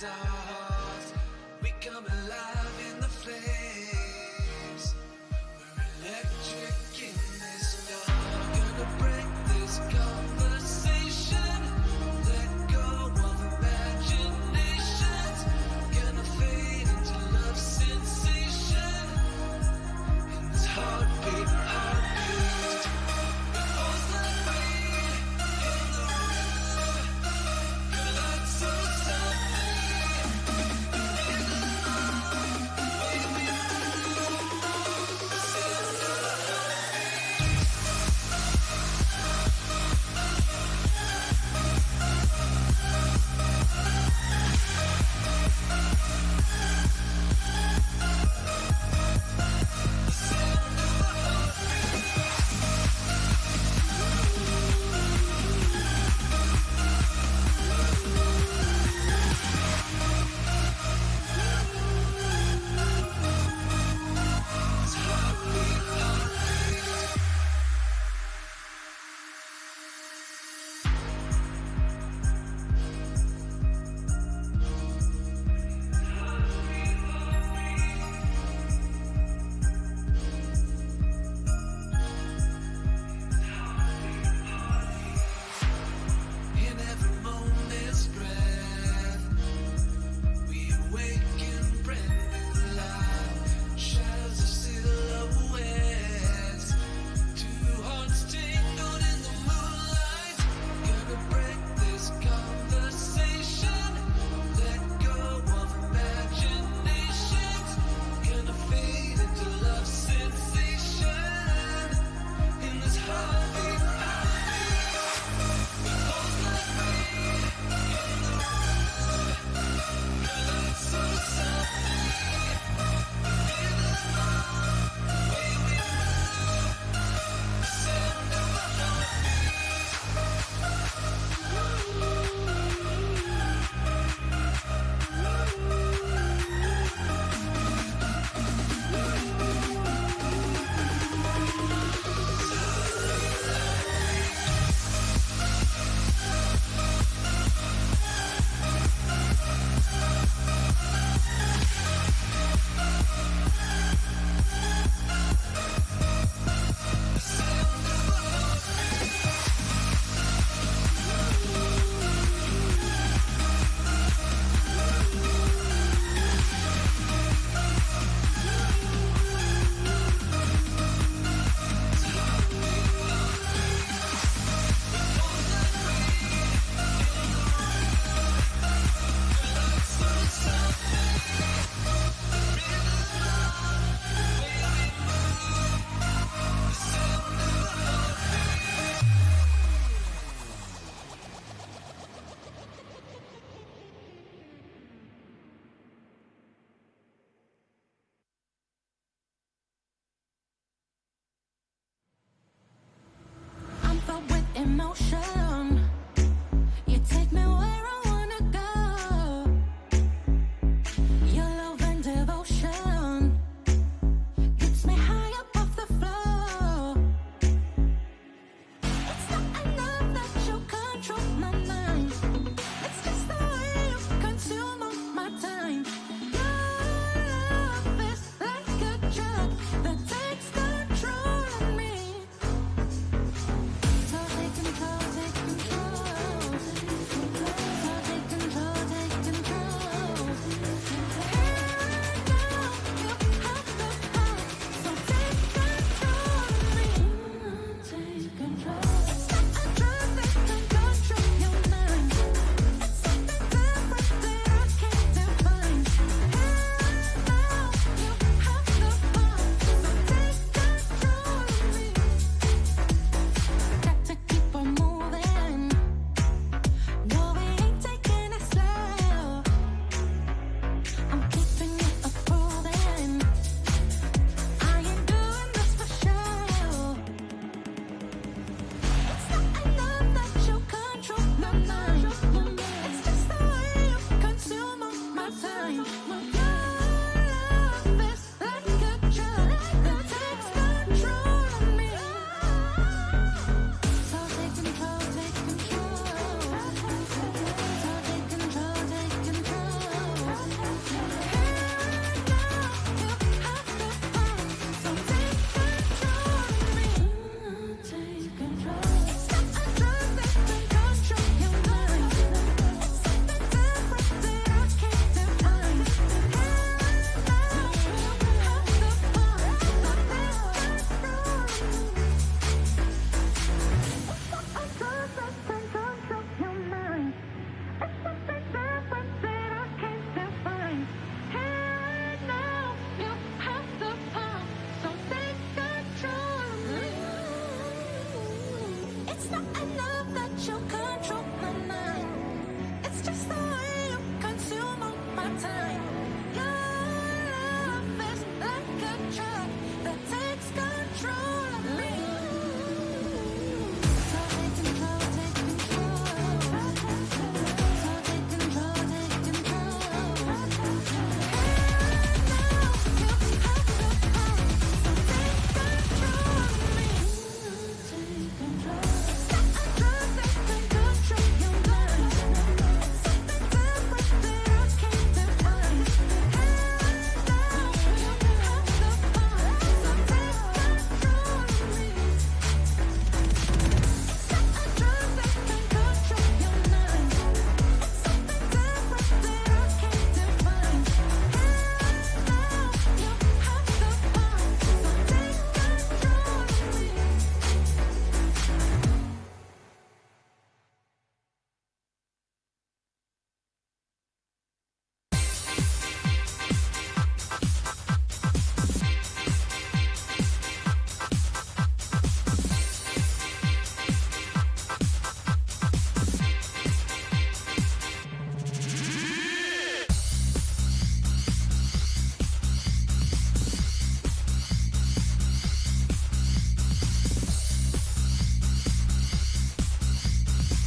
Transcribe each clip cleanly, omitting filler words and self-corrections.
our hearts. We come alive in the flames. We're electric in this dark. Gonna break this conversation. Let go of imaginations. Gonna fade into love sensation. In this heartbeat, heartbeat. It falls like rain in the room. Gonna light so softly.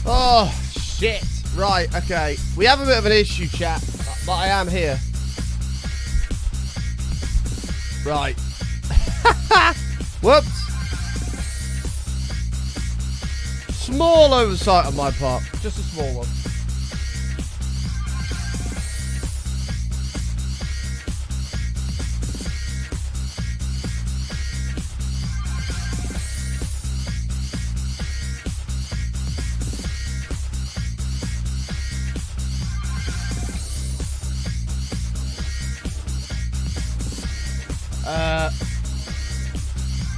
Oh, shit. Right, okay. We have a bit of an issue, chat, but I am here. Right. Whoops. Small oversight on my part. Just a small one.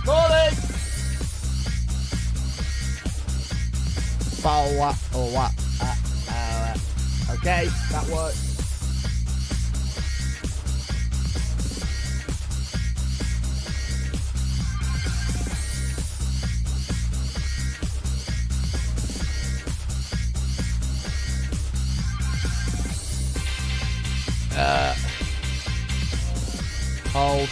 Morning! Okay, that works. Hold.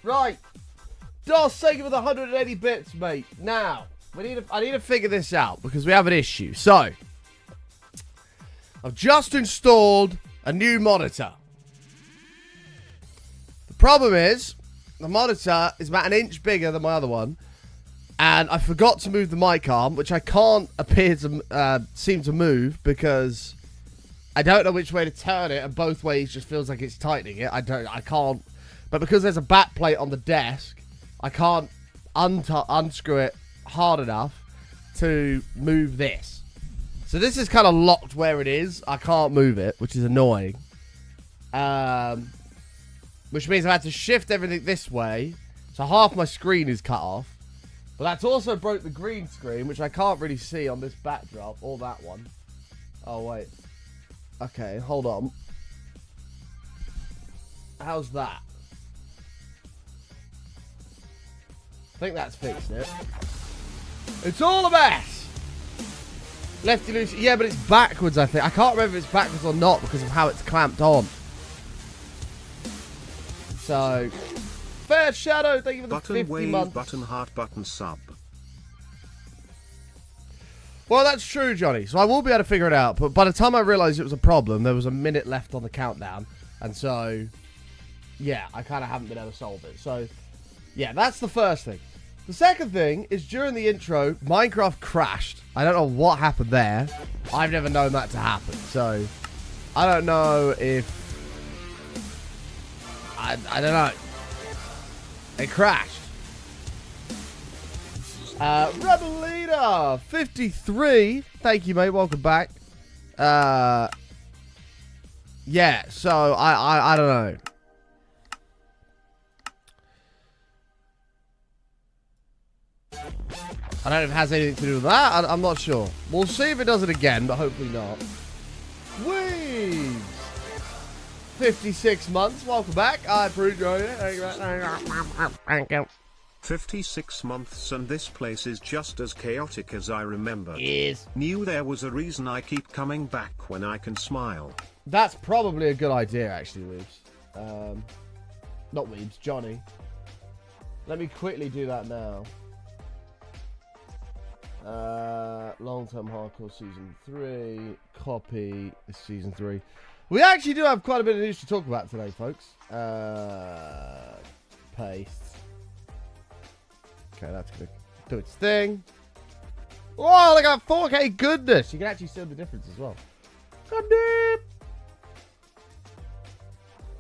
Right. DOS, thank you for the 180 bits, mate. Now, I need to figure this out because we have an issue. So, I've just installed a new monitor. The problem is, the monitor is about an inch bigger than my other one. And I forgot to move the mic arm, which I can't appear to seem to move because I don't know which way to turn it, and both ways just feels like it's tightening it. I can't. But because there's a back plate on the desk, I can't unscrew it hard enough to move this. So this is kind of locked where it is. I can't move it, which is annoying. Which means I had to shift everything this way. So half my screen is cut off. But that's also broke the green screen, which I can't really see on this backdrop, or that one. Oh, wait. Okay, hold on. How's that? I think that's fixed it. It's all a mess! Lefty loose. Yeah, but it's backwards, I think. I can't remember if it's backwards or not because of how it's clamped on. So, Fair Shadow, thank you for the button 50 wave, months. button heart, button sub. Well, that's true, Johnny. So I will be able to figure it out. But by the time I realised it was a problem, there was a minute left on the countdown. And so, yeah, I kind of haven't been able to solve it. So, yeah, that's the first thing. The second thing is during the intro, Minecraft crashed. I don't know what happened there. I've never known that to happen. So, I don't know if... I don't know. It crashed. Rebel Leader 53. Thank you, mate. Welcome back. Yeah, so I don't know. I don't know if it has anything to do with that. I'm not sure. We'll see if it does it again, but hopefully not. Weaves 56 months. Welcome back. I appreciate it. Thank you. 56 months and this place is just as chaotic as I remember. Yes. Knew there was a reason I keep coming back when I can smile. That's probably a good idea, actually, Weebs. Not Weebs, Johnny. Let me quickly do that now. Long-term hardcore season 3. Copy season 3. We actually do have quite a bit of news to talk about today, folks. Paste. Okay, that's gonna do its thing. Oh, look at 4K goodness! You can actually see the difference as well. God damn!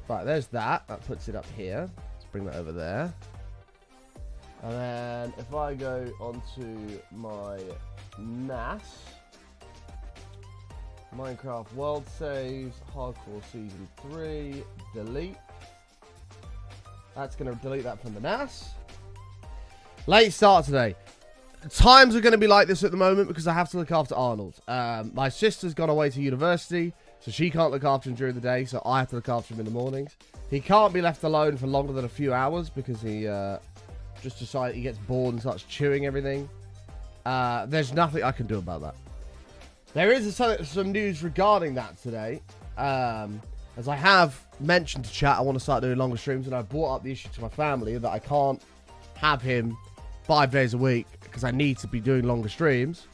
Right, there's that. That puts it up here. Let's bring that over there. And then if I go onto my NAS, Minecraft World Saves, Hardcore Season 3, delete. That's going to delete that from the NAS. Late start today. Times are going to be like this at the moment because I have to look after Arnold. My sister's gone away to university, So she can't look after him during the day, so I have to look after him in the mornings. He can't be left alone for longer than a few hours because he just decides he gets bored and starts chewing everything. There's nothing I can do about that. There is some news regarding that today. As I have mentioned to chat, I want to start doing longer streams, and I brought up the issue to my family that I can't have him 5 days a week because I need to be doing longer streams.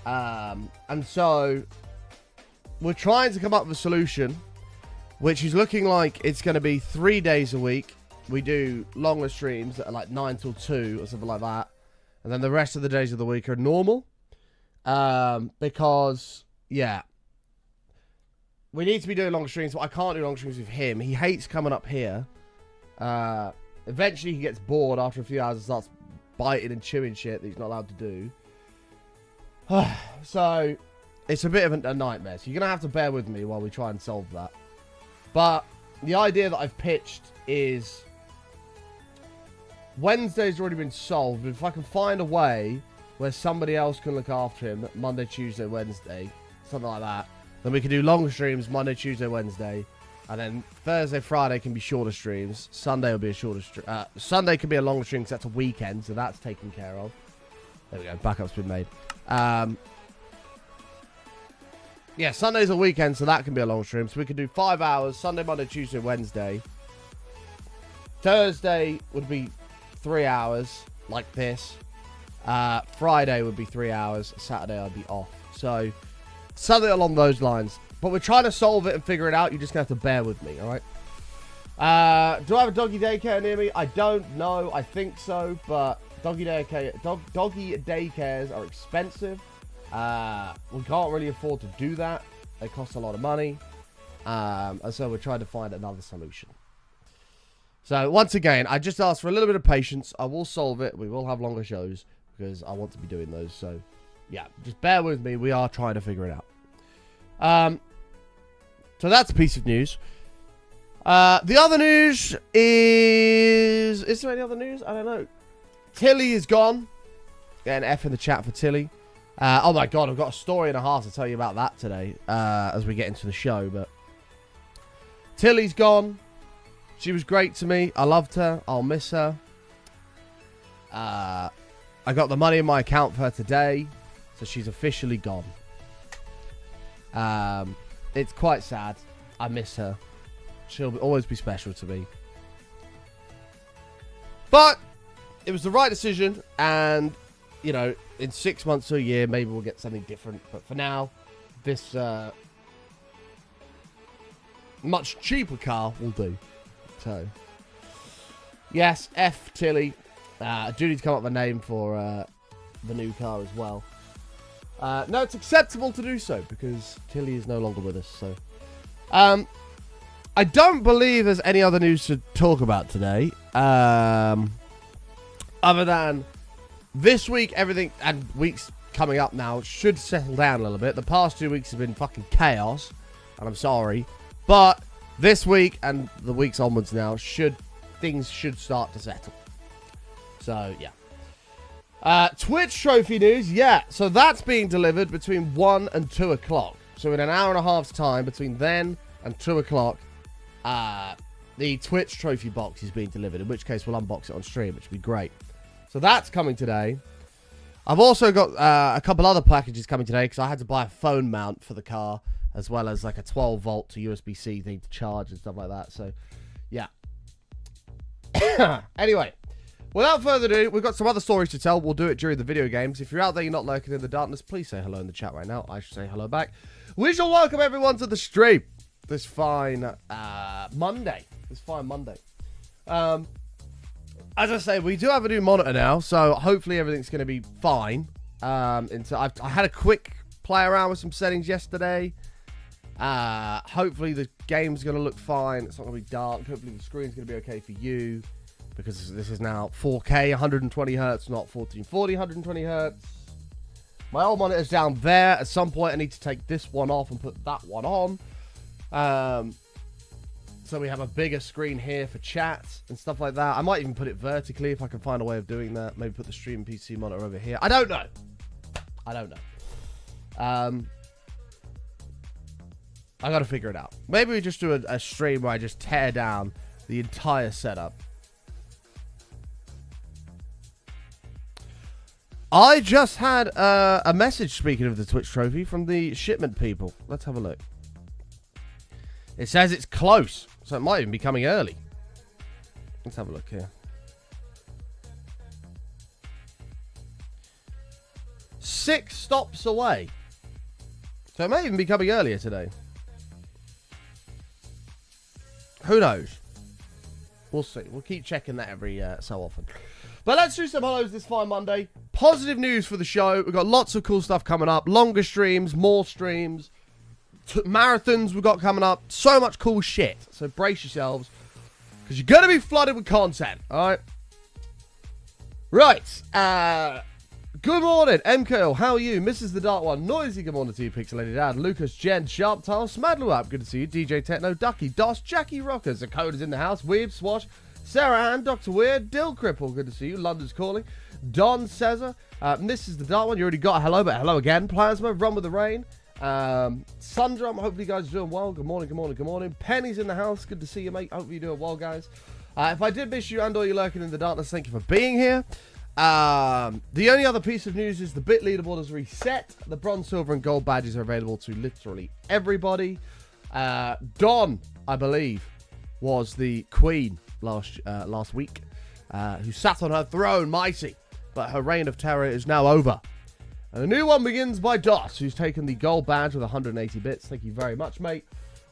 And so we're trying to come up with a solution, which is looking like it's going to be 3 days a week. We do longer streams that are like 9 till 2 or something like that. And then the rest of the days of the week are normal. Because, yeah, we need to be doing longer streams, but I can't do longer streams with him. He hates coming up here. Eventually he gets bored after a few hours and starts biting and chewing shit that he's not allowed to do. So it's a bit of a nightmare. So you're going to have to bear with me while we try and solve that. But the idea that I've pitched is Wednesday's already been solved. But if I can find a way where somebody else can look after him Monday, Tuesday, Wednesday, something like that, then we can do longer streams Monday, Tuesday, Wednesday. And then Thursday, Friday can be shorter streams. Sunday will be a shorter stream. Sunday can be a longer stream because that's a weekend. So that's taken care of. There we go. Backup's been made. Yeah, Sunday's a weekend, so that can be a long stream. So we can do 5 hours, Sunday, Monday, Tuesday, Wednesday. Thursday would be 3 hours, like this. Friday would be 3 hours. Saturday I'd be off. So, something along those lines. But we're trying to solve it and figure it out. You're just going to have to bear with me, alright? Do I have a doggy daycare near me? I don't know. I think so, but doggy daycares are expensive. We can't really afford to do that. They cost a lot of money. And so we're trying to find another solution. So once again, I just ask for a little bit of patience. I will solve it. We will have longer shows because I want to be doing those. So yeah, just bear with me. We are trying to figure it out. So that's a piece of news. The other news is there any other news? I don't know. Tilly is gone. Get an F in the chat for Tilly. Oh my god, I've got a story and a half to tell you about that today as we get into the show. But Tilly's gone. She was great to me. I loved her. I'll miss her. I got the money in my account for her today, so she's officially gone. It's quite sad. I miss her. She'll always be special to me. But it was the right decision, and you know, in 6 months to a year, maybe we'll get something different. But for now, this much cheaper car will do. So, yes, F Tilly. I do need to come up with a name for the new car as well. No, it's acceptable to do so because Tilly is no longer with us. So, I don't believe there's any other news to talk about today. Other than this week, everything, and weeks coming up now, should settle down a little bit. The past 2 weeks have been fucking chaos, and I'm sorry. But this week and the weeks onwards now, things should start to settle. So, yeah. Twitch trophy news, yeah. So that's being delivered between 1 and 2 o'clock. So in an hour and a half's time, between then and 2 o'clock, the Twitch trophy box is being delivered, in which case we'll unbox it on stream, which would be great. So that's coming today. I've also got a couple other packages coming today because I had to buy a phone mount for the car, as well as like a 12 volt to USB-C thing to charge and stuff like that. So, yeah. Anyway, without further ado, we've got some other stories to tell. We'll do it during the video games. If you're out there, you're not lurking in the darkness, please say hello in the chat right now. I should say hello back. We shall welcome everyone to the stream this fine Monday. As I say, we do have a new monitor now, so hopefully everything's going to be fine. I had a quick play around with some settings yesterday. Hopefully the game's going to look fine. It's not going to be dark. Hopefully the screen's going to be okay for you, because this is now 4K, 120 hertz, not 1440, 120 hertz. My old monitor's down there. At some point, I need to take this one off and put that one on. So we have a bigger screen here for chat and stuff like that. I might even put it vertically if I can find a way of doing that. Maybe put the stream PC monitor over here. I don't know. I gotta figure it out. Maybe we just do a stream where I just tear down the entire setup. I just had a message, speaking of the Twitch trophy, from the shipment people. Let's have a look. It says it's close, so it might even be coming early. Let's have a look here. 6 stops away. So it may even be coming earlier today. Who knows? We'll see. We'll keep checking that every so often. But let's do some hellos this fine Monday. Positive news for the show. We've got lots of cool stuff coming up. Longer streams, more streams. Marathons we've got coming up. So much cool shit. So brace yourselves. Because you're going to be flooded with content. Alright? Right. Good morning, MKO. How are you? Mrs. the Dark One. Noisy, good morning to you, Pixelated Dad. Lucas, Jen, Sharp Tile, Smadlu up. Good to see you. DJ Techno, Ducky, Dos, Jackie Rockers. The code is in the house. Weird, Swash, Sarah Ann, Dr. Weird, Dill Cripple. Good to see you. London's calling. Don Cesar. Mrs. the Dark One. You already got a hello, but hello again. Plasma, Run with the Rain. Sundrum, hopefully you guys are doing well. Good morning, good morning, good morning. Penny's in the house. Good to see you, mate. Hopefully you're doing well, guys. If I did miss you and or you're lurking in the darkness, thank you for being here. The only other piece of news is the bit leaderboard is reset. The bronze, silver, and gold badges are available to literally everybody. Dawn, I believe, was the queen last week, who sat on her throne, mighty, but her reign of terror is now over. And the new one begins by Dot, who's taken the gold badge with 180 bits. Thank you very much, mate.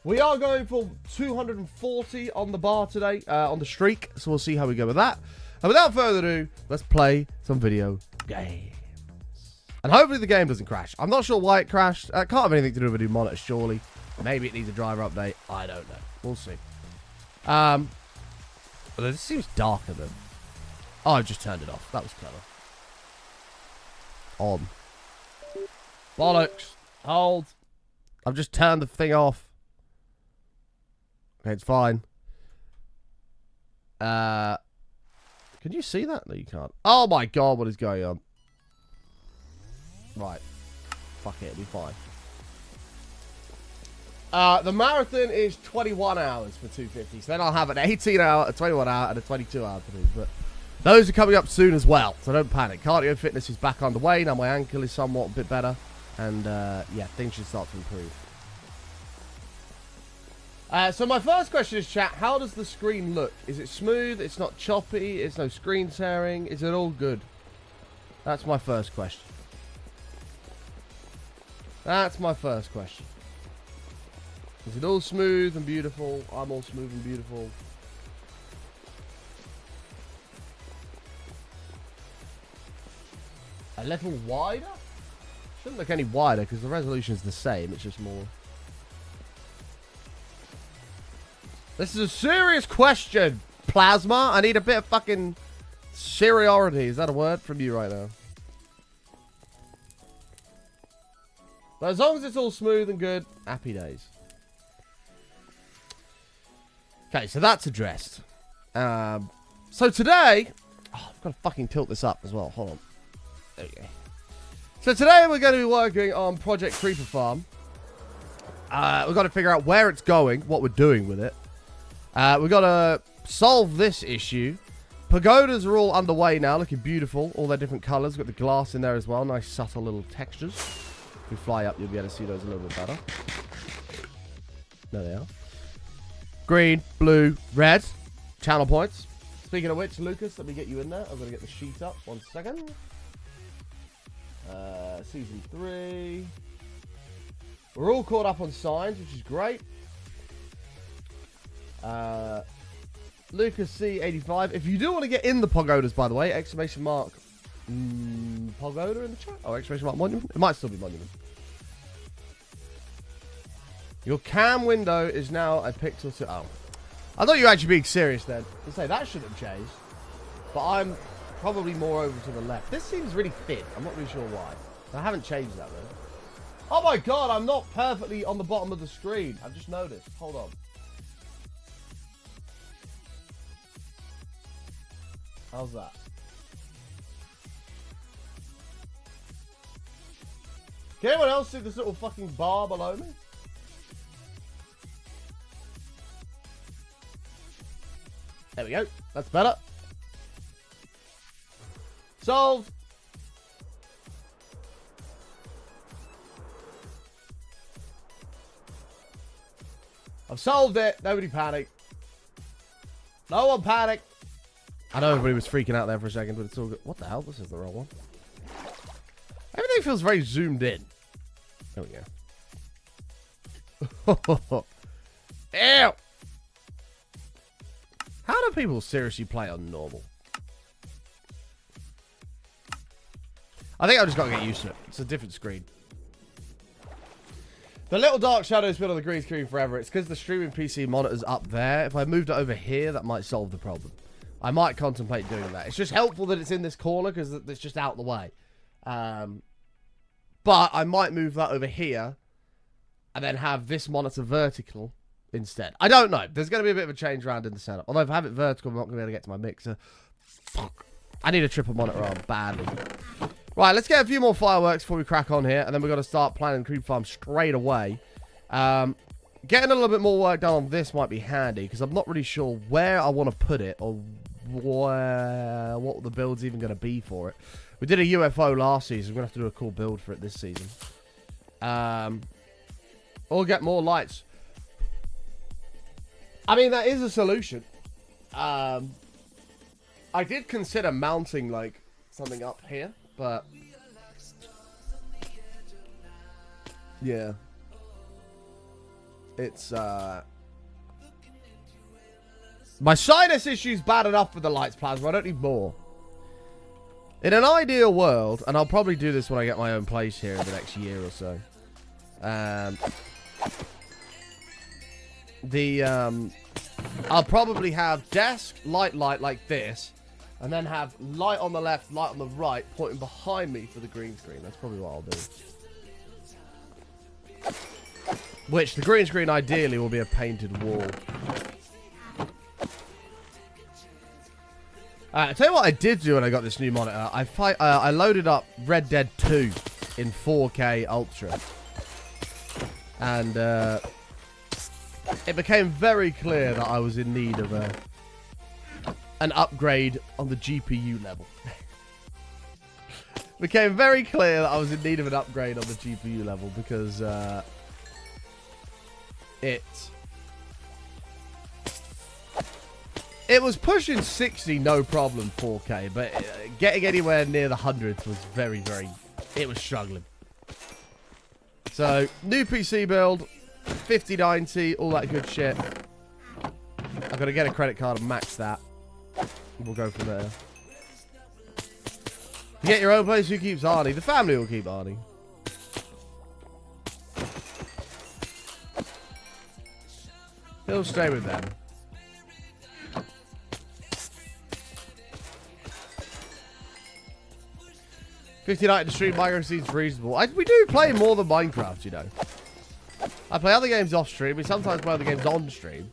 We are going for 240 on the bar today, on the streak, so we'll see how we go with that. And without further ado, let's play some video games. And hopefully the game doesn't crash. I'm not sure why it crashed. It can't have anything to do with a new monitor, surely. Maybe it needs a driver update. I don't know. We'll see. But this seems darker than... Oh, I just turned it off. That was clever. On. Bollocks. Hold. I've just turned the thing off. Okay, it's fine. Can you see that? No, you can't. Oh my god, what is going on? Right. Fuck it, it'll be fine. The marathon is 21 hours for 250. So then I'll have an 18 hour, a 21 hour, and a 22 hour for these. But those are coming up soon as well. So don't panic. Cardio fitness is back underway. Now my ankle is somewhat a bit better. And yeah, things should start to improve. So my first question is, chat, how does the screen look? Is it smooth? It's not choppy? It's no screen tearing? Is it all good? That's my first question. That's my first question. Is it all smooth and beautiful? I'm all smooth and beautiful. A little wider? Shouldn't look any wider because the resolution is the same. It's just more... This is a serious question, Plasma. I need a bit of fucking seriority. Is that a word from you right now? But as long as it's all smooth and good, happy days. Okay, so that's addressed. So today... Oh, I've got to fucking tilt this up as well. Hold on. There you go. So today we're going to be working on Project Creeper Farm. We've got to figure out where it's going, what we're doing with it. We've got to solve this issue. Pagodas are all underway now, looking beautiful. All their different colours. Got the glass in there as well. Nice subtle little textures. If we fly up, you'll be able to see those a little bit better. There they are. Green, blue, red. Channel points. Speaking of which, Lucas, let me get you in there. I'm going to get the sheet up. 1 second. Season 3. We're all caught up on signs, which is great. Lucas C85. If you do want to get in the Pagodas, by the way, exclamation mark Pagoda in the chat. Oh, exclamation mark Monument. It might still be Monument. Your cam window is now a pixel to... Oh. I thought you were actually being serious then. To say that shouldn't have changed. But I'm probably more over to the left. This seems really thin. I'm not really sure why. I haven't changed that though. Oh my god, I'm not perfectly on the bottom of the screen. I've just noticed. Hold on. How's that? Can anyone else see this little fucking bar below me? There we go. That's better. Solved. I've solved it. Nobody panic. No one panic. I know everybody was freaking out there for a second, but it's all good. What the hell? This is the wrong one. Everything feels very zoomed in. There we go. Ew. How do people seriously play on normal? I think I just got to get used to it. It's a different screen. The little dark shadow's been on the green screen forever. It's because the streaming PC monitor's up there. If I moved it over here, that might solve the problem. I might contemplate doing that. It's just helpful that it's in this corner because it's just out of the way. But I might move that over here and then have this monitor vertical instead. I don't know. There's going to be a bit of a change around in the setup. Although if I have it vertical, I'm not going to be able to get to my mixer. Fuck. I need a triple monitor arm badly. Right, let's get a few more fireworks before we crack on here. And then we've got to start planning the creep farm straight away. Getting a little bit more work done on this might be handy because I'm not really sure where I want to put it or what the build's even going to be for it. We did a UFO last season. We're going to have to do a cool build for it this season. Or get more lights. I mean, that is a solution. I did consider mounting, like, something up here, but... yeah. It's, my sinus issue's bad enough with the lights plasma. I don't need more. In an ideal world, and I'll probably do this when I get my own place here in the next year or so. I'll probably have desk, light like this, and then have light on the left, light on the right, pointing behind me for the green screen. That's probably what I'll do. Which, the green screen, ideally, will be a painted wall. I'll tell you what I did do when I got this new monitor. I loaded up Red Dead 2 in 4K Ultra. And, it became very clear that I was in need of an upgrade on the GPU level. Became very clear that I was in need of an upgrade on the GPU level because it was pushing 60 no problem 4K, but getting anywhere near the hundreds was it was struggling. So new PC build, 5090, all that good shit. I've got to get a credit card and max that. We'll go from there. You get your own place, who keeps Arnie? The family will keep Arnie. He'll stay with them. $50 to stream micro seems reasonable. We do play more than Minecraft, you know. I play other games off stream. We sometimes play other games on stream.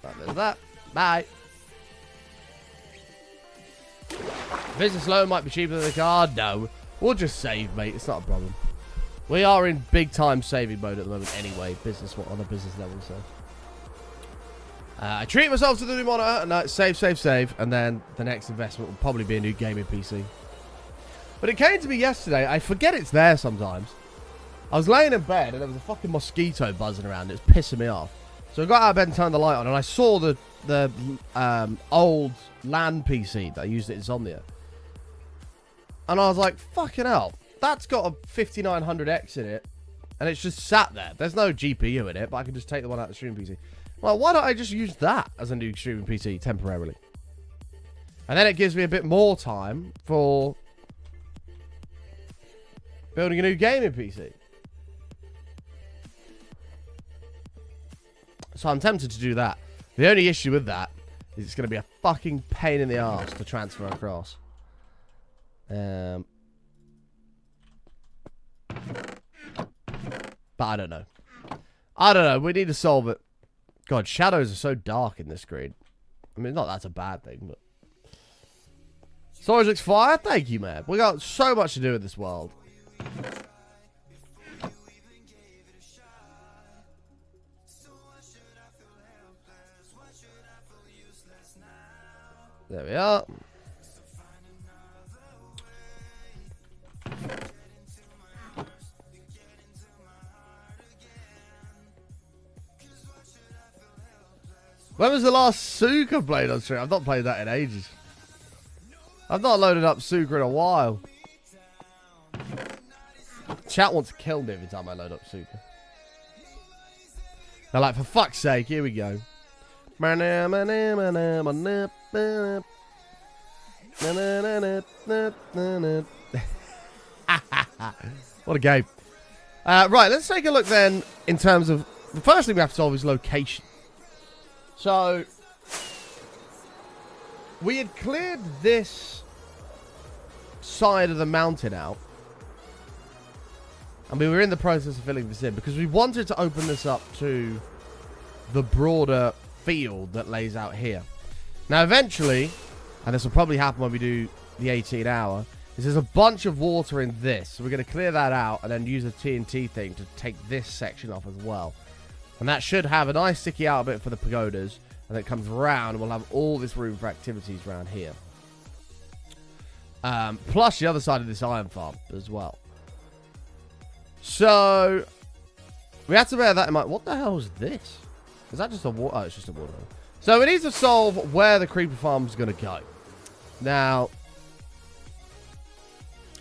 Right, there's that. Bye. Business loan might be cheaper than the car. No. We'll just save, mate. It's not a problem. We are in big time saving mode at the moment anyway. On a business level, so. I treat myself to the new monitor, and save, and then the next investment will probably be a new gaming PC. But it came to me yesterday. I forget it's there sometimes. I was laying in bed, and there was a fucking mosquito buzzing around. It was pissing me off. So I got out of bed and turned the light on, and I saw the old LAN PC that I used at Insomnia. And I was like, fucking hell. That's got a 5900X in it, and it's just sat there. There's no GPU in it, but I can just take the one out of the stream PC. Well, why don't I just use that as a new streaming PC temporarily? And then it gives me a bit more time for building a new gaming PC. So I'm tempted to do that. The only issue with that is it's going to be a fucking pain in the arse to transfer across. But I don't know. We need to solve it. God, shadows are so dark in this screen. I mean, not that's a bad thing, but... Storage looks fire. Thank you, man. We got so much to do in this world. There we are. When was the last Suka played on stream? I've not played that in ages. I've not loaded up Suka in a while. Chat wants to kill me every time I load up Suka. They're like, for fuck's sake, here we go. What a game. Right, let's take a look then in terms of... The first thing we have to solve is location. So, we had cleared this side of the mountain out. And we were in the process of filling this in because we wanted to open this up to the broader field that lays out here. Now, eventually, and this will probably happen when we do the 18 hour, is there's a bunch of water in this. So we're going to clear that out and then use a TNT thing to take this section off as well. And that should have a nice sticky out bit for the pagodas. And then it comes around and we'll have all this room for activities around here. Plus the other side of this iron farm as well. So, we have to bear that in mind. What the hell is this? Is that just a water? Oh, it's just a water. So, we need to solve where the creeper farm is going to go. Now,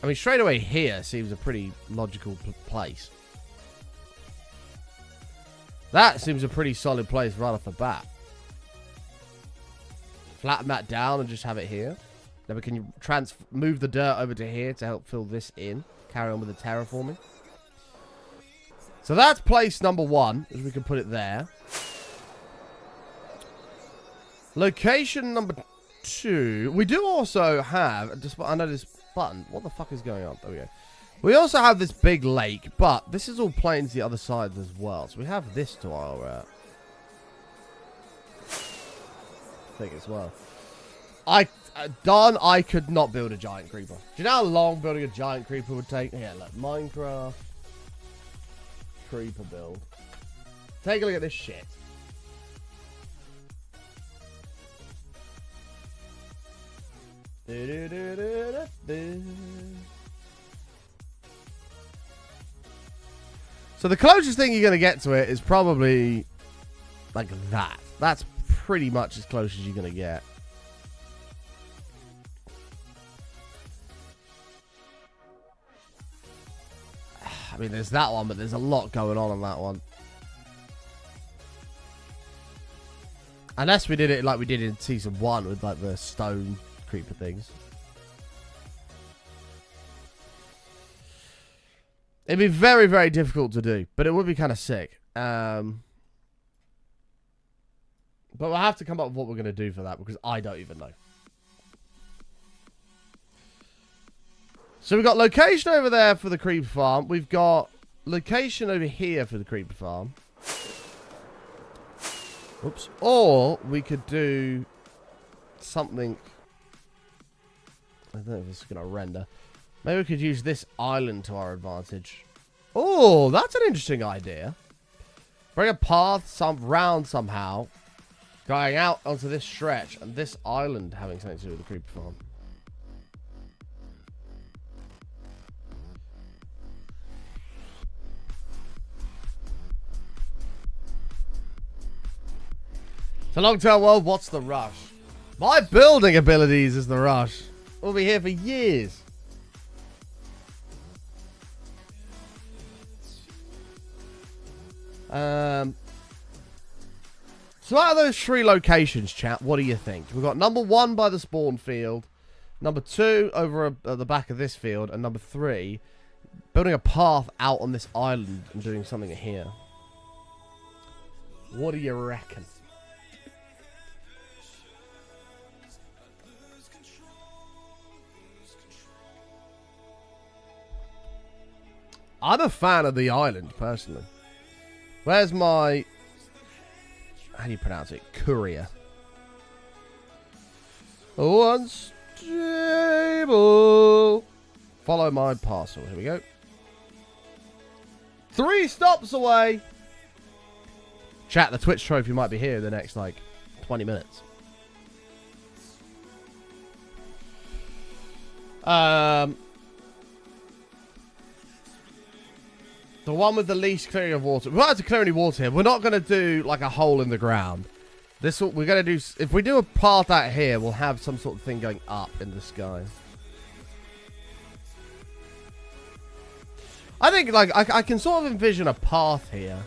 I mean, straight away here seems a pretty logical place. That seems a pretty solid place right off the bat. Flatten that down and just have it here. Then we can move the dirt over to here to help fill this in. Carry on with the terraforming. So that's place number 1, as we can put it there. Location number 2. We do also have, I know this button. What the fuck is going on? There we go. We also have this big lake, but this is all plains the other side as well. So we have this to our thing as well. I could not build a giant creeper. Do you know how long building a giant creeper would take? Yeah, look, Minecraft creeper build. Take a look at this shit. So the closest thing you're going to get to it is probably like that. That's pretty much as close as you're going to get. I mean, there's that one, but there's a lot going on that one. Unless we did it like we did in Season 1 with like the stone creeper things. It'd be very, very difficult to do, but it would be kind of sick. But we'll have to come up with what we're going to do for that because I don't even know. So we've got location over there for the creeper farm. We've got location over here for the creeper farm. Oops. Or we could do something. I don't know if this is going to render. Maybe we could use this island to our advantage. Oh, that's an interesting idea. Bring a path round somehow. Going out onto this stretch. And this island having something to do with the creeper farm. So long-term world, what's the rush? My building abilities is the rush. We'll be here for years. So out of those 3 locations, chat, what do you think? We've got number 1 by the spawn field, number 2 over at the back of this field, and number 3 building a path out on this island and doing something here. What do you reckon? I'm a fan of the island, personally. Where's my... How do you pronounce it? Courier. Unstable. Follow my parcel. Here we go. 3 stops away. Chat, the Twitch trophy might be here in the next, like, 20 minutes. The one with the least clearing of water. We won't have to clear any water here. We're not going to do like a hole in the ground. We're going to do... If we do a path out here, we'll have some sort of thing going up in the sky. I think, like, I can sort of envision a path here.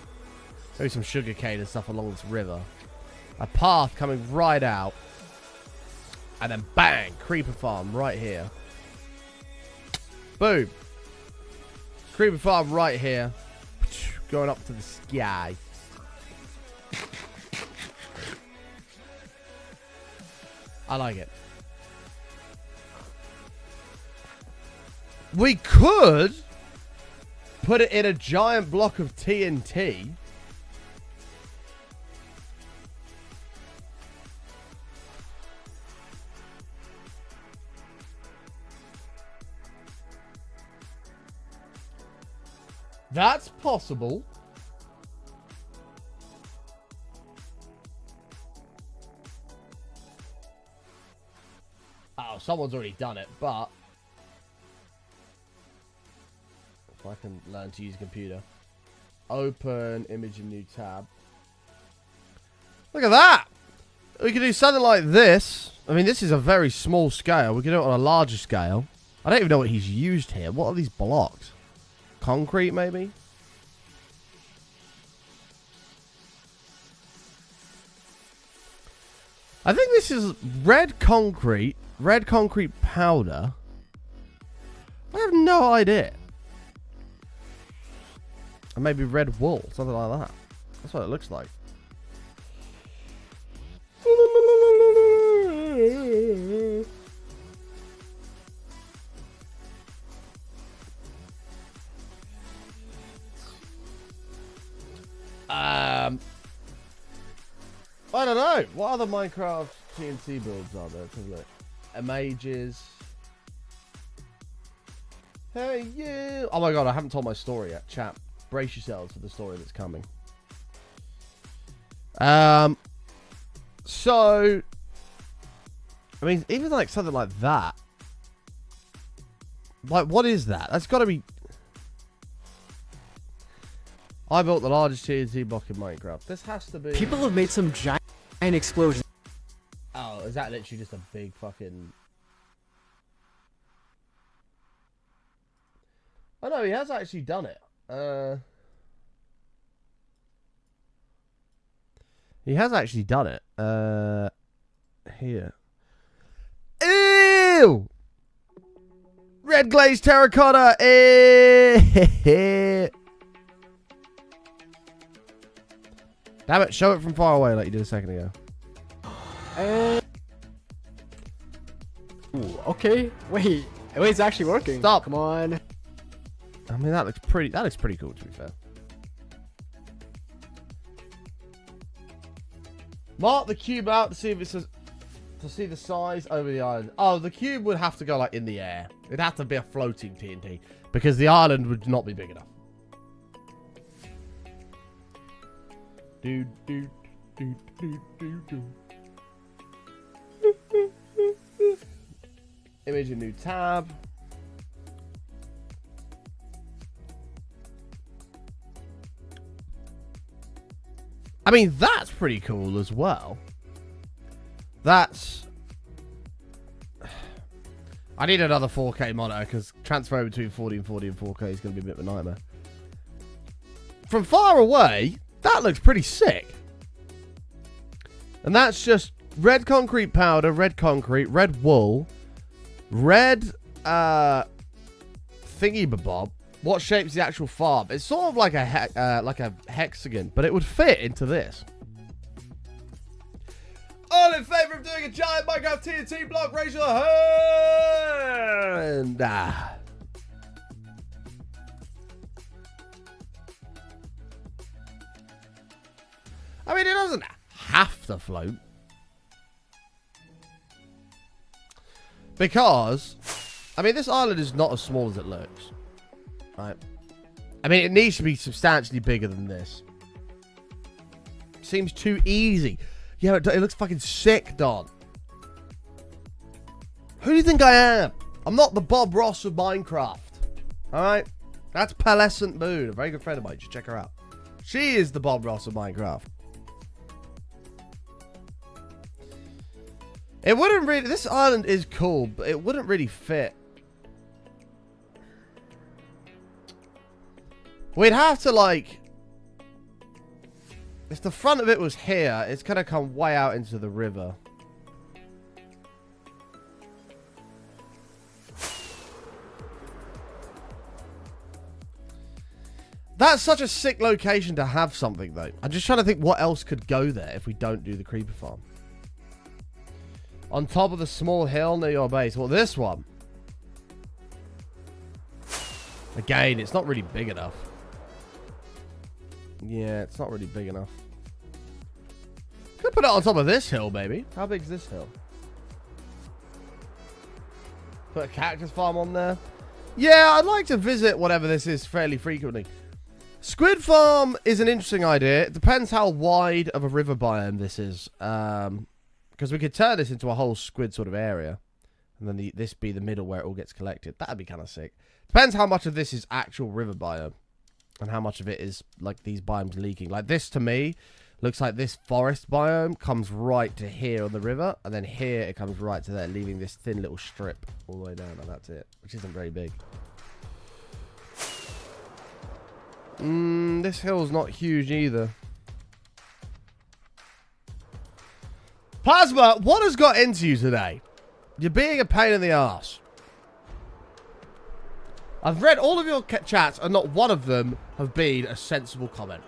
Maybe some sugarcane and stuff along this river. A path coming right out. And then bang! Creeper farm right here. Boom. Creeper farm right here. Going up to the sky. I like it. We could put it in a giant block of TNT. That's possible. Oh, someone's already done it, but if I can learn to use a computer. Open image in new tab. Look at that! We can do something like this. I mean, this is a very small scale. We can do it on a larger scale. I don't even know what he's used here. What are these blocks? Concrete, maybe? I think this is red concrete powder. I have no idea. Or maybe red wool, something like that. That's what it looks like. I don't know. What other Minecraft TNT builds are there? Let's have a look. Images. Hey, you. Oh my god, I haven't told my story yet. Chat, brace yourselves for the story that's coming. So, I mean, even like something like that. Like, what is that? That's got to be... I built the largest TNT block in Minecraft. This has to be... People have made some giant explosions. Oh, is that literally just a big fucking... Oh no, he has actually done it. He has actually done it. Here. Ew! Red glazed terracotta! Damn it, show it from far away like you did a second ago. Ooh, okay. Wait, it's actually working. Stop. Come on. I mean, that looks pretty cool, to be fair. Mark the cube out to see if it says... To see the size over the island. Oh, the cube would have to go, like, in the air. It'd have to be a floating TNT. Because the island would not be big enough. Image a new tab. I mean, that's pretty cool as well. That's... I need another 4K monitor because transfer between 1440 and 4K is going to be a bit of a nightmare. From far away, that looks pretty sick. And that's just red concrete powder, red concrete, red wool, red thingy-bob. What shape's the actual farm? It's sort of like a hexagon, but it would fit into this. All in favor of doing a giant Minecraft TNT block, raise your hand. I mean, it doesn't have to float. Because, I mean, this island is not as small as it looks. Right? I mean, it needs to be substantially bigger than this. Seems too easy. Yeah, it looks fucking sick, Don. Who do you think I am? I'm not the Bob Ross of Minecraft. Alright? That's Pearlescent Moon, a very good friend of mine. You should check her out. She is the Bob Ross of Minecraft. It wouldn't really... This island is cool, but it wouldn't really fit. We'd have to, like... If the front of it was here, it's going to come way out into the river. That's such a sick location to have something, though. I'm just trying to think what else could go there if we don't do the creeper farm. On top of the small hill near your base. Well, this one. Again, it's not really big enough. Yeah, it's not really big enough. Could put it on top of this hill, maybe. How big's this hill? Put a cactus farm on there. Yeah, I'd like to visit whatever this is fairly frequently. Squid farm is an interesting idea. It depends how wide of a river biome this is. Because we could turn this into a whole squid sort of area. And then this be the middle where it all gets collected. That'd be kind of sick. Depends how much of this is actual river biome. And how much of it is like these biomes leaking. Like this to me looks like this forest biome comes right to here on the river. And then here it comes right to there, leaving this thin little strip all the way down. And that's it. Which isn't very big. This hill's not huge either. Plasma, what has got into you today? You're being a pain in the arse. I've read all of your chats and not one of them have been a sensible comment.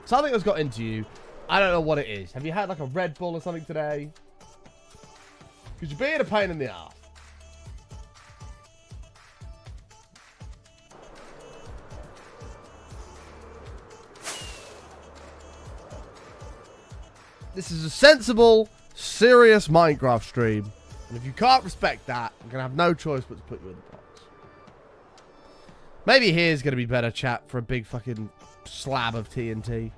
Something has got into you. I don't know what it is. Have you had like a Red Bull or something today? Because you're being a pain in the arse. This is a sensible, serious Minecraft stream. And if you can't respect that, I'm going to have no choice but to put you in the box. Maybe here's going to be better chat for a big fucking slab of TNT.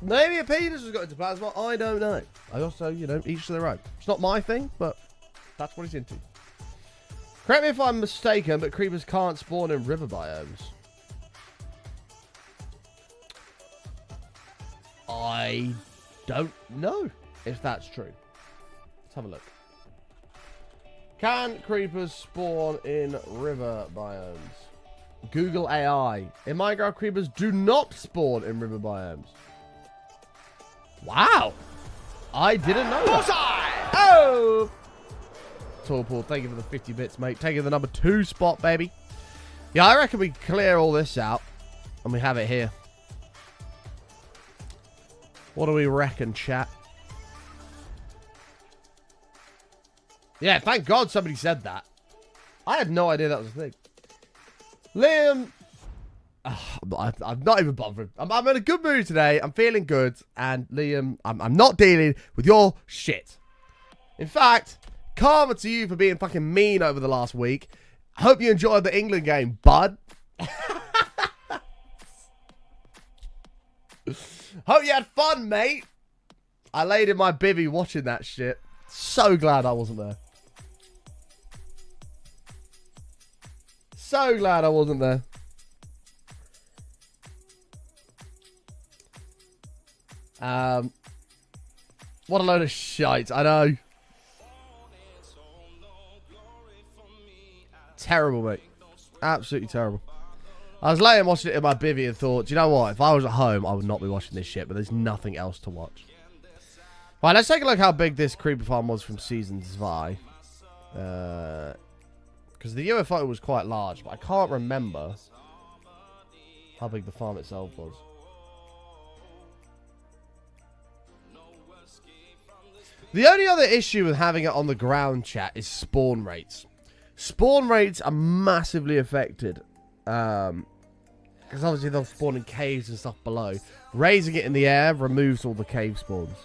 Maybe a penis has got into plasma. I don't know. I also, you know, each to their own. It's not my thing, but that's what he's into. Correct me if I'm mistaken, but creepers can't spawn in river biomes. I don't know if that's true. Let's have a look. Can creepers spawn in river biomes? Google AI. In Minecraft, creepers do not spawn in river biomes. Wow. I didn't know that. Oh! Tall Paul, thank you for the 50 bits, mate. Taking the number 2 spot, baby. Yeah, I reckon we clear all this out. And we have it here. What do we reckon, chat? Yeah, thank God somebody said that. I had no idea that was a thing. Liam. I'm not even bothered. I'm in a good mood today. I'm feeling good. And Liam, I'm not dealing with your shit. In fact, karma to you for being fucking mean over the last week. Hope you enjoyed the England game, bud. Hope you had fun, mate. I laid in my bivvy watching that shit. So glad I wasn't there. So glad I wasn't there. What a load of shite, I know. Terrible, mate. Absolutely terrible. I was laying watching it in my bivvy and thought, do you know what? If I was at home, I would not be watching this shit, but there's nothing else to watch. Right, let's take a look how big this creeper farm was from Season 5. Because the UFO was quite large, but I can't remember how big the farm itself was. The only other issue with having it on the ground, chat, is spawn rates. Spawn rates are massively affected. Because obviously they'll spawn in caves and stuff below. Raising it in the air removes all the cave spawns.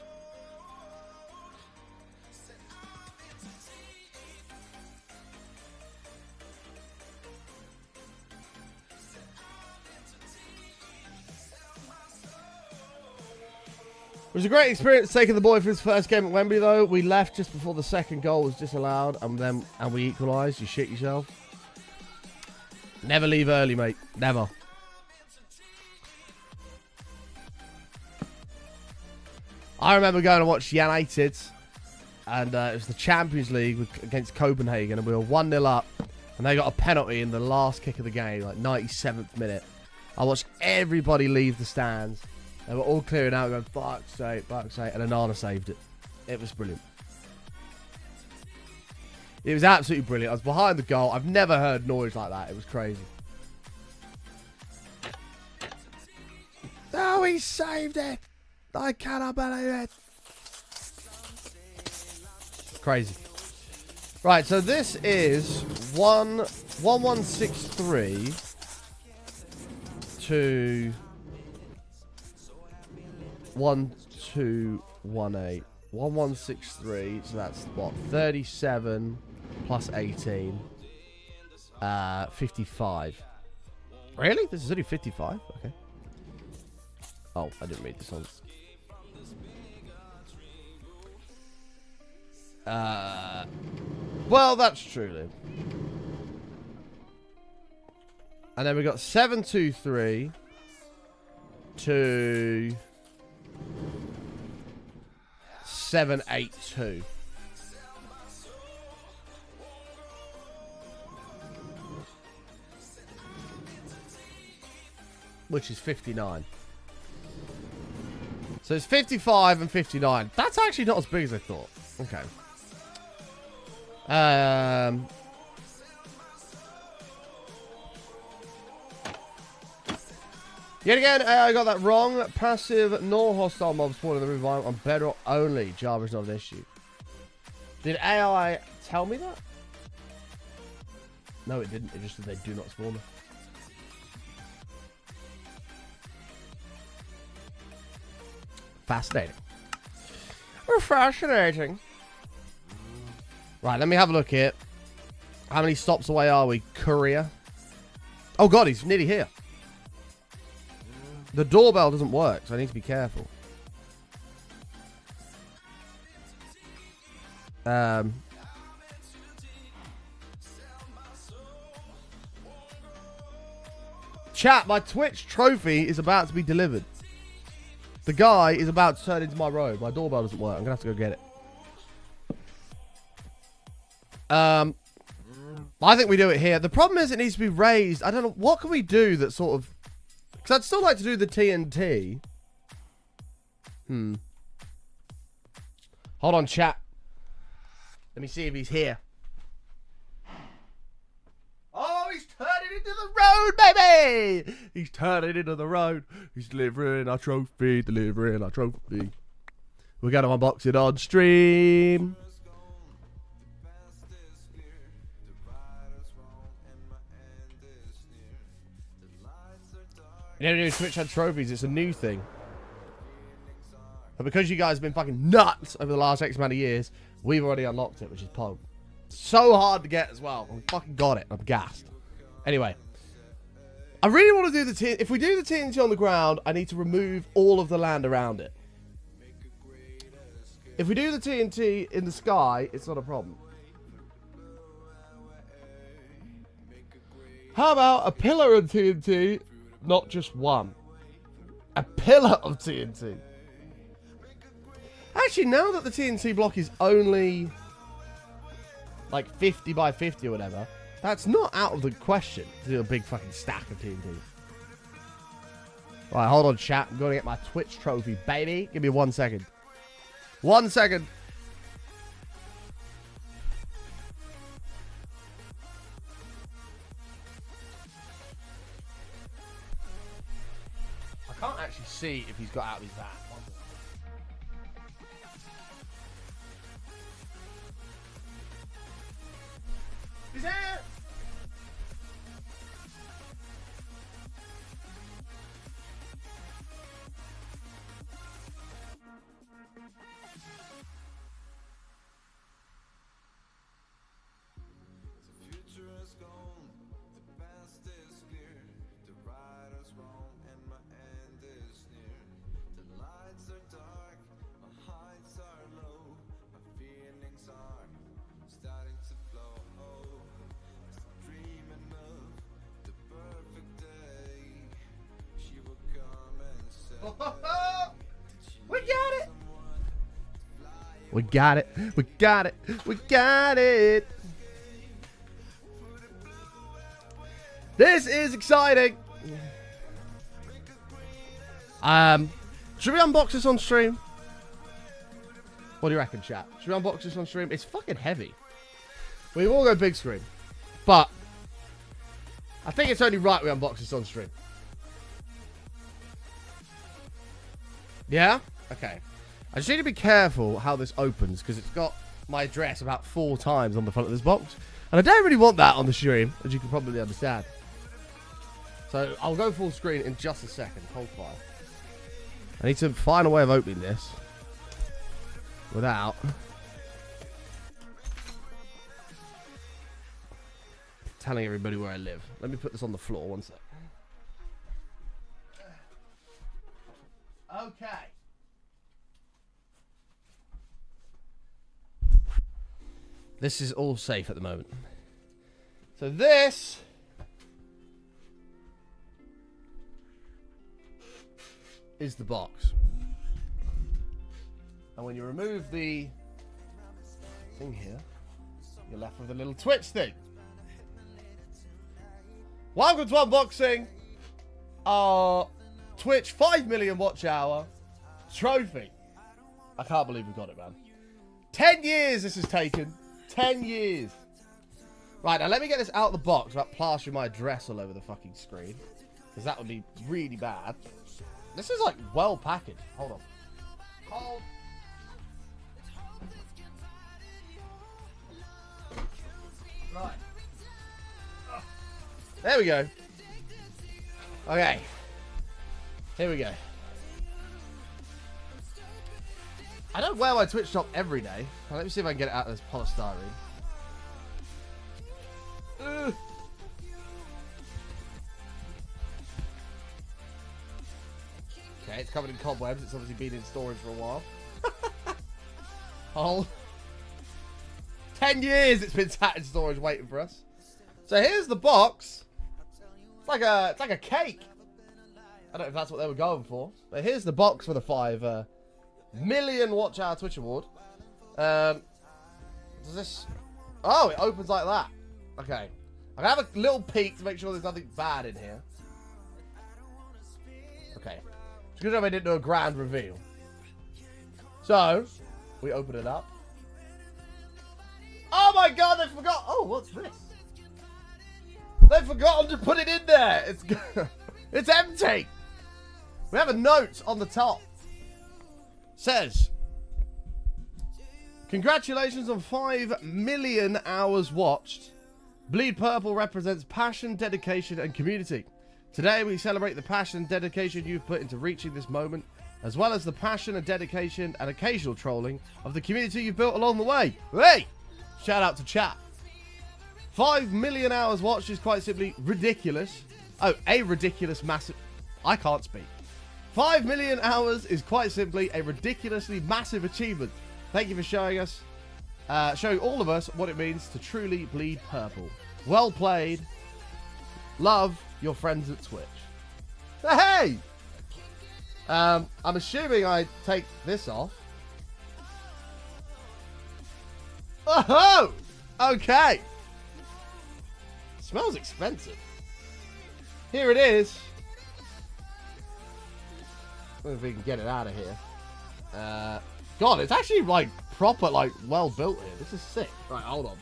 It was a great experience taking the boy for his first game at Wembley, though. We left just before the second goal was disallowed, and we equalised. You shit yourself. Never leave early, mate. Never. I remember going to watch United, and it was the Champions League against Copenhagen, and we were 1-0 up, and they got a penalty in the last kick of the game, like 97th minute. I watched everybody leave the stands. They were all clearing out, going, fuck's sake, and Anana saved it. It was brilliant. It was absolutely brilliant. I was behind the goal. I've never heard noise like that. It was crazy. Oh, he saved it. I cannot believe it. Crazy. Right, so this is 1163 to 1218. 1163, so that's what, 37 plus 18, 55. Really? This is only 55? Okay. Oh, I didn't read this one. Well, that's true, then. And then we got 723 to 782. Which is 59. So it's 55 and 59. That's actually not as big as I thought. Okay. Yet again, I got that wrong. Passive nor hostile mobs spawn in the revive on bedrock only. Java's not an issue. Did AI tell me that? No, it didn't. It just said they do not spawn. Fascinating. Fascinating. Right, let me have a look here. How many stops away are we? Courier. Oh god, he's nearly here. The doorbell doesn't work, so I need to be careful. Chat, my Twitch trophy is about to be delivered. The guy is about to turn into my road. My doorbell doesn't work. I'm going to have to go get it. I think we do it here. The problem is it needs to be raised. I don't know. What can we do that sort of... Because I'd still like to do the TNT. Hold on, chat. Let me see if he's here. Oh, he's turning into the road, baby! He's turning into the road. He's delivering our trophy, delivering our trophy. We're going to unbox it on stream. You know, Twitch had trophies. It's a new thing. But because you guys have been fucking nuts over the last X amount of years, we've already unlocked it, which is Pog. So hard to get as well. I fucking got it. I'm gassed. Anyway. I really want to do the TNT. If we do the TNT on the ground, I need to remove all of the land around it. If we do the TNT in the sky, it's not a problem. How about a pillar of TNT? Not just one. A pillar of TNT. Actually, now that the TNT block is only like 50 by 50 or whatever, that's not out of the question to do a big fucking stack of TNT. Right, hold on, chat. I'm going to get my Twitch trophy, baby. Give me 1 second. 1 second. I can't actually see if he's got out of his van. He's here! We got it. We got it. We got it. This is exciting. Should we unbox this on stream? What do you reckon, chat? Should we unbox this on stream? It's fucking heavy. We all go big screen. But I think it's only right we unbox this on stream. Yeah? Okay. I just need to be careful how this opens because it's got my address about 4 times on the front of this box. And I don't really want that on the stream, as you can probably understand. So I'll go full screen in just a second. Hold fire. I need to find a way of opening this without telling everybody where I live. Let me put this on the floor. One sec. Okay. This is all safe at the moment. So this is the box. And when you remove the thing here, you're left with a little Twitch thing. Welcome to unboxing our Twitch 5 million watch hour trophy. I can't believe we got it, man. 10 years this has taken. 10 years. Right, now let me get this out of the box without plastering my address all over the fucking screen. Because that would be really bad. This is like well packaged. Hold on. Hold. Right. There we go. Okay. Here we go. I don't wear my Twitch top every day. Let me see if I can get it out of this polystyrene. Ugh. Okay, it's covered in cobwebs. It's obviously been in storage for a while. Oh. 10 years it's been sat in storage waiting for us. So here's the box. It's like a cake. I don't know if that's what they were going for. But here's the box for the 5 million watch hour Twitch award. Does this... Oh, it opens like that. Okay. I'm going to have a little peek to make sure there's nothing bad in here. Okay. It's a good job I didn't do a grand reveal. So, we open it up. Oh my god, they forgot. Oh, what's this? They've forgotten to put it in there. It's it's empty. We have a note on the top. Says, congratulations on 5 million hours watched. Bleed Purple represents passion, dedication, and community. Today we celebrate the passion and dedication you've put into reaching this moment, as well as the passion and dedication and occasional trolling of the community you've built along the way. Hey! Shout out to chat. 5 million hours watched is quite simply ridiculous. Oh, a ridiculous massive... I can't speak. 5 million hours is quite simply a ridiculously massive achievement. Thank you for showing us, showing all of us what it means to truly bleed purple. Well played. Love, your friends at Twitch. Hey! I'm assuming I take this off. Oh! Okay. Smells expensive. Here it is. I don't know if we can get it out of here. God, it's actually like proper, like well built here. This is sick. Right, hold on.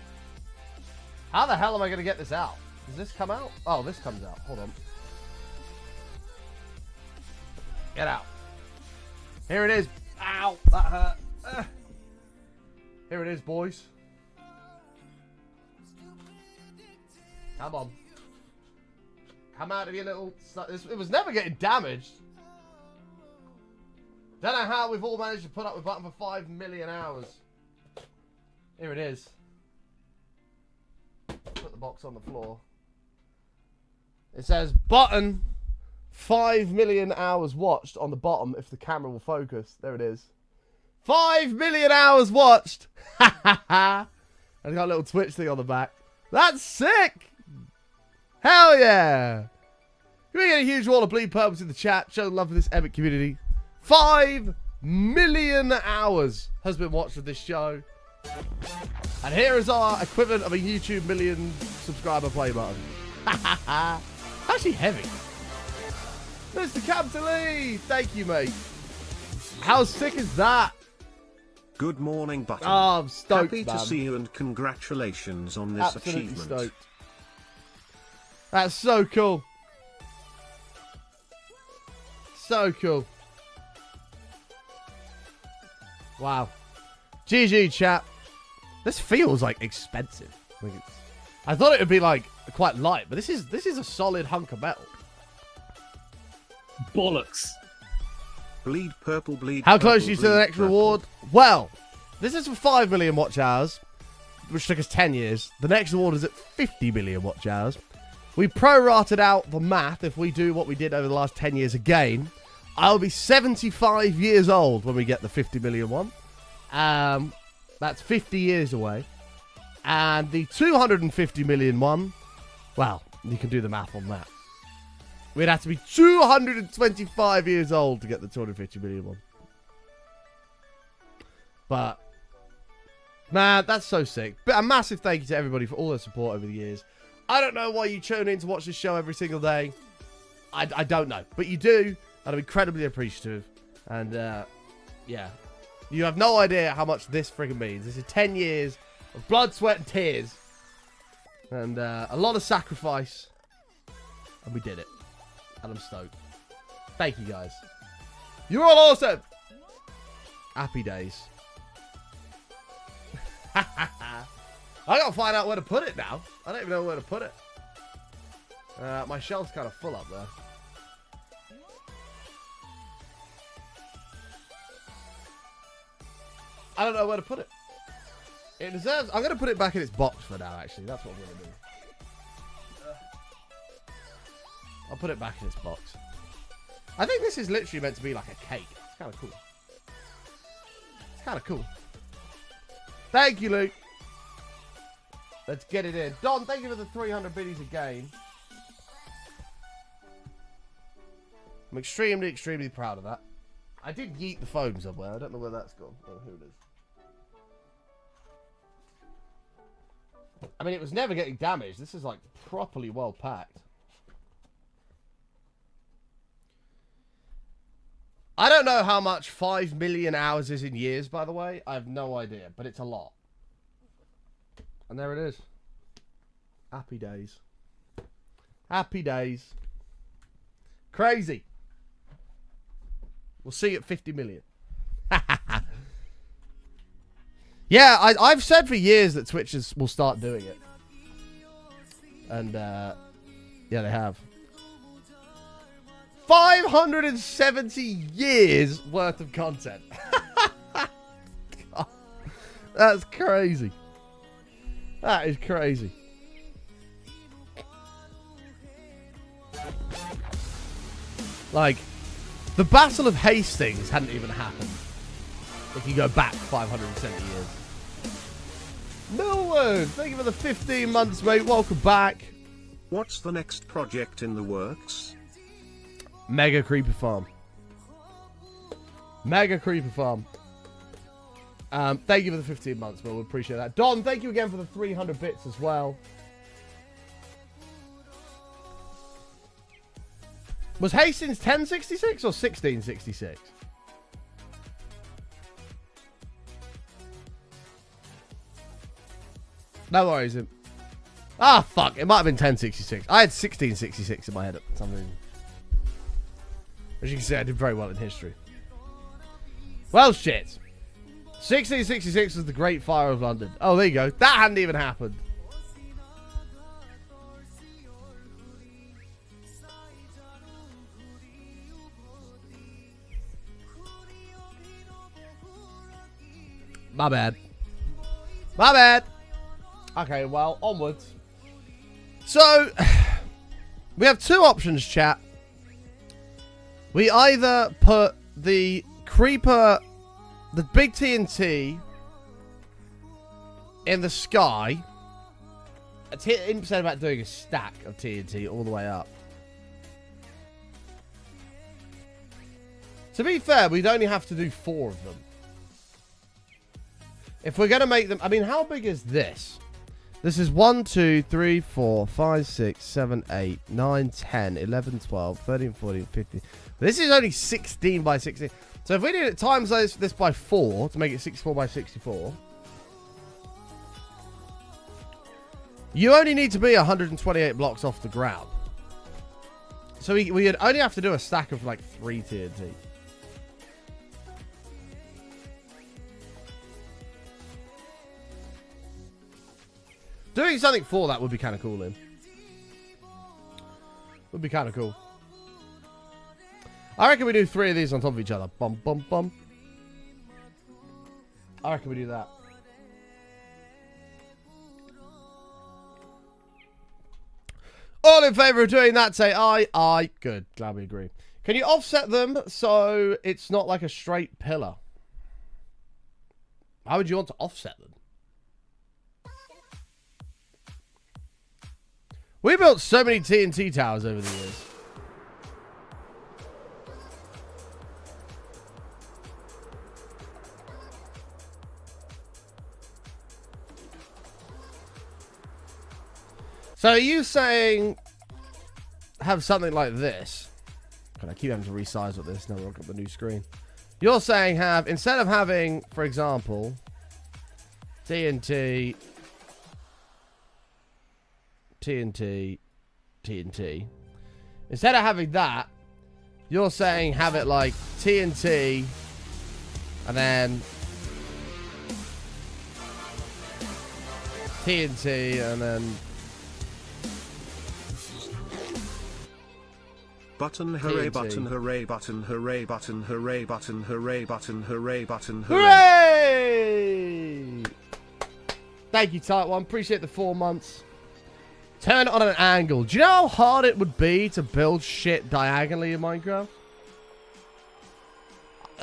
How the hell am I going to get this out? Does this come out? Oh, this comes out. Hold on. Get out. Here it is. Ow, that hurt. Here it is, boys. Come on. Come out of your little... It was never getting damaged. Don't know how we've all managed to put up with Button for 5 million hours. Here it is. Put the box on the floor. It says Button 5 million hours watched on the bottom if the camera will focus. There it is. 5 million hours watched. Ha ha ha. And it's got a little Twitch thing on the back. That's sick. Hell yeah. Can we get a huge wall of bleed purples in the chat? Show the love of this epic community. 5 million hours. has been watched with this show. And here is our equivalent of a YouTube million subscriber play button. Actually heavy. Mr. Captain Lee, thank you, mate. How sick is that? Good morning, Button. Oh, I'm stoked, Happy man. to see you and congratulations on this Absolutely achievement. stoked. That's so cool. So cool. Wow. GG, chat. This feels like expensive. I thought it would be like quite light, but this is a solid hunk of metal. Bollocks. Bleed purple, bleed. How purple, close are you to the bleed next purple. reward? Well, this is for 5 million watch hours, which took us 10 years. The next reward is at 50 million watch hours. We pro-rated out the math. If we do what we did over the last 10 years again, I'll be 75 years old when we get the 50 million one. That's 50 years away. And the 250 million one, well, you can do the math on that. We'd have to be 225 years old to get the 250 million one. But, man, that's so sick. But a massive thank you to everybody for all their support over the years. I don't know why you tune in to watch this show every single day. I don't know. But you do, and I'm incredibly appreciative. And, yeah. You have no idea how much this friggin' means. This is 10 years of blood, sweat, and tears. And a lot of sacrifice. And we did it. And I'm stoked. Thank you, guys. You're all awesome. Happy days. I gotta find out where to put it now. I don't even know where to put it. My shelf's kind of full up there. I don't know where to put it. It deserves... I'm going to put it back in its box for now, actually. That's what I'm going to do. I'll put it back in its box. I think this is literally meant to be like a cake. It's kind of cool. It's kind of cool. Thank you, Luke. Let's get it in. Don, thank you for the 300 biddies again. I'm extremely, extremely proud of that. I did yeet the phone somewhere. I don't know where that's gone. I don't know who it is. I mean, it was never getting damaged. This is like properly well packed. I don't know how much 5 million hours is in years, by the way. I have no idea, but it's a lot. And there it is. Happy days. Happy days. Crazy. We'll see you at 50 million. Yeah, I've said for years that Twitchers will start doing it. And, yeah, they have. 570 years worth of content. God, that's crazy. That is crazy. Like, the Battle of Hastings hadn't even happened. If you go back 570 years. Millwood, thank you for the 15 months, mate. Welcome back. What's the next project in the works? Mega Creeper Farm. Mega Creeper Farm. Thank you for the 15 months, Will. We appreciate that. Don, thank you again for the 300 bits as well. Was Hastings 1066 or 1666? No worries. Ah, fuck. It might have been 1066. I had 1666 in my head at some reason. As you can see, I did very well in history. Well, shit. 1666 was the Great Fire of London. Oh, there you go. That hadn't even happened. My bad. My bad. Okay, well, onwards. So, we have two options, chat. We either put the creeper, the big TNT, in the sky. Imp said about doing a stack of TNT all the way up. To be fair, we'd only have to do 4 of them. If we're going to make them... I mean, how big is this? This is 1, 2, 3, 4, 5, 6, 7, 8, 9, 10, 11, 12, 13, 14, 15. This is only 16 by 16. So if we did it times this by 4 to make it 64 by 64, you only need to be 128 blocks off the ground. So we'd only have to do a stack of like 3 TNT. Doing something for that would be kind of cool, Lynn. Would be kind of cool. I reckon we do 3 of these on top of each other. Bum, bum, bum. I reckon we do that. All in favour of doing that, say aye. Aye. Good. Glad we agree. Can you offset them so it's not like a straight pillar? How would you want to offset them? We built so many TNT towers over the years. So are you saying have something like this? God, I keep having to resize with this now we've got the new screen. You're saying have, instead of having, for example, TNT, TNT, TNT. Instead of having that, you're saying have it like TNT and then TNT and then button hooray TNT. button hooray button hooray button hooray button hooray button hooray button hooray! Thank you, Type 1. Appreciate the 4 months. Turn it on an angle. Do you know how hard it would be to build shit diagonally in Minecraft?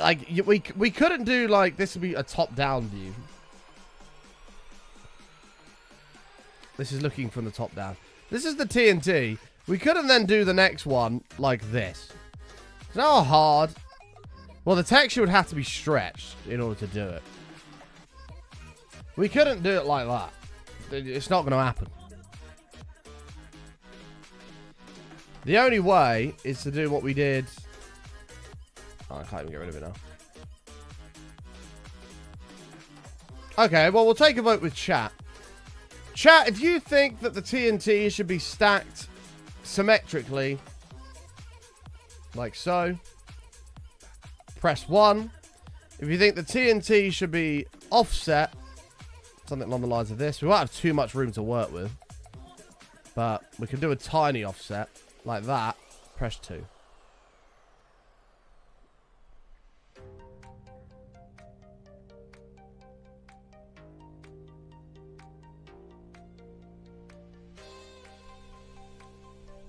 Like, we couldn't do, like, this would be a top-down view. This is looking from the top down. This is the TNT. We couldn't then do the next one like this. You know how hard? Well, the texture would have to be stretched in order to do it. We couldn't do it like that. It's not going to happen. The only way is to do what we did. Oh, I can't even get rid of it now. Okay, well, we'll take a vote with chat. Chat, if you think that the TNT should be stacked symmetrically, like so, press 1. If you think the TNT should be offset, something along the lines of this, we won't have too much room to work with, but we can do a tiny offset. Like that, press 2.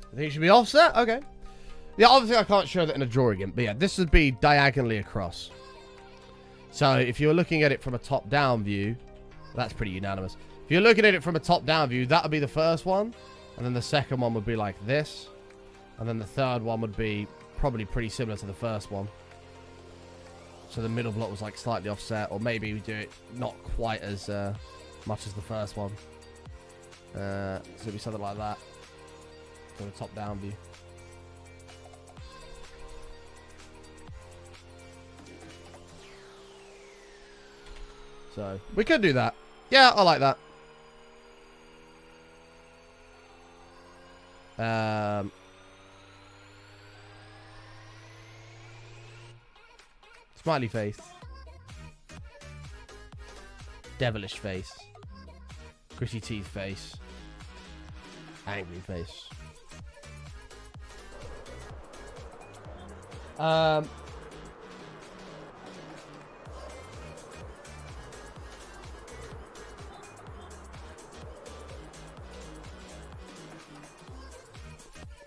I think it should be offset? Okay. Yeah, obviously I can't show that in a drawing again, but yeah, this would be diagonally across. So if you're looking at it from a top-down view, that's pretty unanimous. If you're looking at it from a top-down view, that would be the first one, and then the second one would be like this. And then the third one would be probably pretty similar to the first one. So the middle block was like slightly offset, or maybe we do it not quite as much as the first one. So it'd be something like that. So a top-down view. So we could do that. Yeah, I like that. Smiley face. Devilish face. Gritty teeth face. Angry face. A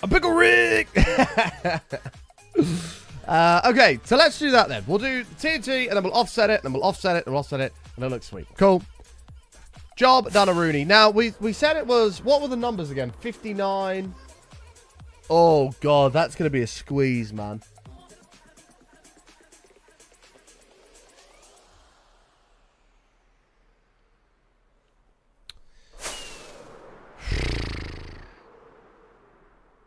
pickle rig! Okay, so let's do that then. We'll do TNT, and then we'll offset it, and then we'll offset it, and we'll offset it, and it looks sweet. Cool. Job done a Rooney. Now, we said it was... What were the numbers again? 59. Oh, God, that's going to be a squeeze, man.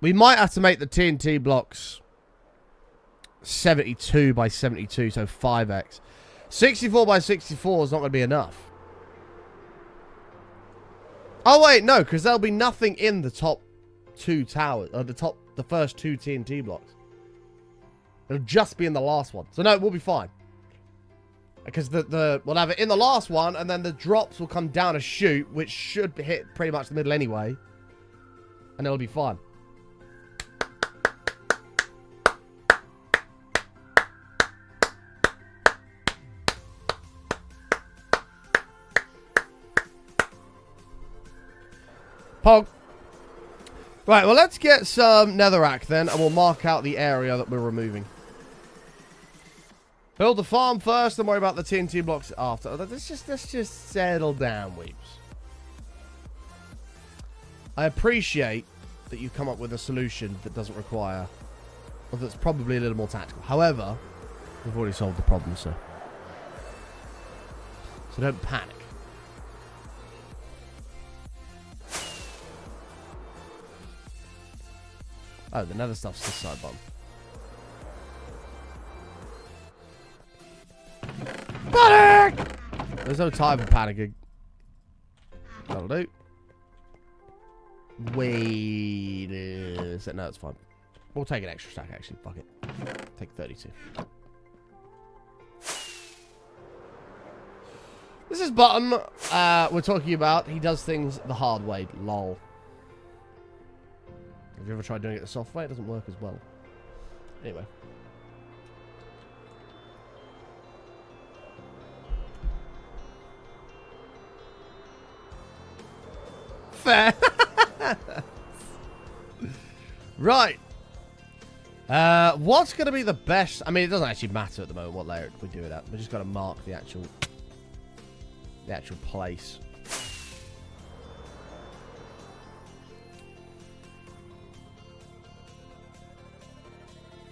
We might have to make the TNT blocks 72 by 72, so 5x. 64 by 64 is not going to be enough. Oh, wait, no, because there'll be nothing in the top 2 towers, or the first 2 TNT blocks. It'll just be in the last one. So, no, we'll be fine. Because we'll have it in the last one, and then the drops will come down a chute, which should hit pretty much the middle anyway. And it'll be fine. Pog. Right, well, let's get some netherrack then, and we'll mark out the area that we're removing. Build the farm first, and worry about the TNT blocks after. Let's just settle down, weeps. I appreciate that you've come up with a solution that doesn't require, or that's probably a little more tactical. However, we've already solved the problem, so don't panic. Oh, the nether stuff's this side button. Panic! There's no time for panicking. That'll do. Wait a second. No, it's fine. We'll take an extra stack, actually. Fuck it. Take 32. This is Button. We're talking about. He does things the hard way. Lol. Have you ever tried doing it the soft way? It doesn't work as well. Anyway. Fair. Right. What's going to be the best? I mean, it doesn't actually matter at the moment what layer we do it at. We just got to mark the actual place.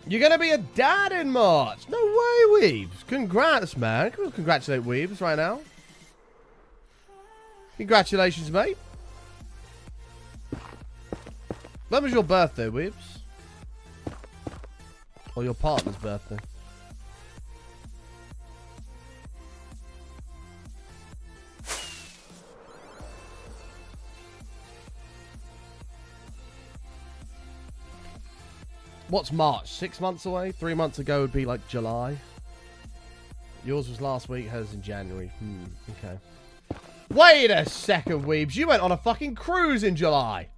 You're going to be a dad in March. No way, Weebs. Congrats, man. Can we congratulate Weebs right now? Congratulations, mate. When was your birthday, Weebs? Or your partner's birthday? What's March? 6 months away? 3 months ago would be like July. Yours was last week, hers in January. Okay. Wait a second, Weebs. You went on a fucking cruise in July.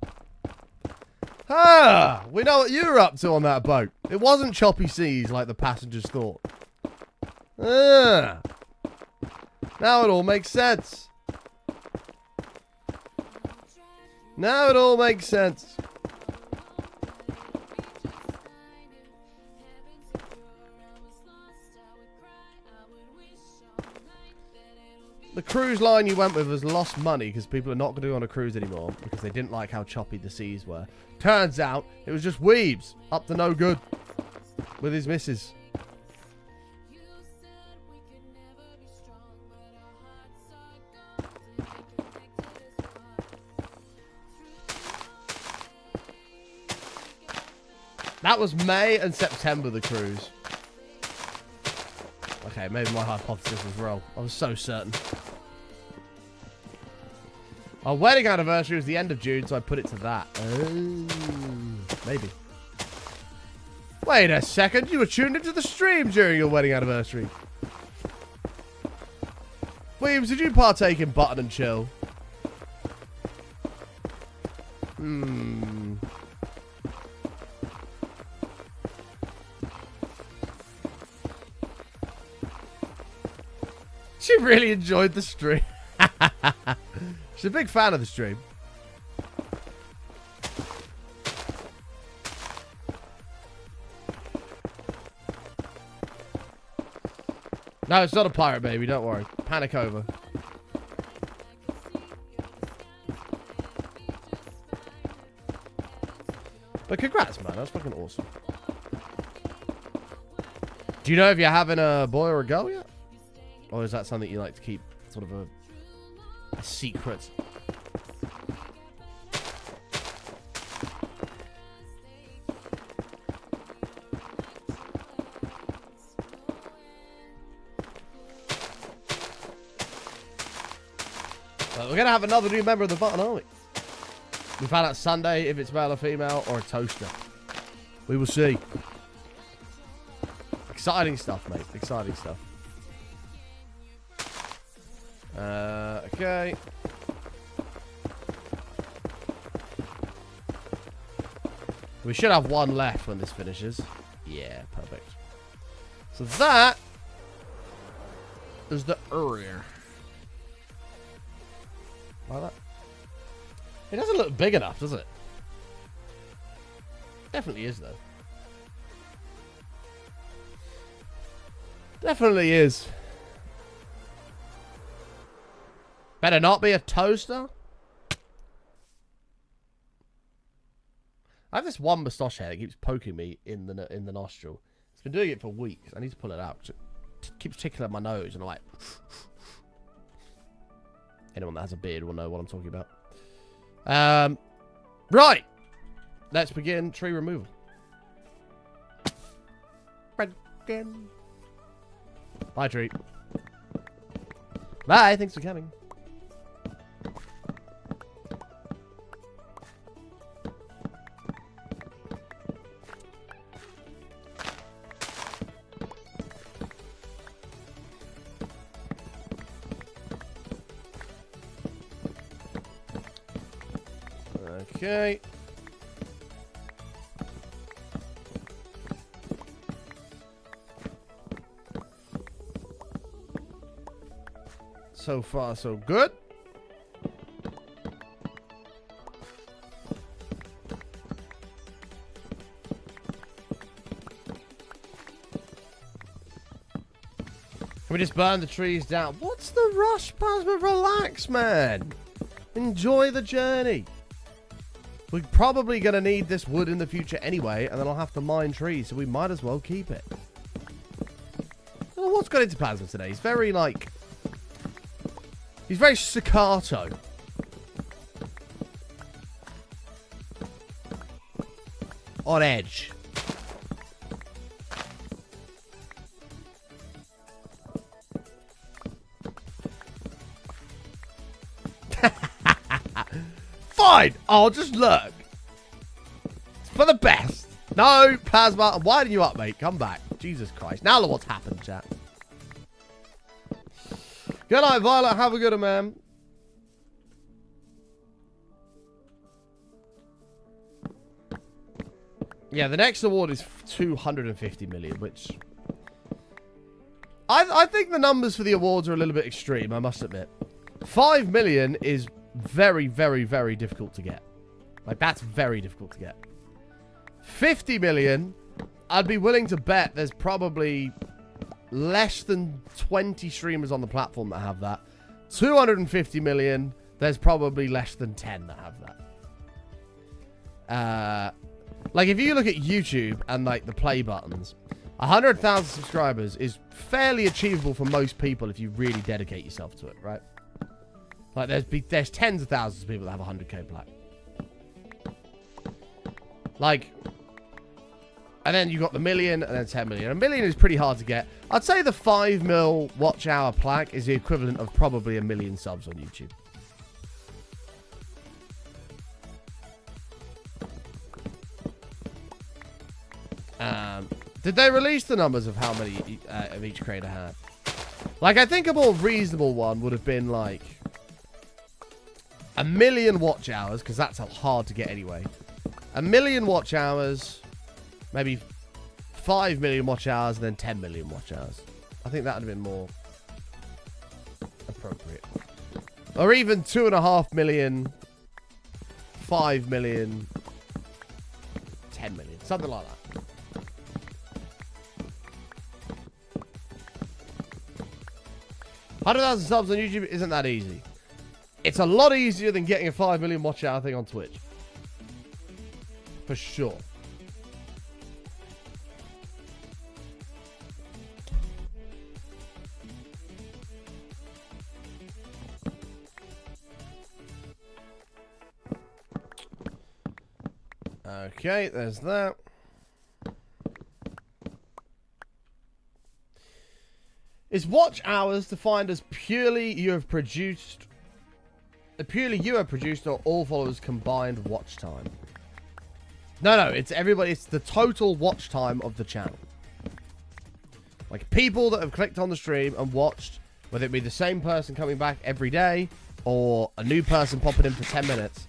Ah, we know what you were up to on that boat. It wasn't choppy seas like the passengers thought. Ah. Now it all makes sense. Now it all makes sense. The cruise line you went with has lost money because people are not going to go on a cruise anymore because they didn't like how choppy the seas were. Turns out it was just Weebs up to no good with his missus. That was May and September, the cruise. Okay, maybe my hypothesis was wrong. I was so certain. Our wedding anniversary was the end of June, so I put it to that. Oh, maybe. Wait a second, you were tuned into the stream during your wedding anniversary. Williams, did you partake in Button and Chill? She really enjoyed the stream. She's a big fan of the stream. No, it's not a pirate, baby. Don't worry. Panic over. But congrats, man. That's fucking awesome. Do you know if you're having a boy or a girl yet? Or is that something you like to keep sort of a secret? But we're going to have another new member of the button, aren't we? We found out Sunday if it's male or female or a toaster. We will see. Exciting stuff, mate. Exciting stuff. Okay. We should have one left when this finishes. Yeah, perfect. So that is the area. Like that. It doesn't look big enough, does it? Definitely is, though. Definitely is. Better not be a toaster. I have this one moustache hair that keeps poking me in the nostril. It's been doing it for weeks. I need to pull it out. It keeps tickling my nose, and I'm like... Anyone that has a beard will know what I'm talking about. Right. Let's begin tree removal. Again. Bye, tree. Bye. Thanks for coming. Okay. So far, so good. Can we just burn the trees down? What's the rush, Plasma? Relax, man. Enjoy the journey. We're probably going to need this wood in the future anyway, and then I'll have to mine trees, so we might as well keep it. Oh, what's got into Plasma today? He's very, like... He's very staccato. On edge. Fine! I'll just look. It's for the best. No, Plasma, I'm winding you up, mate. Come back. Jesus Christ. Now look what's happened, chat. Good night, Violet. Have a good one, man. Yeah, the next award is 250 million, which... I think the numbers for the awards are a little bit extreme, I must admit. 5 million is very, very, very difficult to get. Like, that's very difficult to get. 50 million, I'd be willing to bet there's probably... less than 20 streamers on the platform that have that. 250 million, there's probably less than 10 that have that. Like, if you look at YouTube and, like, the play buttons, 100,000 subscribers is fairly achievable for most people if you really dedicate yourself to it, right? Like, there's tens of thousands of people that have 100k plaque. Like... And then you got the million, and then 10 million. A million is pretty hard to get. I'd say the 5 mil watch hour plaque is the equivalent of probably 1 million subs on YouTube. Did they release the numbers of how many of each creator had? Like, I think a more reasonable one would have been like 1 million watch hours, because that's hard to get anyway. 1 million watch hours... Maybe 5 million watch hours and then 10 million watch hours. I think that would have been more appropriate. Or even 2.5 million, 5 million, 10 million. Something like that. $100,000 subs on YouTube isn't that easy. It's a lot easier than getting a 5 million watch hour thing on Twitch. For sure. Okay, there's that. Is watch hours defined as purely you have produced purely you are produced or all followers combined watch time? No, it's everybody. It's the total watch time of the channel. Like people that have clicked on the stream and watched, whether it be the same person coming back every day or a new person popping in for 10 minutes.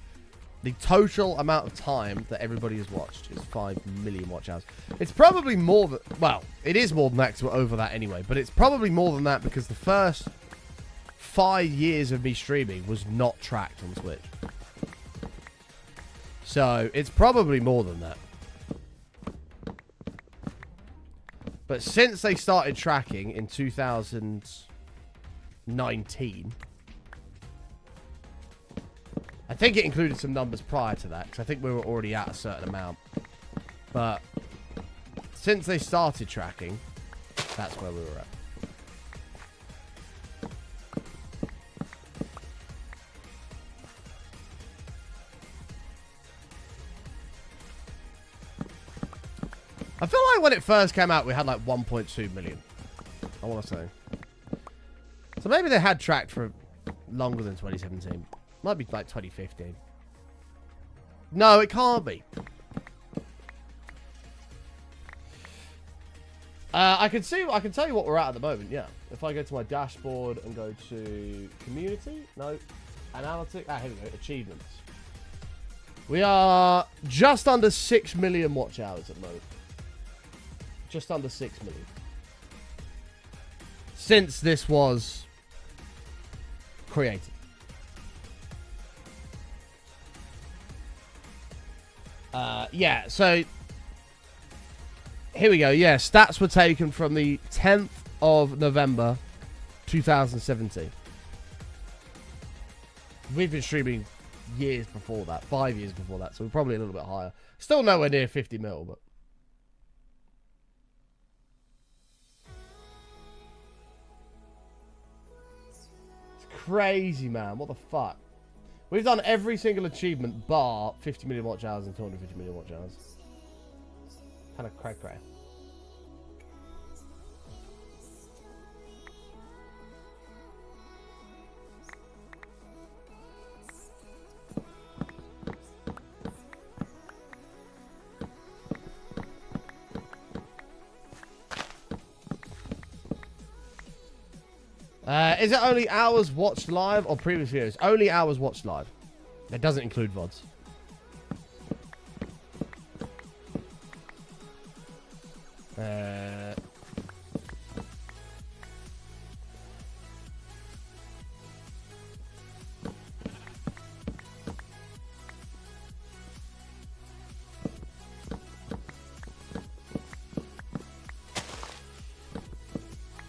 The total amount of time that everybody has watched is 5 million watch hours. It's probably more than... Well, it is more than that because we're over that anyway. But it's probably more than that because the first 5 years of me streaming was not tracked on Twitch. So, it's probably more than that. But since they started tracking in 2019... I think it included some numbers prior to that, because I think we were already at a certain amount. But since they started tracking, that's where we were at. I feel like when it first came out, we had like 1.2 million. I want to say. So maybe they had tracked for longer than 2017. Might be like 2015. No, it can't be. I can tell you what we're at the moment. Yeah, if I go to my dashboard and go to community, no, analytics. Here we go. Achievements. We are just under 6 million watch hours at the moment. Just under 6 million. Since this was created. Yeah, so here we go. Yeah, stats were taken from the 10th of November 2017. We've been streaming years before that, 5 years before that, so we're probably a little bit higher. Still nowhere near 50 mil, but it's crazy, man. What the fuck? We've done every single achievement bar 50 million watch hours and 250 million watch hours. Kind of cray-cray. Is it only hours watched live or previous videos? Only hours watched live. It doesn't include VODs.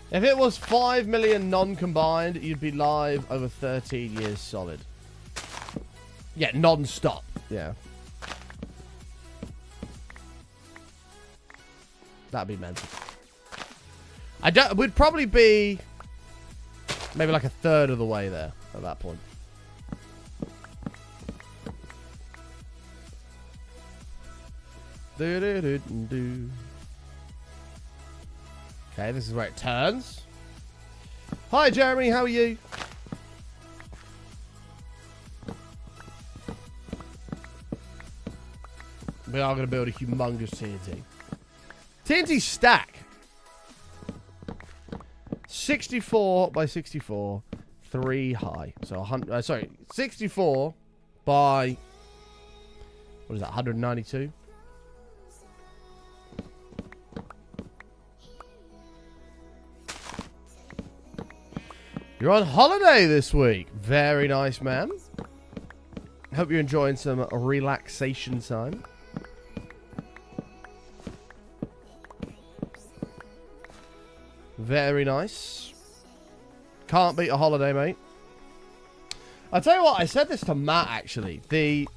If it was 5 million non-combined, you'd be live over 13 years solid. Yeah, non-stop. Yeah. That'd be mental. We'd probably be maybe like a third of the way there at that point. Do-do-do-do-do. Okay, this is where it turns. Hi, Jeremy. How are you? We are going to build a humongous TNT. TNT stack. 64 by 64. 3 high. So, 100, sorry, 64 by... What is that, 192? You're on holiday this week. Very nice, man. Hope you're enjoying some relaxation time. Very nice. Can't beat a holiday, mate. I'll tell you what, I said this to Matt, actually.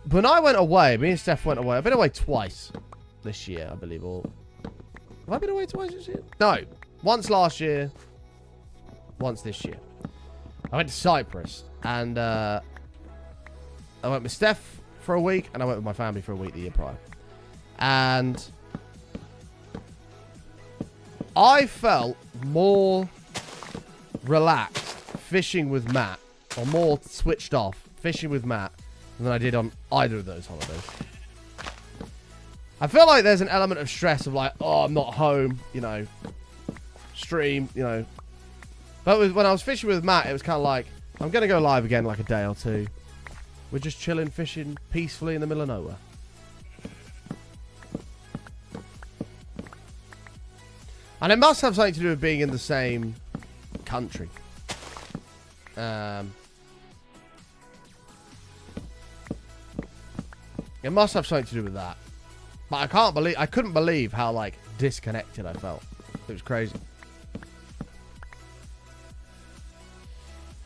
When I went away, me and Steph went away. I've been away twice this year, I believe. Or have I been away twice this year? No. Once last year. Once this year. I went to Cyprus. And I went with Steph for a week. And I went with my family for a week the year prior. And I felt more relaxed fishing with Matt or more switched off fishing with Matt than I did on either of those holidays. I feel like there's an element of stress of like, oh, I'm not home, you know, stream, you know. But when I was fishing with Matt, it was kind of like, I'm going to go live again in like a day or two. We're just chilling, fishing peacefully in the middle of nowhere. And it must have something to do with being in the same country. It must have something to do with that. But I couldn't believe how, like, disconnected I felt. It was crazy.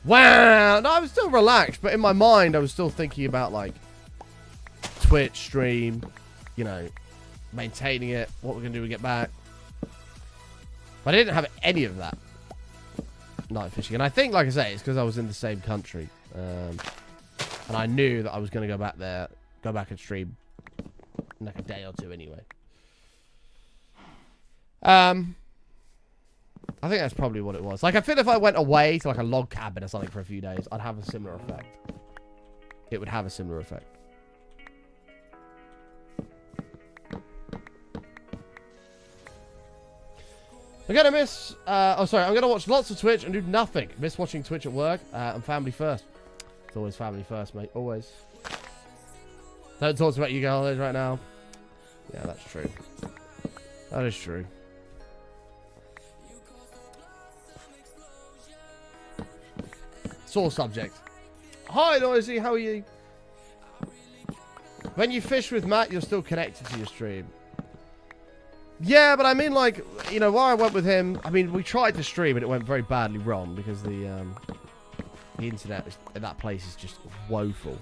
Wow! No, I was still relaxed, but in my mind, I was still thinking about, like, Twitch, stream, you know, maintaining it, what we're going to do when we get back. But I didn't have any of that night fishing. And I think, like I say, it's because I was in the same country. And I knew that I was going to go back there, go back and stream in like a day or two anyway. I think that's probably what it was. Like, I feel if I went away to like a log cabin or something for a few days, I'd have a similar effect. It would have a similar effect. I'm gonna miss, I'm gonna watch lots of Twitch and do nothing. Miss watching Twitch at work, and family first. It's always family first, mate, always. Don't talk about you guys right now. Yeah, that's true. That is true. Sore subject. Hi, Noisy, how are you? When you fish with Matt, you're still connected to your stream. Yeah, but I mean, like, you know, while I went with him, I mean, we tried to stream and it went very badly wrong because the internet in that place is just woeful.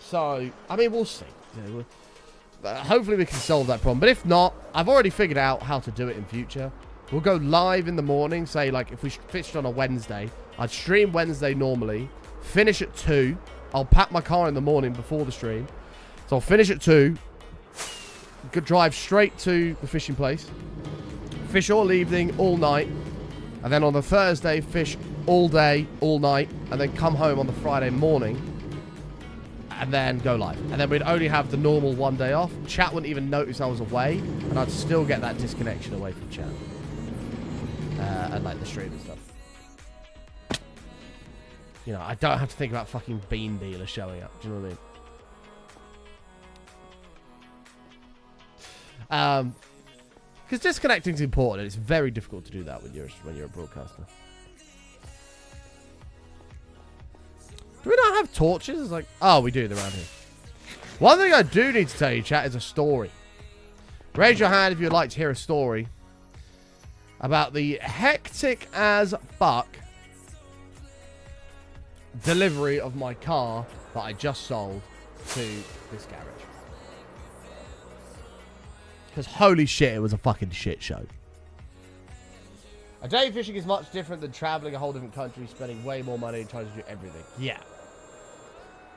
So, I mean, we'll see. You know, hopefully we can solve that problem. But if not, I've already figured out how to do it in future. We'll go live in the morning. Say, like, if we fished on a Wednesday, I'd stream Wednesday normally, finish at 2. I'll pack my car in the morning before the stream. So I'll finish at 2. Could drive straight to the fishing place. Fish all evening, all night. And then on the Thursday, fish all day, all night. And then come home on the Friday morning. And then go live. And then we'd only have the normal one day off. Chat wouldn't even notice I was away. And I'd still get that disconnection away from chat. And like the stream and stuff. You know, I don't have to think about fucking bean dealers showing up. Do you know what I mean? Because disconnecting is important. It's very difficult to do that when you're a broadcaster. Do we not have torches? It's like, oh, we do. They're around here. One thing I do need to tell you, chat, is a story. Raise your hand if you'd like to hear a story about the hectic as fuck delivery of my car that I just sold to this garage. Because holy shit, it was a fucking shit show. A day fishing is much different than traveling a whole different country, spending way more money and trying to do everything. Yeah.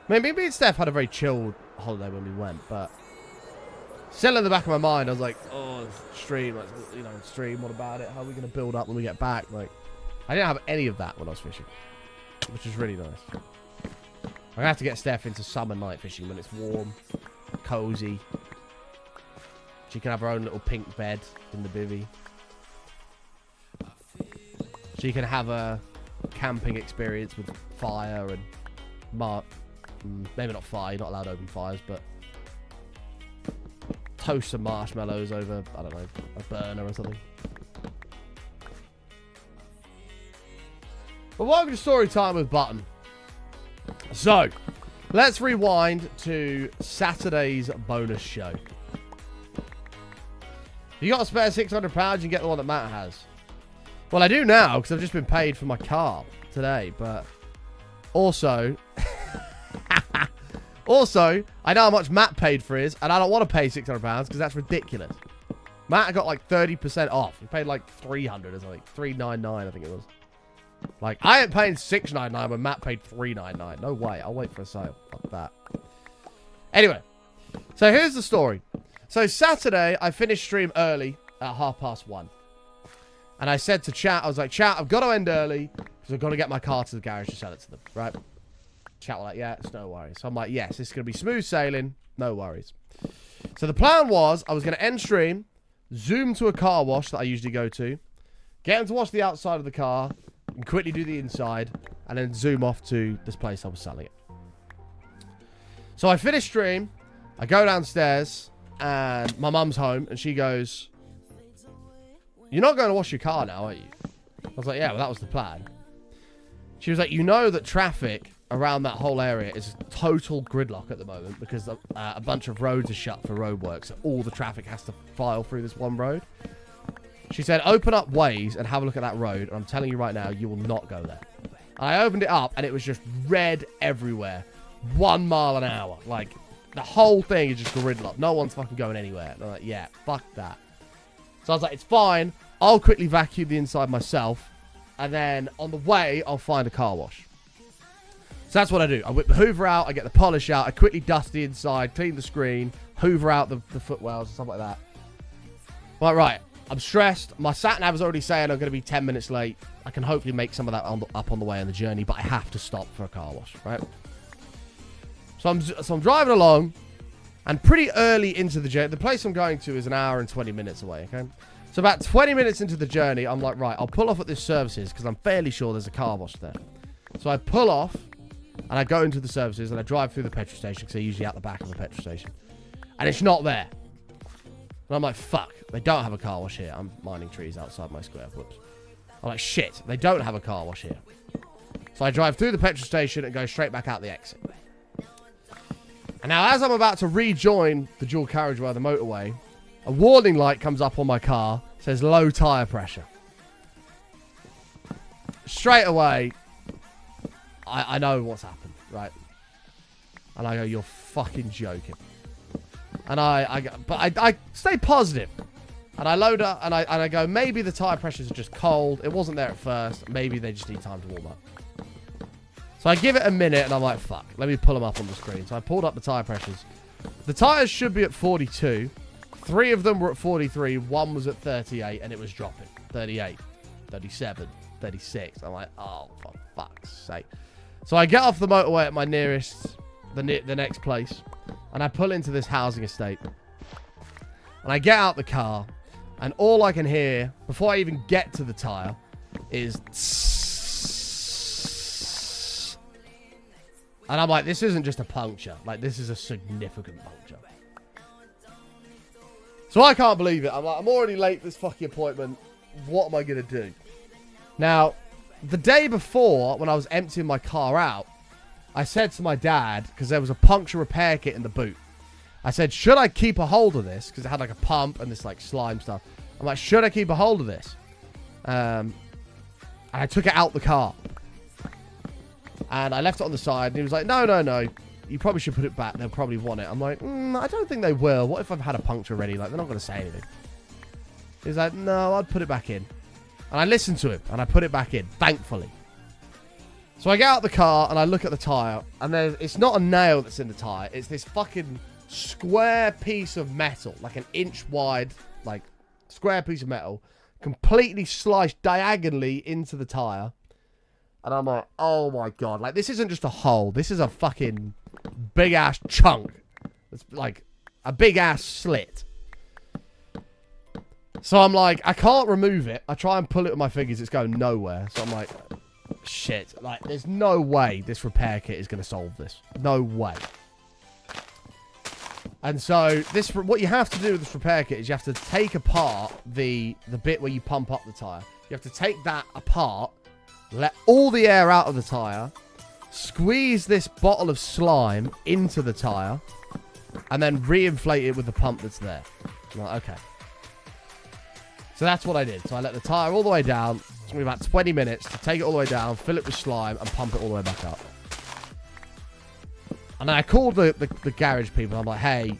I mean, me and Steph had a very chilled holiday when we went, but still in the back of my mind, I was like, oh, stream, like, you know, stream, what about it? How are we going to build up when we get back? Like, I didn't have any of that when I was fishing, which is really nice. I'm going to have to get Steph into summer night fishing when it's warm, cozy. She can have her own little pink bed in the bivvy. She can have a camping experience with fire and maybe not fire, you're not allowed to open fires, but toast some marshmallows over, I don't know, a burner or something. But welcome to story time with Button. So, let's rewind to Saturday's bonus show. You got to spare £600, you can get the one that Matt has. Well, I do now, because I've just been paid for my car today, but also... also, I know how much Matt paid for his, and I don't want to pay £600, because that's ridiculous. Matt got like 30% off. He paid like $300 or something. $399, I think it was. Like, I ain't paying $699 when Matt paid $399. No way. I'll wait for a sale. Fuck that. Anyway, so here's the story. So Saturday, I finished stream early at 1:30. And I said to chat, I was like, chat, I've got to end early because I've got to get my car to the garage to sell it to them, right? Chat was like, yeah, it's no worries. So I'm like, yes, this is going to be smooth sailing. No worries. So the plan was I was going to end stream, zoom to a car wash that I usually go to, get them to wash the outside of the car, and quickly do the inside, and then zoom off to this place I was selling it. So I finish stream, I go downstairs, and my mum's home, and she goes, you're not going to wash your car now, are you? I was like, yeah, well, that was the plan. She was like, you know that traffic around that whole area is total gridlock at the moment because a bunch of roads are shut for roadwork, so all the traffic has to file through this one road. She said, open up Waze and have a look at that road, and I'm telling you right now, you will not go there. And I opened it up, and it was just red everywhere. 1 mile an hour. Like, the whole thing is just gridlock. No one's fucking going anywhere. And I'm like, yeah, fuck that. So I was like, it's fine. I'll quickly vacuum the inside myself. And then on the way, I'll find a car wash. So that's what I do. I whip the hoover out. I get the polish out. I quickly dust the inside, clean the screen, hoover out the footwells and stuff like that. Like, right. I'm stressed. My sat-nav is already saying I'm going to be 10 minutes late. I can hopefully make some of that up on the way on the journey, but I have to stop for a car wash, right? So I'm driving along, and pretty early into the journey, the place I'm going to is an hour and 20 minutes away, okay? So about 20 minutes into the journey, I'm like, right, I'll pull off at this services, because I'm fairly sure there's a car wash there. So I pull off, and I go into the services, and I drive through the petrol station, because they're usually at the back of the petrol station. And it's not there. And I'm like, fuck, they don't have a car wash here. I'm mining trees outside my square. Whoops. I'm like, shit, they don't have a car wash here. So I drive through the petrol station and go straight back out the exit. And now as I'm about to rejoin the dual carriageway of the motorway, a warning light comes up on my car, says low tyre pressure. Straight away, I know what's happened, right? And I go, you're fucking joking. And I stay positive. And I load up and I go, maybe the tyre pressures are just cold. It wasn't there at first. Maybe they just need time to warm up. So I give it a minute and I'm like, fuck, let me pull them up on the screen. So I pulled up the tyre pressures. The tyres should be at 42. 3 of them were at 43. 1 was at 38 and it was dropping. 38, 37, 36. I'm like, oh, for fuck's sake. So I get off the motorway at my nearest, the next place. And I pull into this housing estate. And I get out the car. And all I can hear, before I even get to the tyre, is... And I'm like, this isn't just a puncture. Like, this is a significant puncture. So I can't believe it. I'm like, I'm already late for this fucking appointment. What am I going to do? Now, the day before, when I was emptying my car out, I said to my dad, because there was a puncture repair kit in the boot. I said, should I keep a hold of this? Because it had like a pump and this like slime stuff. I'm like, should I keep a hold of this? And I took it out the car. And I left it on the side. And he was like, no, no, no. You probably should put it back. They'll probably want it. I'm like, I don't think they will. What if I've had a puncture already? Like, they're not going to say anything. He's like, no, I'd put it back in. And I listened to him. And I put it back in. Thankfully. So I get out the car. And I look at the tyre. And it's not a nail that's in the tyre. It's this fucking square piece of metal. Like an inch wide. Like, square piece of metal. Completely sliced diagonally into the tyre. And I'm like, oh my god. Like, this isn't just a hole. This is a fucking big-ass chunk. It's like a big-ass slit. So I'm like, I can't remove it. I try and pull it with my fingers. It's going nowhere. So I'm like, shit. Like, there's no way this repair kit is going to solve this. No way. And so what you have to do with this repair kit is you have to take apart the bit where you pump up the tyre. You have to take that apart. Let all the air out of the tyre. Squeeze this bottle of slime into the tyre. And then re-inflate it with the pump that's there. I'm like, okay. So that's what I did. So I let the tyre all the way down. It's going to be about 20 minutes to take it all the way down, fill it with slime, and pump it all the way back up. And then I called the garage people. I'm like, hey,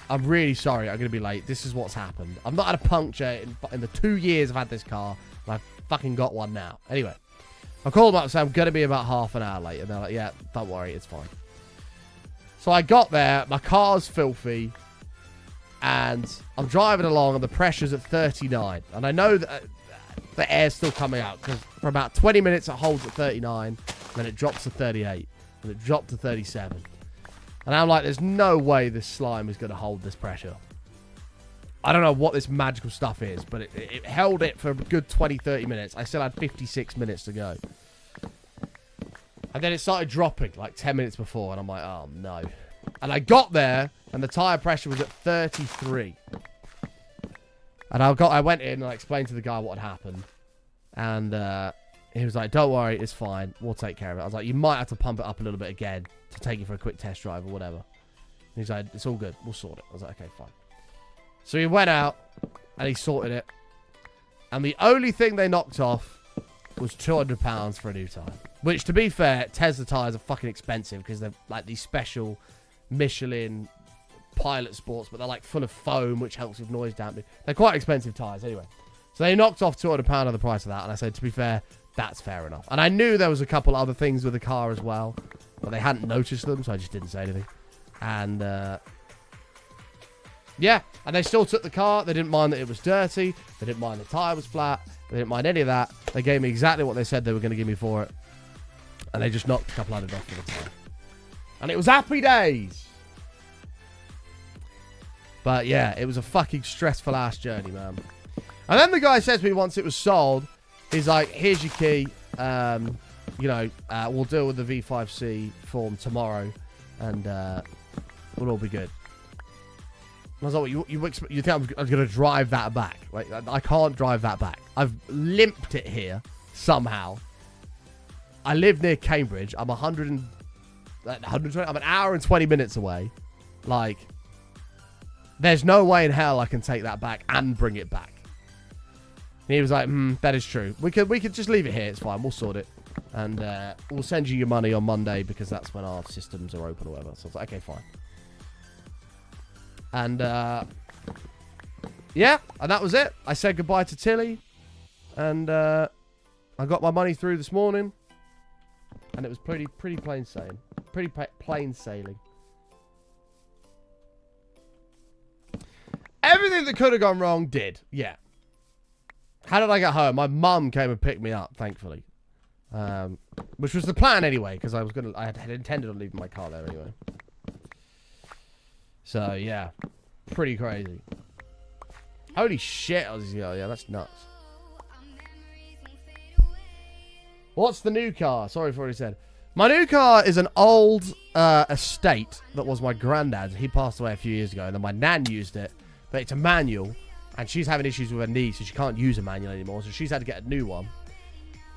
I'm really sorry. I'm going to be late. This is what's happened. I've not had a puncture in the 2 years I've had this car. And I've fucking got one now. Anyway. I called them up and said, I'm going to be about half an hour late. And they're like, yeah, don't worry, it's fine. So I got there. My car's filthy. And I'm driving along and the pressure's at 39. And I know that the air's still coming out. Because for about 20 minutes, it holds at 39. Then it drops to 38. And it dropped to 37. And I'm like, there's no way this slime is going to hold this pressure. I don't know what this magical stuff is, but it held it for a good 20, 30 minutes. I still had 56 minutes to go. And then it started dropping like 10 minutes before, and I'm like, oh, no. And I got there, and the tyre pressure was at 33. And I went in and I explained to the guy what had happened. And he was like, don't worry, it's fine. We'll take care of it. I was like, you might have to pump it up a little bit again to take you for a quick test drive or whatever. And he's like, it's all good. We'll sort it. I was like, okay, fine. So he went out, and he sorted it. And the only thing they knocked off was £200 for a new tyre. Which, to be fair, Tesla tyres are fucking expensive because they're like these special Michelin Pilot Sports, but they're like full of foam, which helps with noise damping. They're quite expensive tyres anyway. So they knocked off £200 of the price of that, and I said, to be fair, that's fair enough. And I knew there was a couple other things with the car as well, but they hadn't noticed them, so I just didn't say anything. And yeah, and they still took the car. They didn't mind that it was dirty. They didn't mind the tyre was flat. They didn't mind any of that. They gave me exactly what they said they were going to give me for it. And they just knocked a couple hundred off for the tyre. And it was happy days. But yeah, it was a fucking stressful ass journey, man. And then the guy said to me once it was sold, he's like, here's your key. We'll deal with the V5C form tomorrow. And we'll all be good. I was like, you think I'm going to drive that back? Like, I can't drive that back. I've limped it here somehow. I live near Cambridge. I'm 120. I'm an hour and 20 minutes away. Like, there's no way in hell I can take that back and bring it back. And he was like, that is true. We could just leave it here. It's fine. We'll sort it. And we'll send you your money on Monday because that's when our systems are open or whatever. So I was like, okay, fine. And, yeah, and that was it. I said goodbye to Tilly, and I got my money through this morning, and it was pretty plain sailing. Pretty plain sailing. Everything that could have gone wrong did, yeah. How did I get home? My mum came and picked me up, thankfully. Which was the plan anyway, because I had intended on leaving my car there anyway. So, yeah. Pretty crazy. Holy shit. Yeah, that's nuts. What's the new car? Sorry for what he said. My new car is an old estate that was my granddad's. He passed away a few years ago, and then my nan used it. But it's a manual, and she's having issues with her knee, so she can't use a manual anymore. So she's had to get a new one.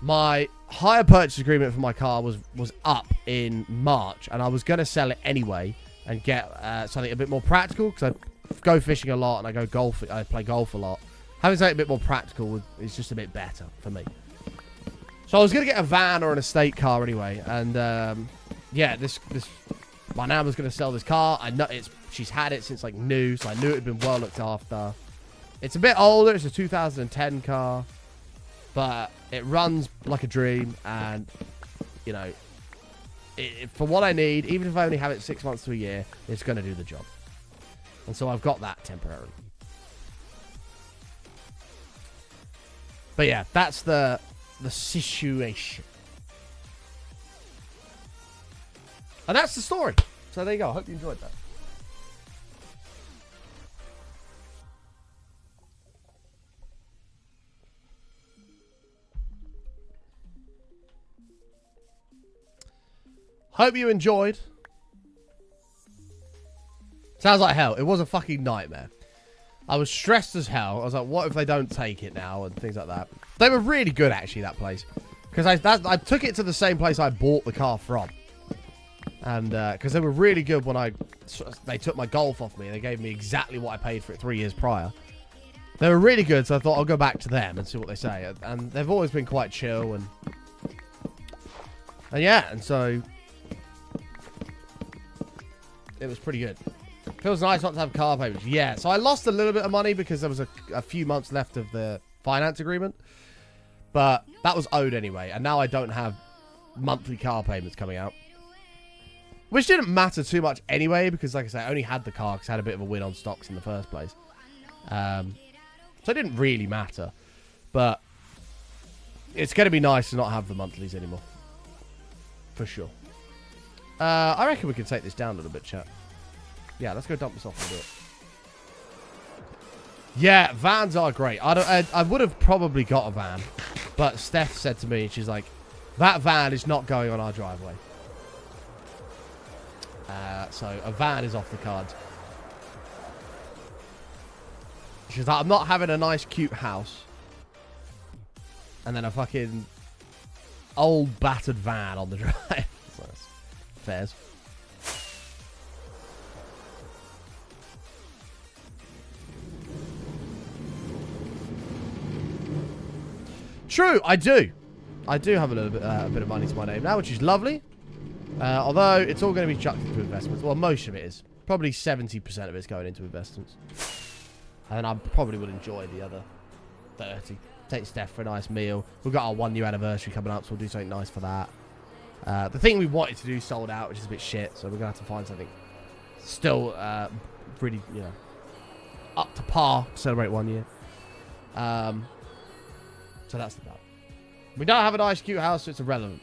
My hire purchase agreement for my car was up in March, and I was going to sell it anyway and get something a bit more practical, because I go fishing a lot and I go golf. I play golf a lot. Having something a bit more practical is just a bit better for me. So I was going to get a van or an estate car anyway, and yeah, my nan was going to sell this car. I know she's had it since like new, so I knew it had been well looked after. It's a bit older. It's a 2010 car, but it runs like a dream, and you know, for what I need, even if I only have it 6 months to a year, it's going to do the job. And so I've got that temporarily. But yeah, that's the situation. And that's the story. So there you go. I hope you enjoyed that. Hope you enjoyed. Sounds like hell. It was a fucking nightmare. I was stressed as hell. I was like, what if they don't take it now? And things like that. They were really good, actually, that place. Because I took it to the same place I bought the car from. And because they were really good when they took my Golf off me. They gave me exactly what I paid for it 3 years prior. They were really good, so I thought I'll go back to them and see what they say. And they've always been quite chill. And yeah, and so it was pretty good. Feels nice not to have car payments. Yeah, so I lost a little bit of money because there was a few months left of the finance agreement. But that was owed anyway. And now I don't have monthly car payments coming out. Which didn't matter too much anyway, because like I say, I only had the car because I had a bit of a win on stocks in the first place. So it didn't really matter. But It's going to be nice to not have the monthlies anymore. For sure. I reckon we can take this down a little bit, chat. Yeah, let's go dump this off and do it. Yeah, vans are great. I would have probably got a van, but Steph said to me, she's like, that van is not going on our driveway. So a van is off the cards. She's like, I'm not having a nice, cute house. And then a fucking old, battered van on the drive. So that's fairs. True, I do. I do have a little bit, a bit of money to my name now, which is lovely. Although it's all going to be chucked into investments. Well, most of it is. Probably 70% of it's going into investments. And then I probably would enjoy the other 30. Take Steph for a nice meal. We've got our 1 year anniversary coming up, so we'll do something nice for that. The thing we wanted to do sold out, which is a bit shit, so we're going to have to find something still really, you know, up to par to celebrate 1 year. So that's the plan. We don't have a nice, cute house, so it's irrelevant.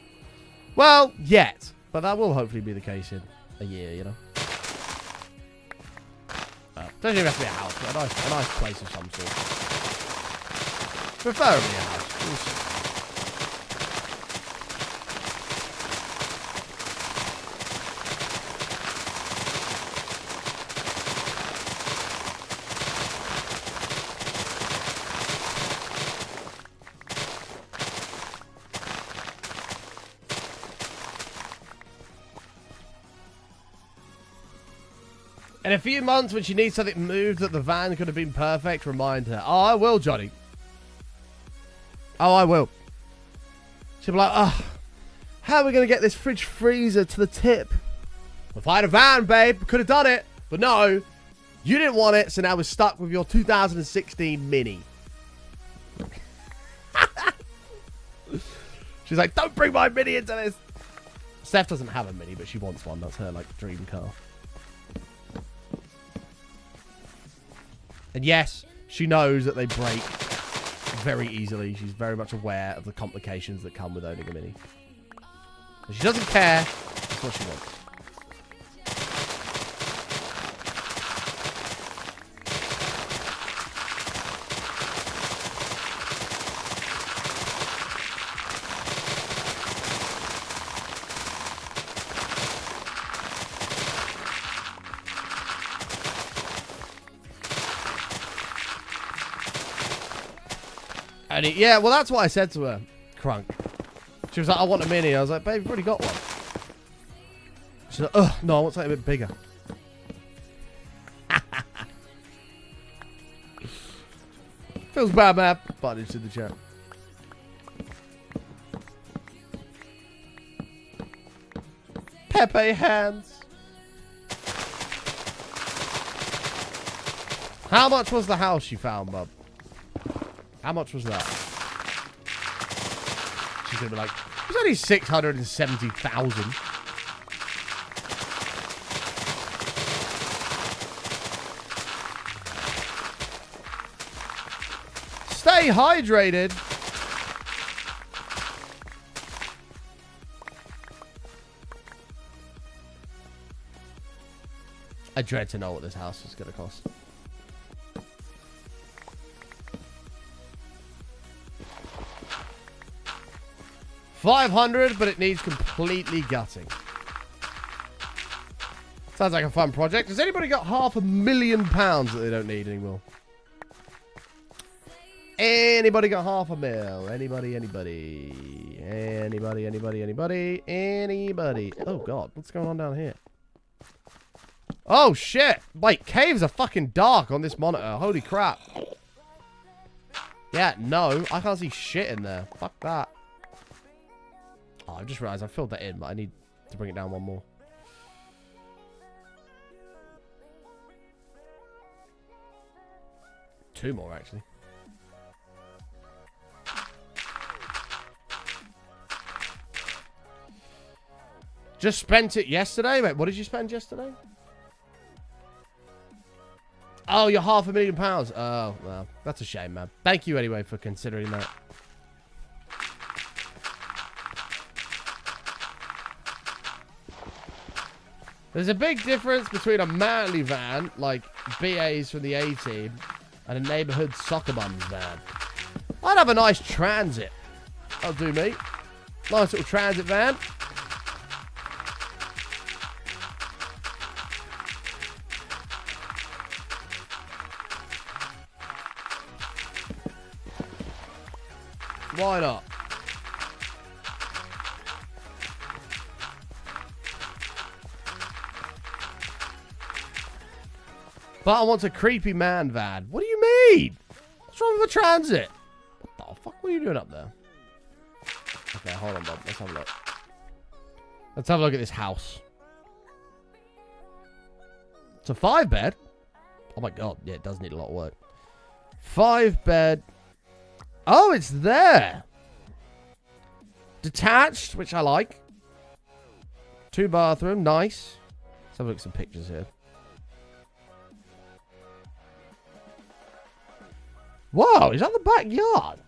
Well, yet. But that will hopefully be the case in a year, you know. Doesn't even have to be a house, but a nice place of some sort. Preferably a house. We'll see. In a few months, when she needs something moved that the van could have been perfect, remind her. Oh, I will, Johnny. Oh, I will. She'll be like, oh, how are we going to get this fridge freezer to the tip? If I had a van, babe, could have done it. But no, you didn't want it, so now we're stuck with your 2016 Mini. She's like, don't bring my Mini into this. Steph doesn't have a Mini, but she wants one. That's her, like, dream car. And yes, she knows that they break very easily. She's very much aware of the complications that come with owning a Mini. And she doesn't care. That's what she wants. And yeah, well, that's what I said to her, Crunk. She was like, I want a Mini. I was like, babe, you've already got one. She's like, ugh, no, I want something a bit bigger. Feels bad, man. But it's in the chat. Pepe hands. How much was the house you found, bub? How much was that? She's going to be like, it was only 670,000. Stay hydrated. I dread to know what this house is going to cost. $500, but it needs completely gutting. Sounds like a fun project. Has anybody got £500,000 that they don't need anymore? Anybody got $500,000? Anybody? Anybody? Oh, God. What's going on down here? Oh, shit. Wait, caves are fucking dark on this monitor. Holy crap. Yeah, no. I can't see shit in there. Fuck that. Oh, I just realized I filled that in, but I need to bring it down one more. Two more, actually. Just spent it yesterday? Wait, what did you spend yesterday? Oh, you're £500,000. Oh, well, that's a shame, man. Thank you anyway for considering that. There's a big difference between a manly van, like BA's from the A-team, and a neighborhood soccer bums van. I'd have a nice transit. That'll do me. Nice little transit van. Why not? But I want a creepy man van. What do you mean? What's wrong with the transit? What the fuck? What are you doing up there? Okay, hold on, Bob. Let's have a look. Let's have a look at this house. It's a 5-bed. Oh my god. Yeah, it does need a lot of work. 5-bed. Oh, it's there. Detached, which I like. 2-bathroom. Nice. Let's have a look at some pictures here. Whoa, is that the backyard?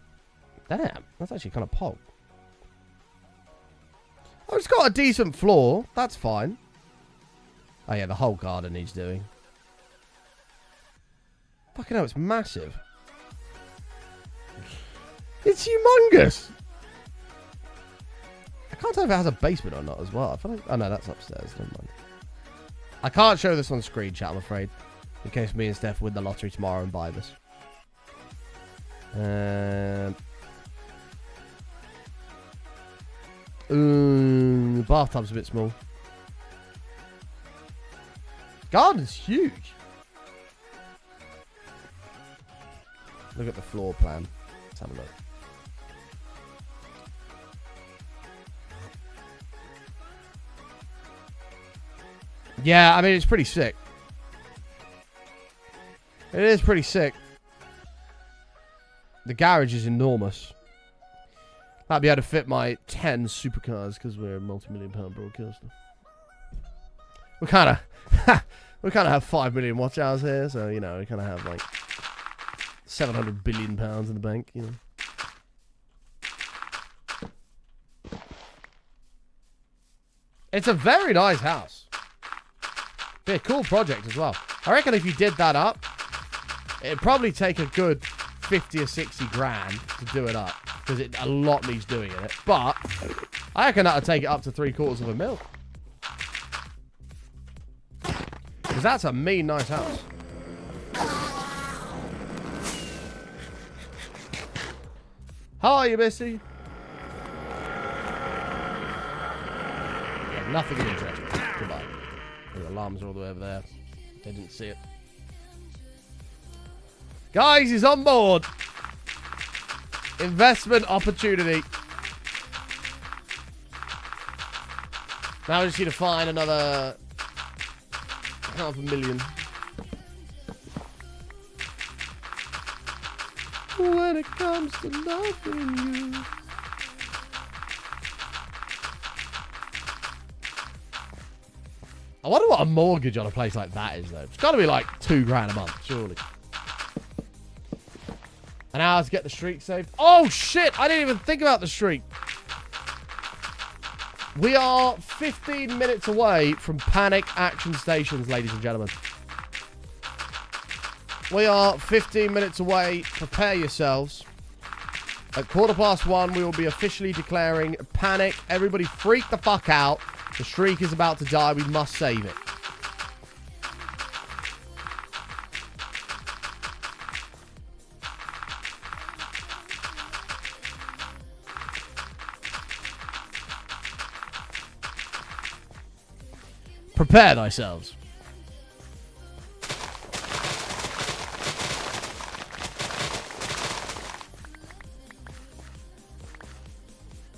Damn, that's actually kind of pog. Oh, it's got a decent floor. That's fine. Oh, yeah, the whole garden needs doing. Fucking hell, it's massive. It's humongous. I can't tell if it has a basement or not as well. I feel like... Oh, no, that's upstairs. Never mind. I can't show this on screen, chat, I'm afraid. In case me and Steph win the lottery tomorrow and buy this. The bathtub's a bit small. Garden's huge. Look at the floor plan. Let's have a look. Yeah, I mean, it's pretty sick. It is pretty sick. The garage is enormous. That'd be able to fit my 10 supercars because we're a multi-million-pound broadcaster. We kind of have 5 million watch hours here, so you know we kind of have like 700 billion pounds in the bank, you know. It's a very nice house. Be a cool project as well. I reckon if you did that up, it'd probably take a good 50 or 60 grand to do it up because a lot needs doing in it. But I reckon that'll take it up to $750,000. Because that's a mean nice house. How are you, Missy? Yeah, nothing of interest. Goodbye. The alarms are all the way over there. They didn't see it. Guys, he's on board. Investment opportunity. Now we just need to find another $500,000. When it comes to loving you. I wonder what a mortgage on a place like that is, though. It's got to be like $2 grand a month, surely. An hour to get the streak saved. Oh, shit! I didn't even think about the streak. We are 15 minutes away from panic action stations, ladies and gentlemen. We are 15 minutes away. Prepare yourselves. At 1:15, we will be officially declaring panic. Everybody freak the fuck out. The streak is about to die. We must save it. Prepare thyselves.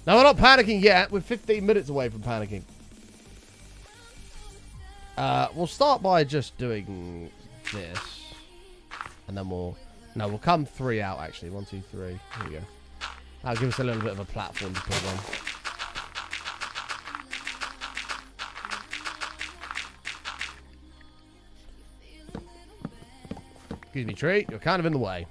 Now, we're not panicking yet. We're 15 minutes away from panicking. We'll start by just doing this. And then we'll come 3 out, actually. 1, 2, 3. Here we go. That'll give us a little bit of a platform to put on. Excuse me, tree. You're kind of in the way.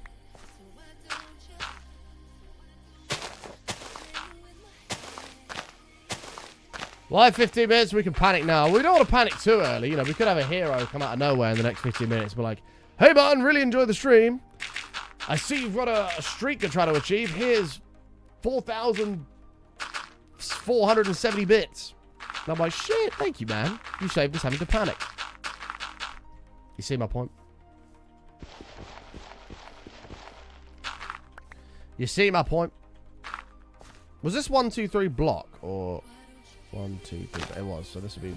Live 15 minutes, we can panic now. We don't want to panic too early. You know, we could have a hero come out of nowhere in the next 15 minutes. We're like, hey, Martin, really enjoy the stream. I see you've got a streak to try to achieve. Here's 4,470 bits. And I'm like, shit, thank you, man. You saved us having to panic. You see my point? You see my point? Was this 1, 2, 3 block or 1, 2, 3? It was, so this would be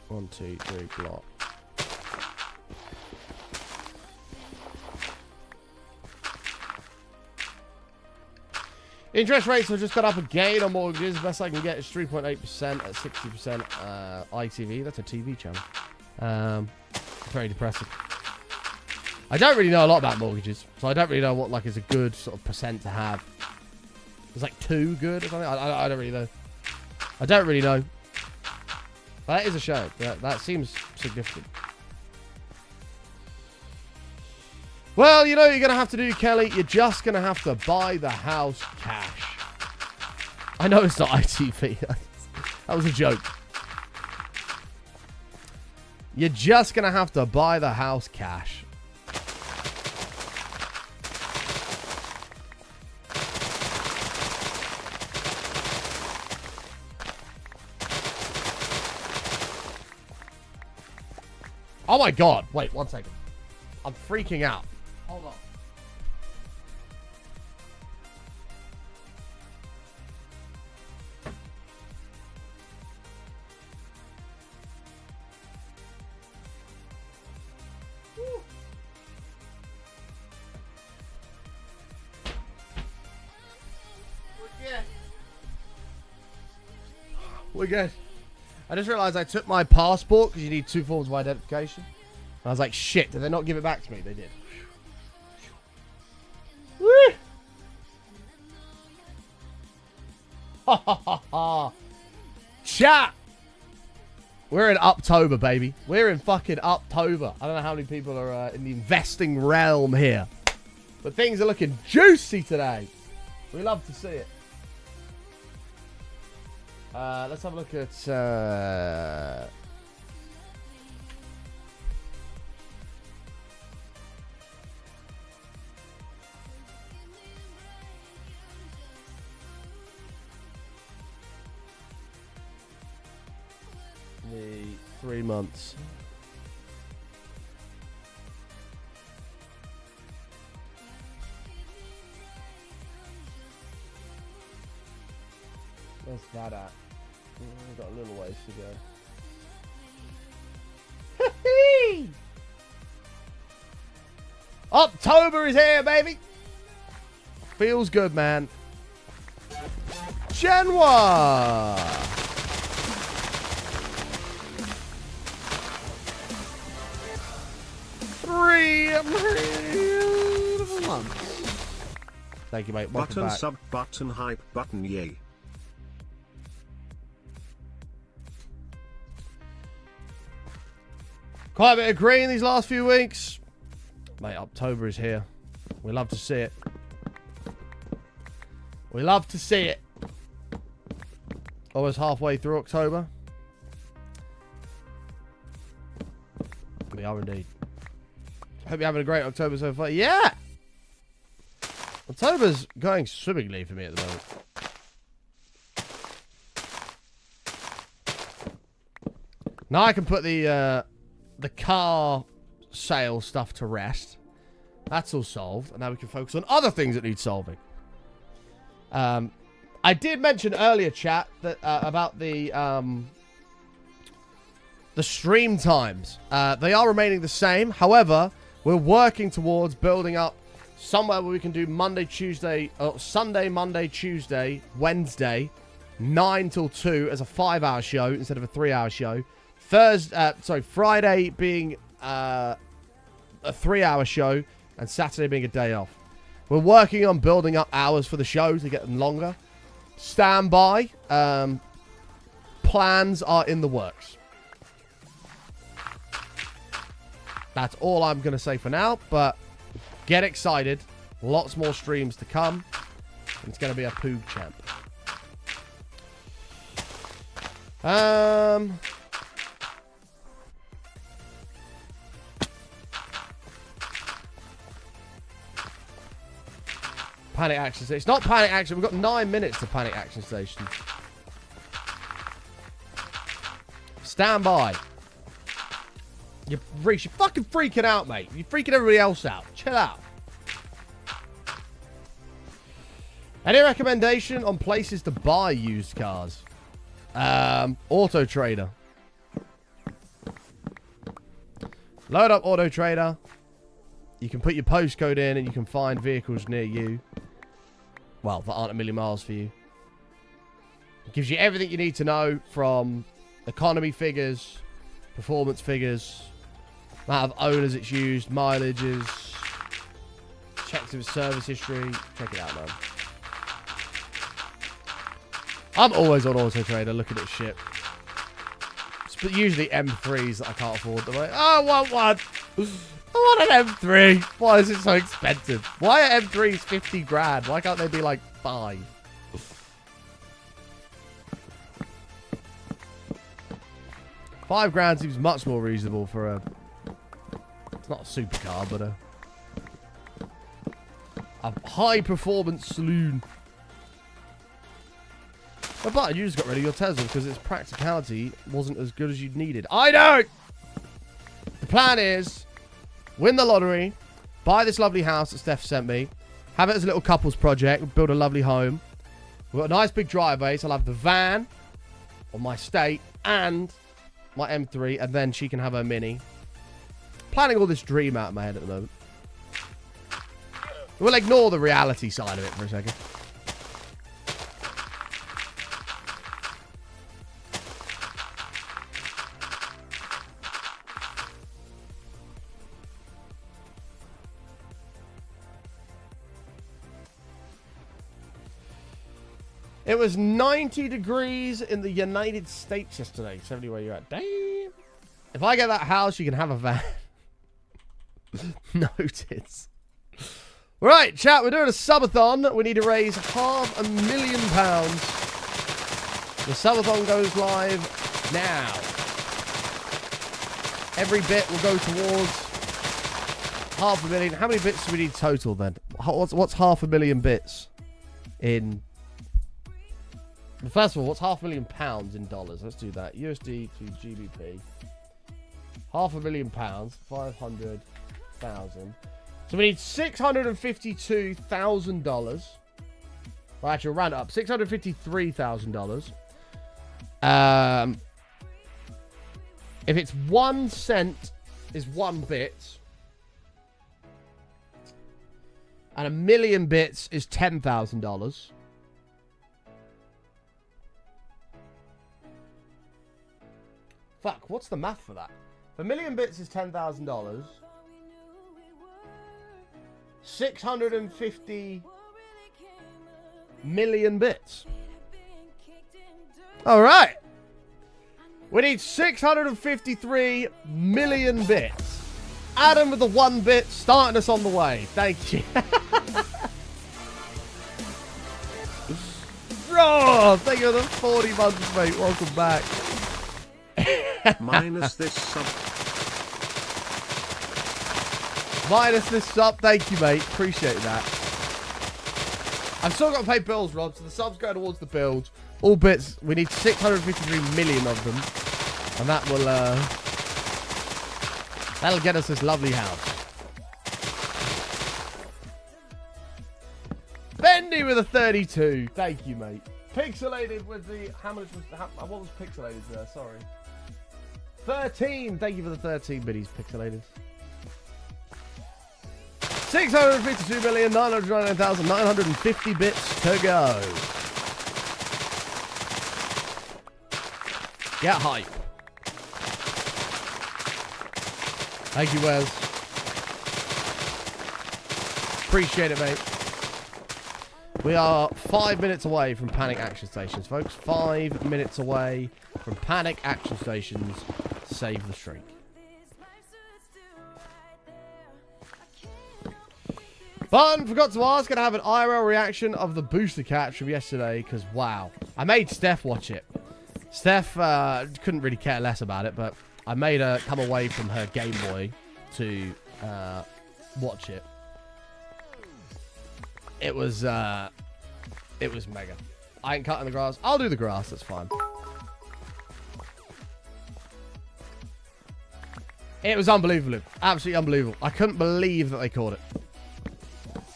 1, 2, 3 block. Interest rates have just got up again on mortgages. Best I can get is 3.8% at 60% ITV. That's a TV channel. Very depressing. I don't really know a lot about mortgages, so I don't really know what like is a good sort of percent to have. It's like 2 good or something. I don't really know. I don't really know. But that is a show. That seems significant. Well, you know what you're going to have to do, Kelly? You're just going to have to buy the house cash. I know it's not ITV. That was a joke. You're just going to have to buy the house cash. Oh my god. Wait, 1 second. I'm freaking out. Hold on. We're good. I just realized I took my passport because you need 2 forms of identification. And I was like, shit, did they not give it back to me? They did. Woo! Ha ha ha ha. Chat! We're in October, baby. We're in fucking October. I don't know how many people are in the investing realm here. But things are looking juicy today. We love to see it. Let's have a look at... the 3 months. Where's that at? We've got a little ways to go. October is here, baby. Feels good, man. January. Three months. Thank you, mate. Welcome Button back. sub button hype button yay. Quite a bit of green these last few weeks. Mate, October is here. We love to see it. We love to see it. Almost halfway through October. We are indeed. Hope you're having a great October so far. Yeah! October's going swimmingly for me at the moment. Now I can put the car sale stuff to rest. That's all solved. And now we can focus on other things that need solving. I did mention earlier, chat, that about the stream times. They are remaining the same. However, we're working towards building up somewhere where we can do Monday, Tuesday, Sunday, Monday, Tuesday, Wednesday, 9 till 2 as a 5-hour show instead of a 3-hour show. Friday being a 3-hour show and Saturday being a day off. We're working on building up hours for the show to get them longer. Stand by. Plans are in the works. That's all I'm going to say for now, but get excited. Lots more streams to come. It's going to be a poog champ. Panic action station. It's not panic action. We've got 9 minutes to panic action station. Stand by. You're fucking freaking out, mate. You're freaking everybody else out. Chill out. Any recommendation on places to buy used cars? Auto Trader. Load up Auto Trader. You can put your postcode in and you can find vehicles near you. Well, that aren't a million miles for you. It gives you everything you need to know from economy figures, performance figures, amount of owners it's used, mileages, checks of its service history. Check it out, man. I'm always on Auto Trader looking at shit. It's usually M3s that I can't afford. I'm like, oh, I want one. I want an M3. Why is it so expensive? Why are M3s 50 grand? Why can't they be like 5? $5 seems much more reasonable for a... It's not a supercar, but a high-performance saloon. But you just got rid of your Tesla because its practicality wasn't as good as you needed. I know! The plan is... Win the lottery, buy this lovely house that Steph sent me, have it as a little couples project, build a lovely home. We've got a nice big driveway, so I'll have the van on my estate and my M3, and then she can have her Mini. Planning all this dream out of my head at the moment. We'll ignore the reality side of it for a second. It was 90 degrees in the United States yesterday. 70 where you're at. Damn. If I get that house, you can have a van. Noted. Right, chat. We're doing a subathon. We need to raise £500,000. The subathon goes live now. Every bit will go towards £500,000. How many bits do we need total then? What's £500,000 bits in... First of all, what's £500,000 in dollars? Let's do that. USD to GBP. £500,000. 500,000. So we need $652,000. Well, actually, we'll round it up. $653,000. If it's 1 cent is 1 bit. And 1,000,000 bits is $10,000. Fuck, what's the math for that? If 1,000,000 bits is $10,000. 650 million bits. All right. We need 653 million bits. Adam with the 1 bit starting us on the way. Thank you. Bro, thank you for the 40 months, mate. Welcome back. Minus this sub. Minus this sub. Thank you, mate. Appreciate that. I've still got to pay bills, Rob, so the subs go towards the build. All bits. We need 653 million of them. And that will, that'll get us this lovely house. Bendy with a 32. Thank you, mate. Pixelated with the... How much was... what was pixelated there? Sorry. 13. Thank you for the 13 biddies, Pixelated. 652,999,950 bits to go. Get hype. Thank you, Wes. Appreciate it, mate. We are 5 minutes away from panic action stations, folks. 5 minutes away from panic action stations. Save the streak. But forgot to ask, can I have an IRL reaction of the booster catch from yesterday? Because, wow. I made Steph watch it. Steph couldn't really care less about it, but I made her come away from her Game Boy to watch it. It was mega. I ain't cutting the grass. I'll do the grass. That's fine. It was unbelievable. Absolutely unbelievable. I couldn't believe that they caught it.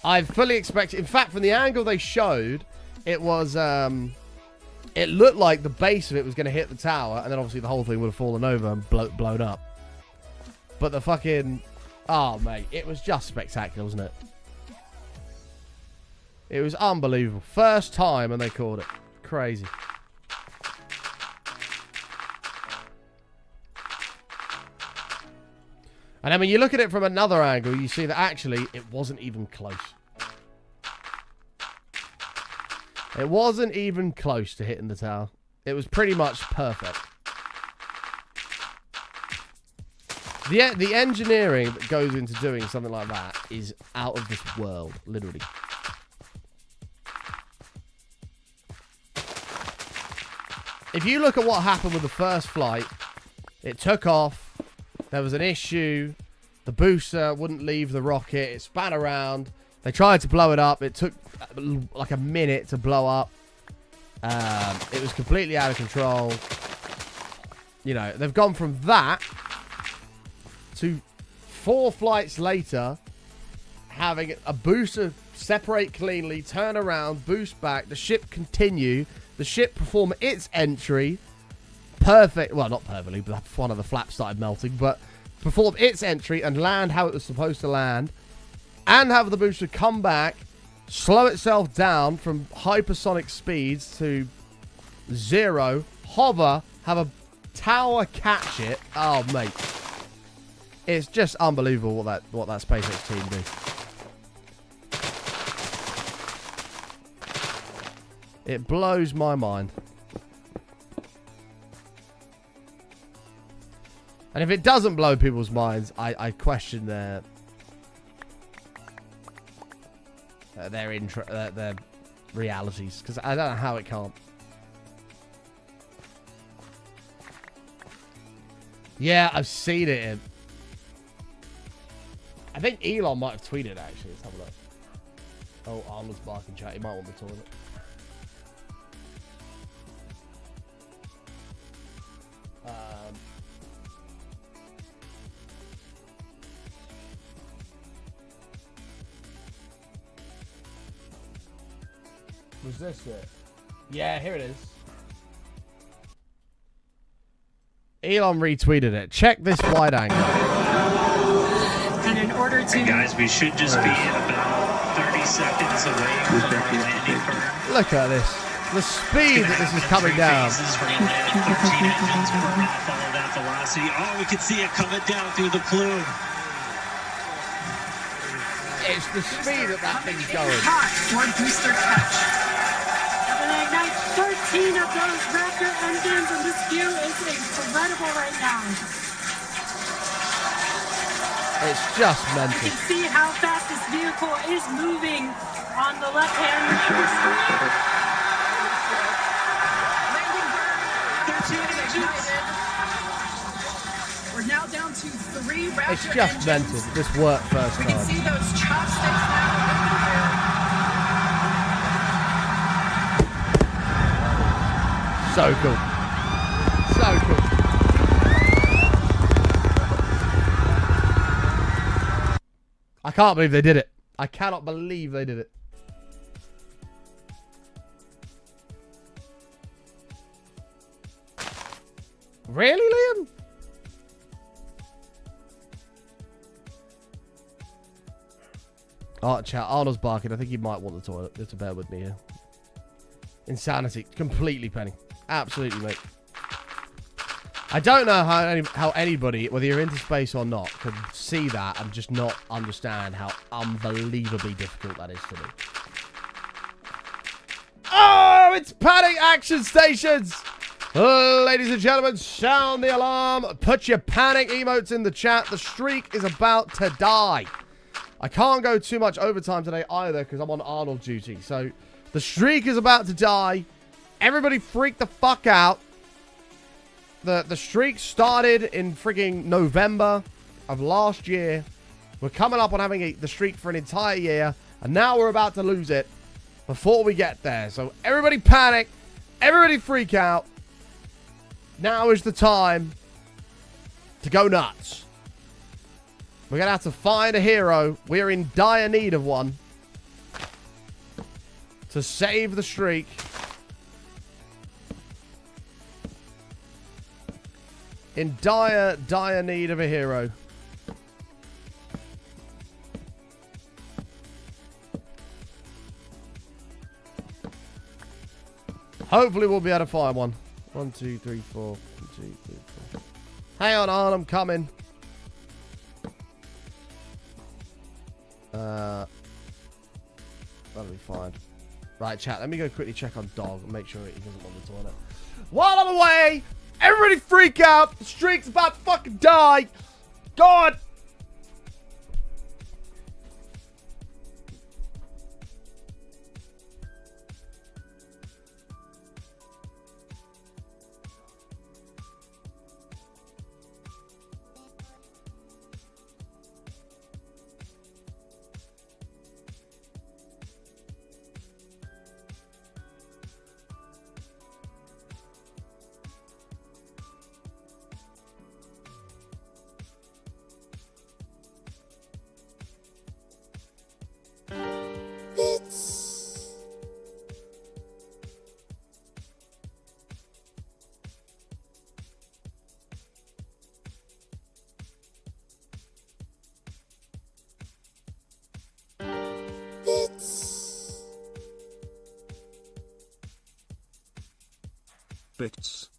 I fully expected... In fact, from the angle they showed, it was... it looked like the base of it was going to hit the tower, and then obviously the whole thing would have fallen over and blown up. But the fucking... Oh, mate. It was just spectacular, wasn't it? It was unbelievable. First time, and they caught it. Crazy. And then when you look at it from another angle, you see that actually it wasn't even close. It wasn't even close to hitting the tower. It was pretty much perfect. The engineering that goes into doing something like that is out of this world, literally. If you look at what happened with the first flight, it took off. There was an issue. The booster wouldn't leave the rocket. It span around. They tried to blow it up. It took like a minute to blow up. It was completely out of control. You know, they've gone from that to 4 flights later having a booster separate cleanly, turn around, boost back, the ship continue, the ship perform its entry. Perfect. Well, not perfectly, but one of the flaps started melting, but perform its entry and land how it was supposed to land, and have the booster come back, slow itself down from hypersonic speeds to 0, hover, have a tower catch it. Oh, mate. It's just unbelievable what that SpaceX team do. It blows my mind. And if it doesn't blow people's minds, I question their realities, because I don't know how it can't. Yeah, I've seen it. I think Elon might have tweeted it, actually. Let's have a look. Oh, Arnold's barking chat. He might want the toilet. Was this it? Yeah, here it is. Elon retweeted it. Check this wide angle. And in order to... Guys, we should just be about 30 seconds away from our landing burn. Look at this. The speed that this is coming down. We're going to land at 13 engines per minute. Follow that velocity. Oh, we can see it coming down through the plume. It's the speed that thing's going. Hot for booster catch. And ignite 13 of those Raptor engines, and this view is incredible right now. It's just You mental. can see how fast this vehicle is moving on the left-hand screen. 13 engines. We're now down to 3 Raptor It's just engines. mental. This worked first We can time. see those chopsticks now in the air. So cool. So cool. I can't believe they did it. I cannot believe they did it. Really, Liam? Oh, chat. Arnold's barking. I think he might want the toilet. You have to bear with me here. Insanity. Completely penny. Absolutely, mate. I don't know how anybody, whether you're into space or not, could see that and just not understand how unbelievably difficult that is to do. Oh, it's panic action stations! Ladies and gentlemen, sound the alarm. Put your panic emotes in the chat. The streak is about to die. I can't go too much overtime today either because I'm on Arnold duty. So the streak is about to die. Everybody freak the fuck out. The streak started in frigging November of last year. We're coming up on having the streak for an entire year, and now we're about to lose it before we get there. So everybody panic. Everybody freak out. Now is the time to go nuts. We're going to have to find a hero. We're in dire need of one to save the streak. In dire need of a hero. Hopefully we'll be able to find one. 1, 2, 3, 4. 1, 2, 3, 4. Hang on, I'm coming. That'll be fine. Right, chat, let me go quickly check on Dog and make sure he doesn't want the toilet. While I'm away, everybody freak out. The streak's about to fucking die. God. Bits.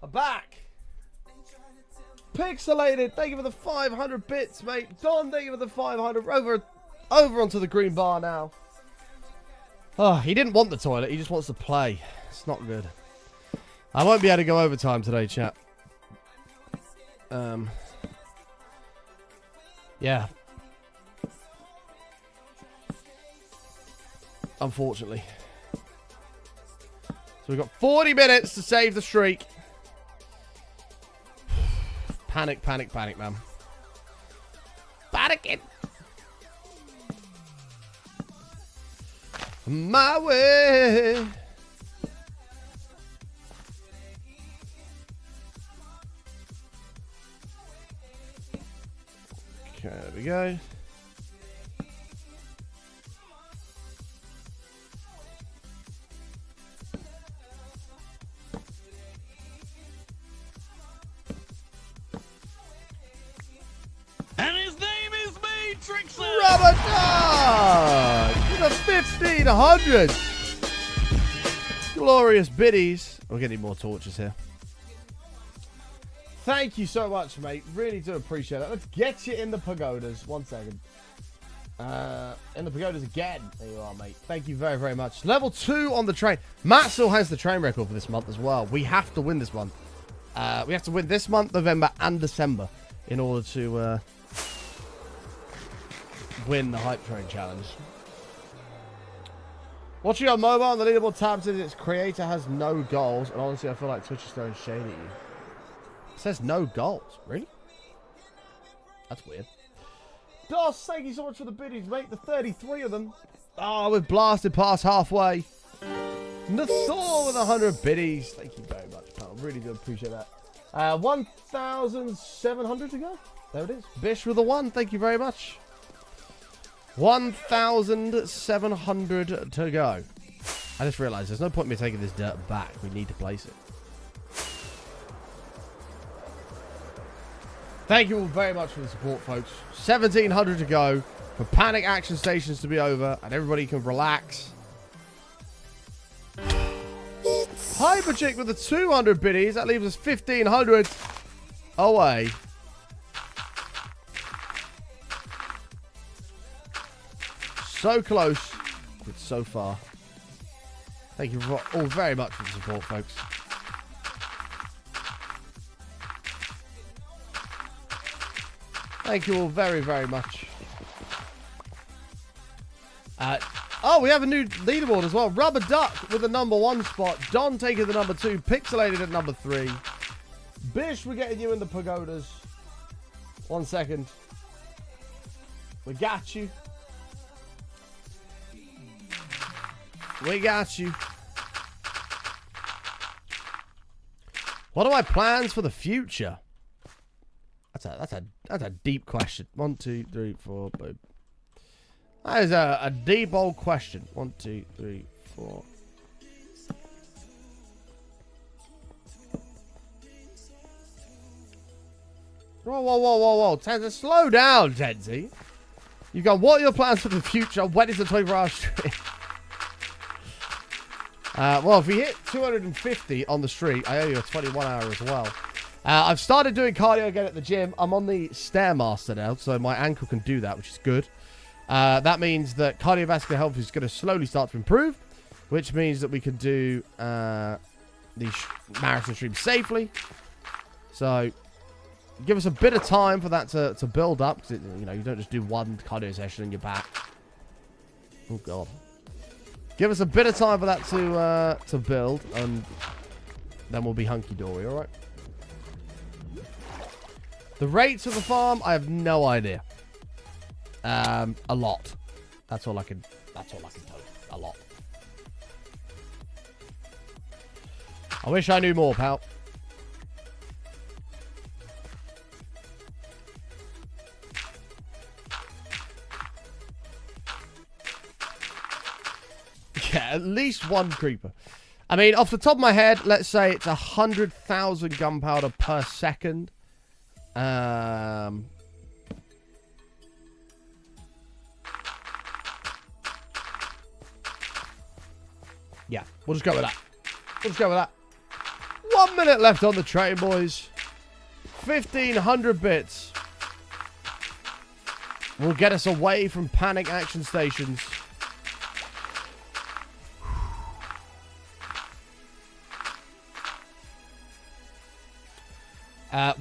I'm back. Pixelated, thank you for the 500 bits, mate. Don, thank you for the 500. Over onto the green bar now. Oh, he didn't want the toilet. He just wants to play. It's not good. I won't be able to go overtime today, chat. Yeah. Unfortunately. So we've got 40 minutes to save the streak. Panic, panic, panic, man. Panicking. My way. Okay, there we go. And his name is Matrix. Rubber Dog with a 1500. Glorious biddies. We're getting more torches here. Thank you so much, mate. Really do appreciate it. Let's get you in the pagodas. 1 second. In the pagodas again. There you are, mate. Thank you very, very much. Level 2 on the train. Matt still has the train record for this month as well. We have to win this month. We have to win this month, November, and December in order to win the Hype Train Challenge. Watching on mobile on the leaderboard tab says its creator has no goals, and honestly I feel like Twitch is throwing shade at you. It says no goals. Really? That's weird. Doss, thank you so much for the biddies, mate. The 33 of them. Oh, we've blasted past halfway. Nathor with 100 biddies. Thank you very much, pal. Really do appreciate that. 1,700 to go. There it is. Bish with a 1. Thank you very much. 1,700 to go. I just realized there's no point in me taking this dirt back. We need to place it. Thank you all very much for the support, folks. 1,700 to go for panic action stations to be over, and everybody can relax. Hyperchick with the 200 biddies. That leaves us 1,500. away. So close, but so far. Thank you all very much for the support, folks. Thank you all very, very much. Oh, we have a new leaderboard as well. Rubber Duck with the #1 spot. Don taking the #2. Pixelated at #3. Bish, we're getting you in the pagodas. 1 second. We got you. We got you. What are my plans for the future? That's a deep question. 1, 2, 3, 4. Boom. That is a deep old question. 1, 2, 3, 4. Whoa. Tenzi, slow down, Tenzi. You go, what are your plans for the future? When is the 24-hour stream? Well, if we hit 250 on the streak, I owe you a 21-hour as well. I've started doing cardio again at the gym. I'm on the Stairmaster now, so my ankle can do that, which is good. That means that cardiovascular health is going to slowly start to improve, which means that we can do the marathon stream safely. So, give us a bit of time for that to build up. 'Cause you know, you don't just do one cardio session and you're back. Oh, God. Give us a bit of time for that to build, and then we'll be hunky-dory, all right? The rates of the farm, I have no idea. A lot. That's all I can tell you. A lot. I wish I knew more, pal. Yeah, at least one creeper. I mean, off the top of my head, let's say it's 100,000 gunpowder per second. Yeah, we'll just go with that. We'll just go with that. 1 minute left on the train, boys. 1,500 bits will get us away from panic action stations.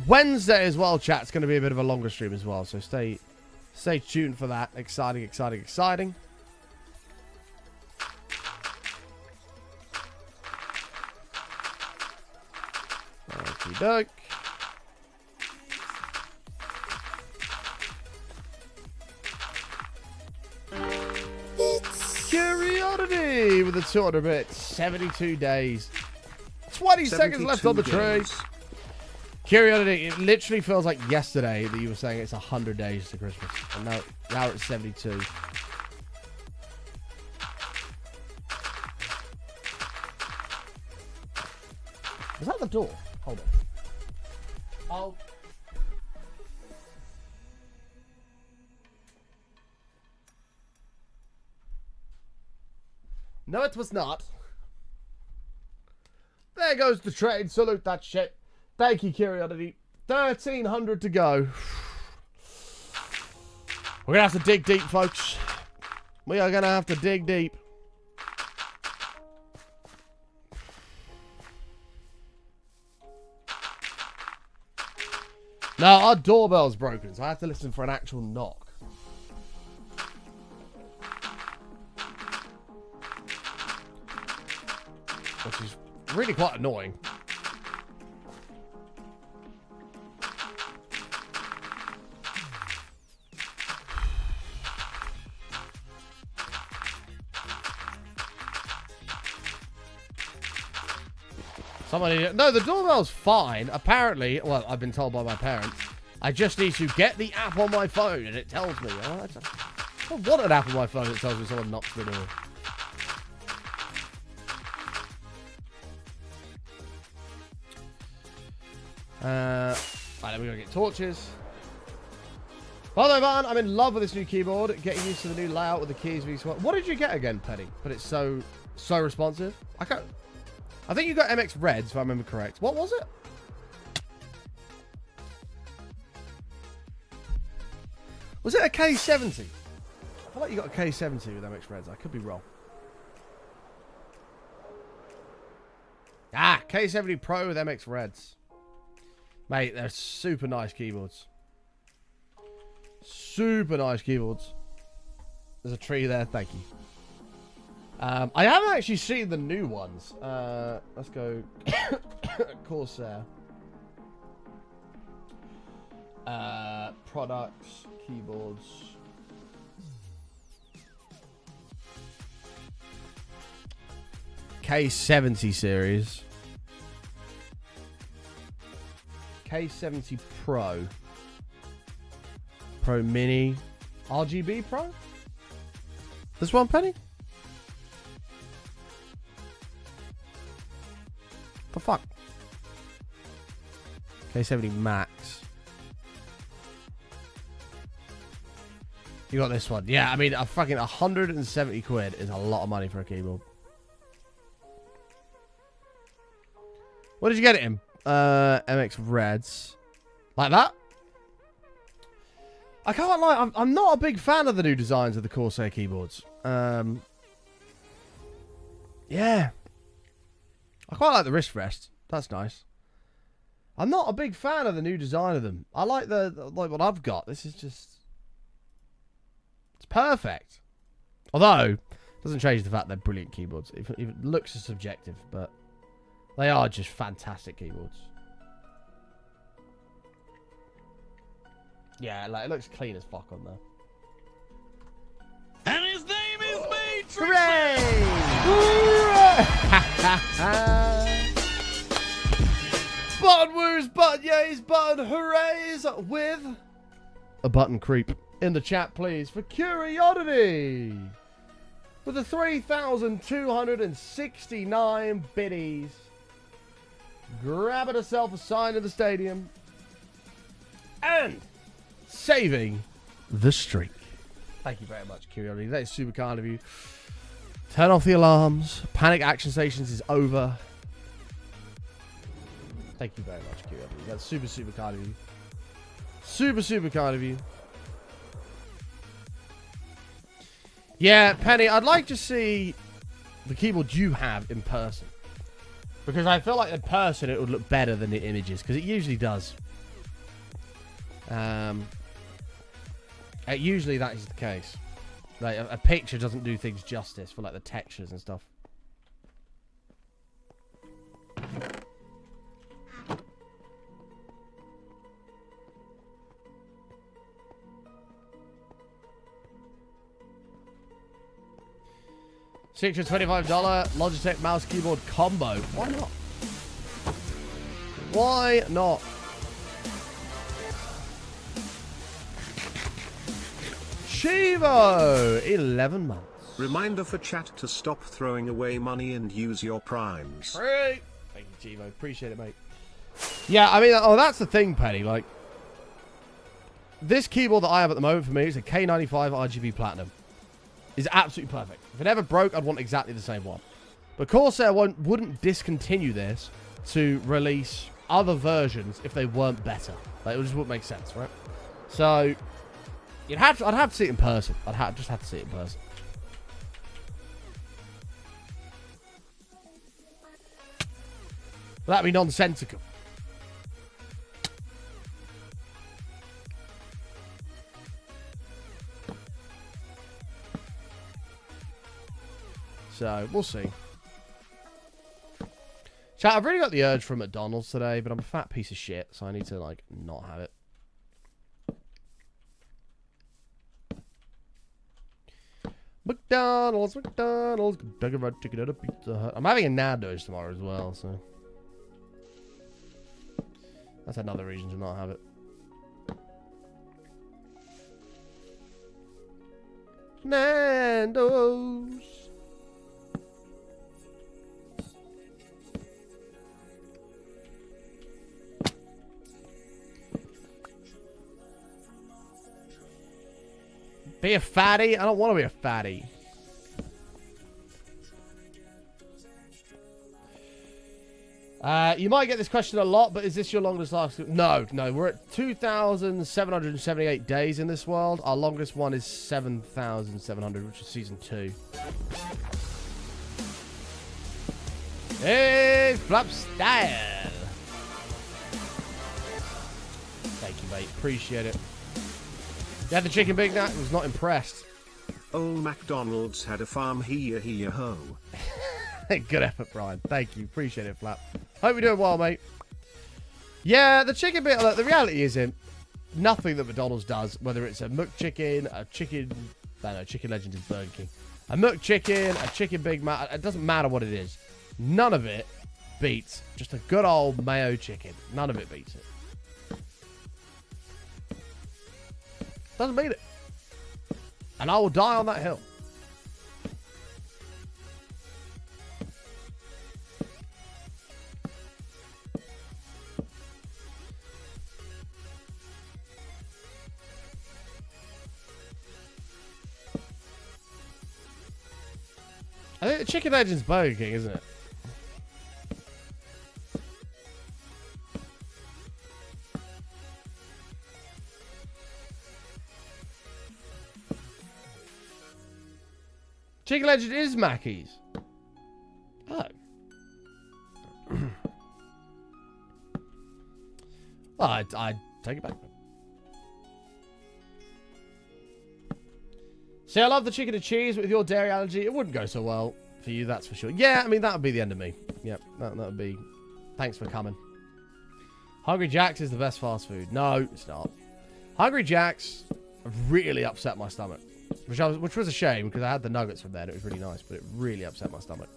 Wednesday as well, chat. It's going to be a bit of a longer stream as well, so stay tuned for that. Exciting. Okie doke. Curiosity with the 200 bits. 72 days. 20 seconds left on the trade. Curiosity, it literally feels like yesterday that you were saying it's 100 days to Christmas. And now it's 72. Is that the door? Hold on. Oh. No, it was not. There goes the train. Salute that shit. Thank you, Curiosity. 1,300 to go. We're going to have to dig deep, folks. We are going to have to dig deep. No, our doorbell's broken, so I have to listen for an actual knock. Which is really quite annoying. Somebody, no, the doorbell's fine. Apparently, well, I've been told by my parents, I just need to get the app on my phone and it tells me. Oh, I want an app on my phone that tells me someone knocks the door. Right, then we gotta get torches. By the way, man, I'm in love with this new keyboard. Getting used to the new layout with the keys. What did you get again, Penny? But it's so responsive. I think you got MX Reds, if I remember correct. What was it? Was it a K70? I feel like you got a K70 with MX Reds. I could be wrong. Ah, K70 Pro with MX Reds. Mate, they're super nice keyboards. Super nice keyboards. There's a tree there. Thank you. I haven't actually seen the new ones. Let's go. Corsair. Products, keyboards. K70 series. K70 Pro. Pro Mini. RGB Pro? This one, Penny? The fuck? K70 Max. You got this one. Yeah, I mean, a fucking 170 quid is a lot of money for a keyboard. What did you get it in? MX Reds. Like that? I can't lie, I'm not a big fan of the new designs of the Corsair keyboards. Yeah. I quite like the wrist rest. That's nice. I'm not a big fan of the new design of them. I like like what I've got. This is just... It's perfect. Although, it doesn't change the fact they're brilliant keyboards. It looks subjective, but they are just fantastic keyboards. Yeah, like it looks clean as fuck on there. And his name is Matrix. Hooray! Button woos, button yays, button hoorays with a button creep in the chat, please, for Curiosity. With the 3,269 biddies. Grabbing herself a sign in the stadium. And saving the streak. Thank you very much, Curiosity. That is super kind of you. Turn off the alarms. Panic action stations is over. Thank you very much, Curiosity. That's super, super kind of you. Super, super kind of you. Yeah, Penny, I'd like to see the keyboard you have in person. Because I feel like in person it would look better than the images. Because it usually does. Usually that is the case. Like a picture doesn't do things justice for like the textures and stuff. $625 Logitech mouse keyboard combo. Why not? Why not? Chivo, 11 months. Reminder for chat to stop throwing away money and use your primes. Great. Thank you, Chivo. Appreciate it, mate. Yeah, I mean, oh, that's the thing, Penny. Like, this keyboard that I have at the moment for me is a K95 RGB Platinum. It's absolutely perfect. If it ever broke, I'd want exactly the same one. But Corsair wouldn't discontinue this to release other versions if they weren't better. Like, it just wouldn't make sense, right? So, I'd have to see it in person. Just have to see it in person. That'd be nonsensical. So, we'll see. Chat, I've really got the urge for McDonald's today, but I'm a fat piece of shit, so I need to, like, not have it. McDonald's. Kentucky Fried Chicken at a Pizza Hut. I'm having a Nando's tomorrow as well, so that's another reason to not have it. Nando's. Be a fatty? I don't want to be a fatty. You might get this question a lot, but is this your longest last? No, we're at 2,778 days in this world. Our longest one is 7,700, which is season 2. Hey, Flop Style. Thank you, mate. Appreciate it. You had the chicken Big Mac? Was not impressed. Old McDonald's had a farm here ho. Good effort, Brian. Thank you. Appreciate it, Flap. Hope you're doing well, mate. Yeah, the chicken bit, look, the reality is nothing that McDonald's does, whether it's a McChicken, Chicken Legend is Burger King. A McChicken, a chicken Big Mac, it doesn't matter what it is. None of it beats just a good old mayo chicken. None of it beats it. Doesn't beat it. And I will die on that hill. I think the Chicken Legend's Burger King, isn't it? Chicken Legend is Mackey's. Oh. Well, I take it back. See, I love the chicken and cheese, but with your dairy allergy, it wouldn't go so well for you, that's for sure. Yeah, I mean, that would be the end of me. Yep, that would be... Thanks for coming. Hungry Jack's is the best fast food. No, it's not. Hungry Jack's really upset my stomach. Which was a shame, because I had the nuggets from there, and it was really nice, but it really upset my stomach.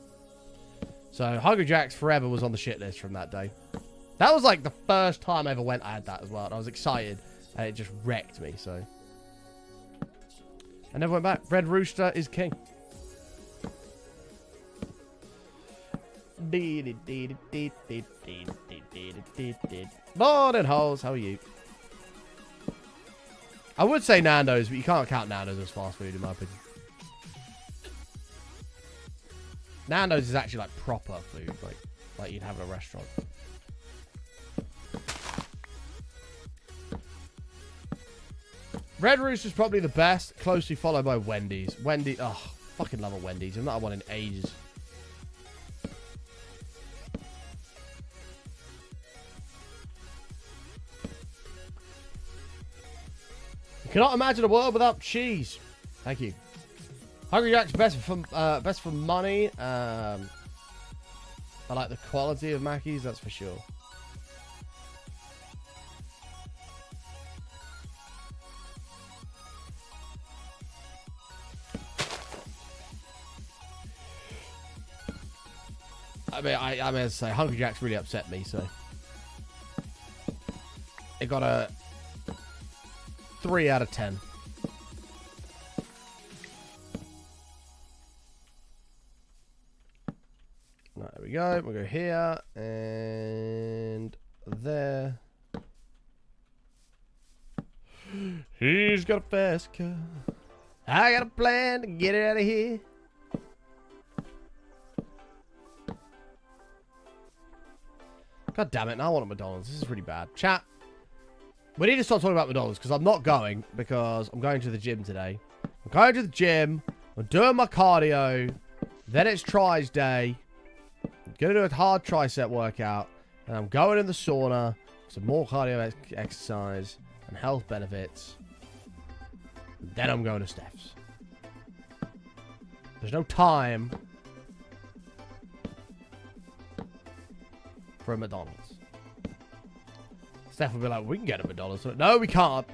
So, Hungry Jack's forever was on the shit list from that day. That was like the first time I ever went, I had that as well, and I was excited, and it just wrecked me, so... I never went back. Red Rooster is king. Morning, hoes. How are you? I would say Nando's, but you can't count Nando's as fast food, in my opinion. Nando's is actually like proper food, like you'd have at a restaurant. Red Rooster's probably the best, closely followed by Wendy's. Wendy's, oh, fucking love a Wendy's. I've not had one in ages. You cannot imagine a world without cheese. Thank you. Hungry Jack's best for money. I like the quality of Mackey's, that's for sure. I mean, I mean, as I say, Hungry Jack's really upset me, so. It got a 3 out of 10. Right, there we go. We'll go here and there. He's got a fast car. I got a plan to get it out of here. God damn it, now I want a McDonald's. This is really bad. Chat, we need to stop talking about McDonald's because I'm not going because I'm going to the gym today. I'm going to the gym. I'm doing my cardio. Then it's tries day. I'm going to do a hard tricep workout. And I'm going in the sauna. Some more cardio exercise and health benefits. And then I'm going to Steph's. There's no time for a McDonald's. Steph will be like, we can get a McDonald's. No, we can't.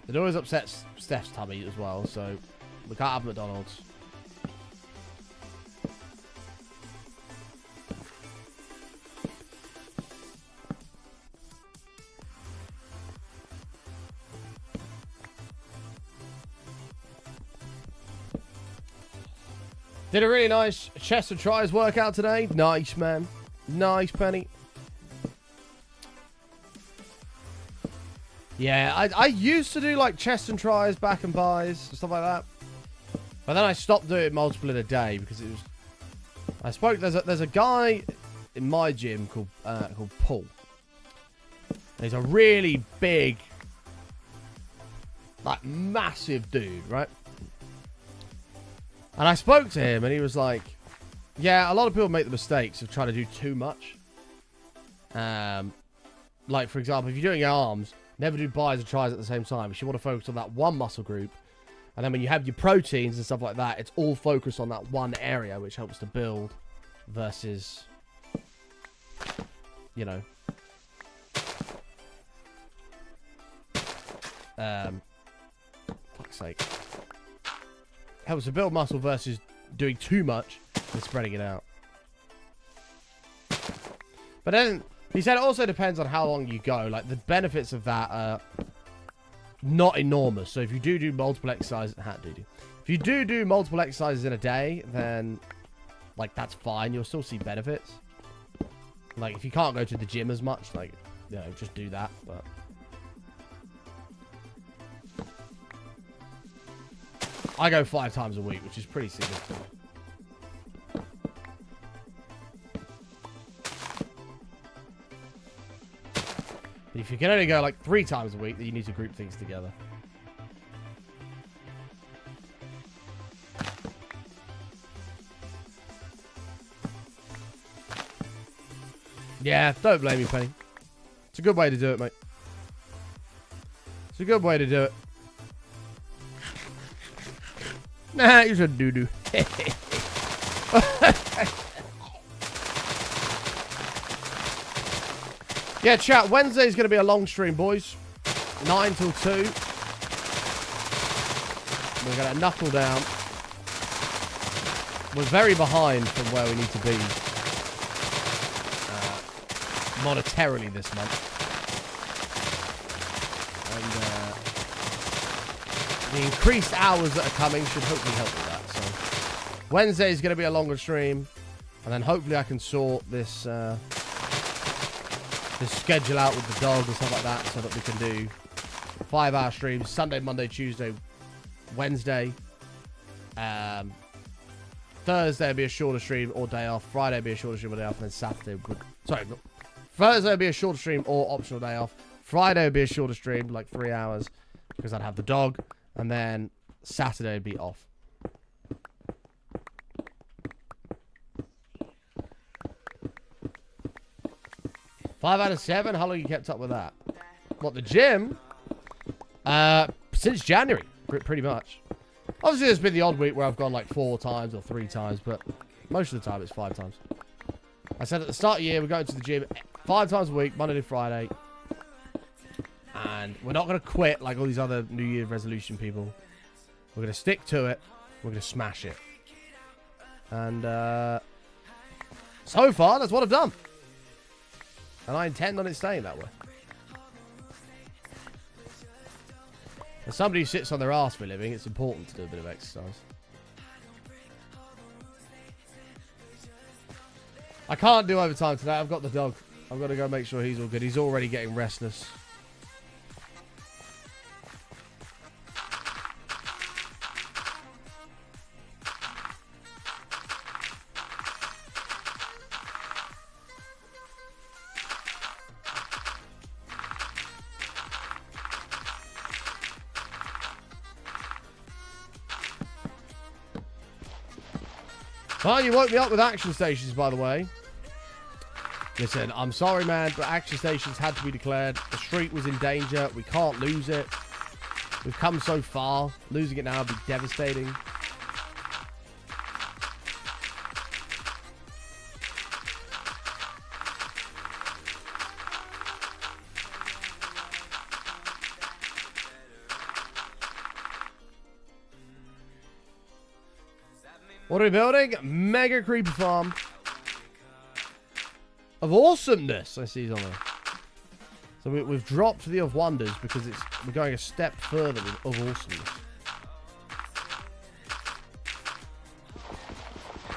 It always upsets Steph's tummy as well, so we can't have McDonald's. Did a really nice chest and tries workout today. Nice, man. Nice, Penny. Yeah, I used to do like chest and tries, back and buys, stuff like that. But then I stopped doing multiple in a day because it was I spoke. There's a guy in my gym called Paul. And he's a really big, like massive dude, right? And I spoke to him, and he was like, "Yeah, a lot of people make the mistakes of trying to do too much. Like for example, if you're doing your arms, never do bis and tris at the same time. You want to focus on that one muscle group." And then when you have your proteins and stuff like that, it's all focused on that one area, which helps to build versus, you know, fuck's sake. Helps to build muscle versus doing too much and spreading it out. But then, he said it also depends on how long you go. Like, the benefits of that are not enormous. So if you do multiple exercises, if you do multiple exercises in a day, then like that's fine. You'll still see benefits. Like if you can't go to the gym as much, like you know, just do that. But I go 5 times a week, which is pretty significant. If you can only go like 3 times a week, then you need to group things together. Yeah, don't blame me, Penny. It's a good way to do it, mate. It's a good way to do it. Nah, you're a doo-doo. Yeah, chat. Wednesday's going to be a long stream, boys. 9 till 2. We're going to knuckle down. We're very behind from where we need to be monetarily this month. And the increased hours that are coming should hopefully help with that. So Wednesday is going to be a longer stream. And then hopefully I can sort this... the schedule out with the dog and stuff like that so that we can do 5-hour streams Sunday, Monday, Tuesday, Wednesday. Thursday will be a shorter stream or day off. Friday will be a shorter stream or day off. And then Saturday Thursday will be a shorter stream or optional day off. Friday will be a shorter stream, like 3 hours, because I'd have the dog. And then Saturday would be off. Five out of 7? How long you kept up with that? What, the gym? Since January, pretty much. Obviously, there's been the odd week where I've gone like 4 times or 3 times, but most of the time it's 5 times. I said at the start of the year, we're going to the gym 5 times a week, Monday to Friday. And we're not going to quit like all these other New Year's resolution people. We're going to stick to it. We're going to smash it. And so far, that's what I've done. And I intend on it staying that way. As somebody who sits on their ass for a living, it's important to do a bit of exercise. I can't do overtime today. I've got the dog. I've got to go make sure he's all good. He's already getting restless. Oh, you woke me up with action stations, by the way. Listen, I'm sorry, man, but action stations had to be declared. The streak was in danger. We can't lose it. We've come so far. Losing it now would be devastating. What are we building? Mega creeper farm of awesomeness. I see on there. So we've dropped the of wonders because we're going a step further with of awesomeness.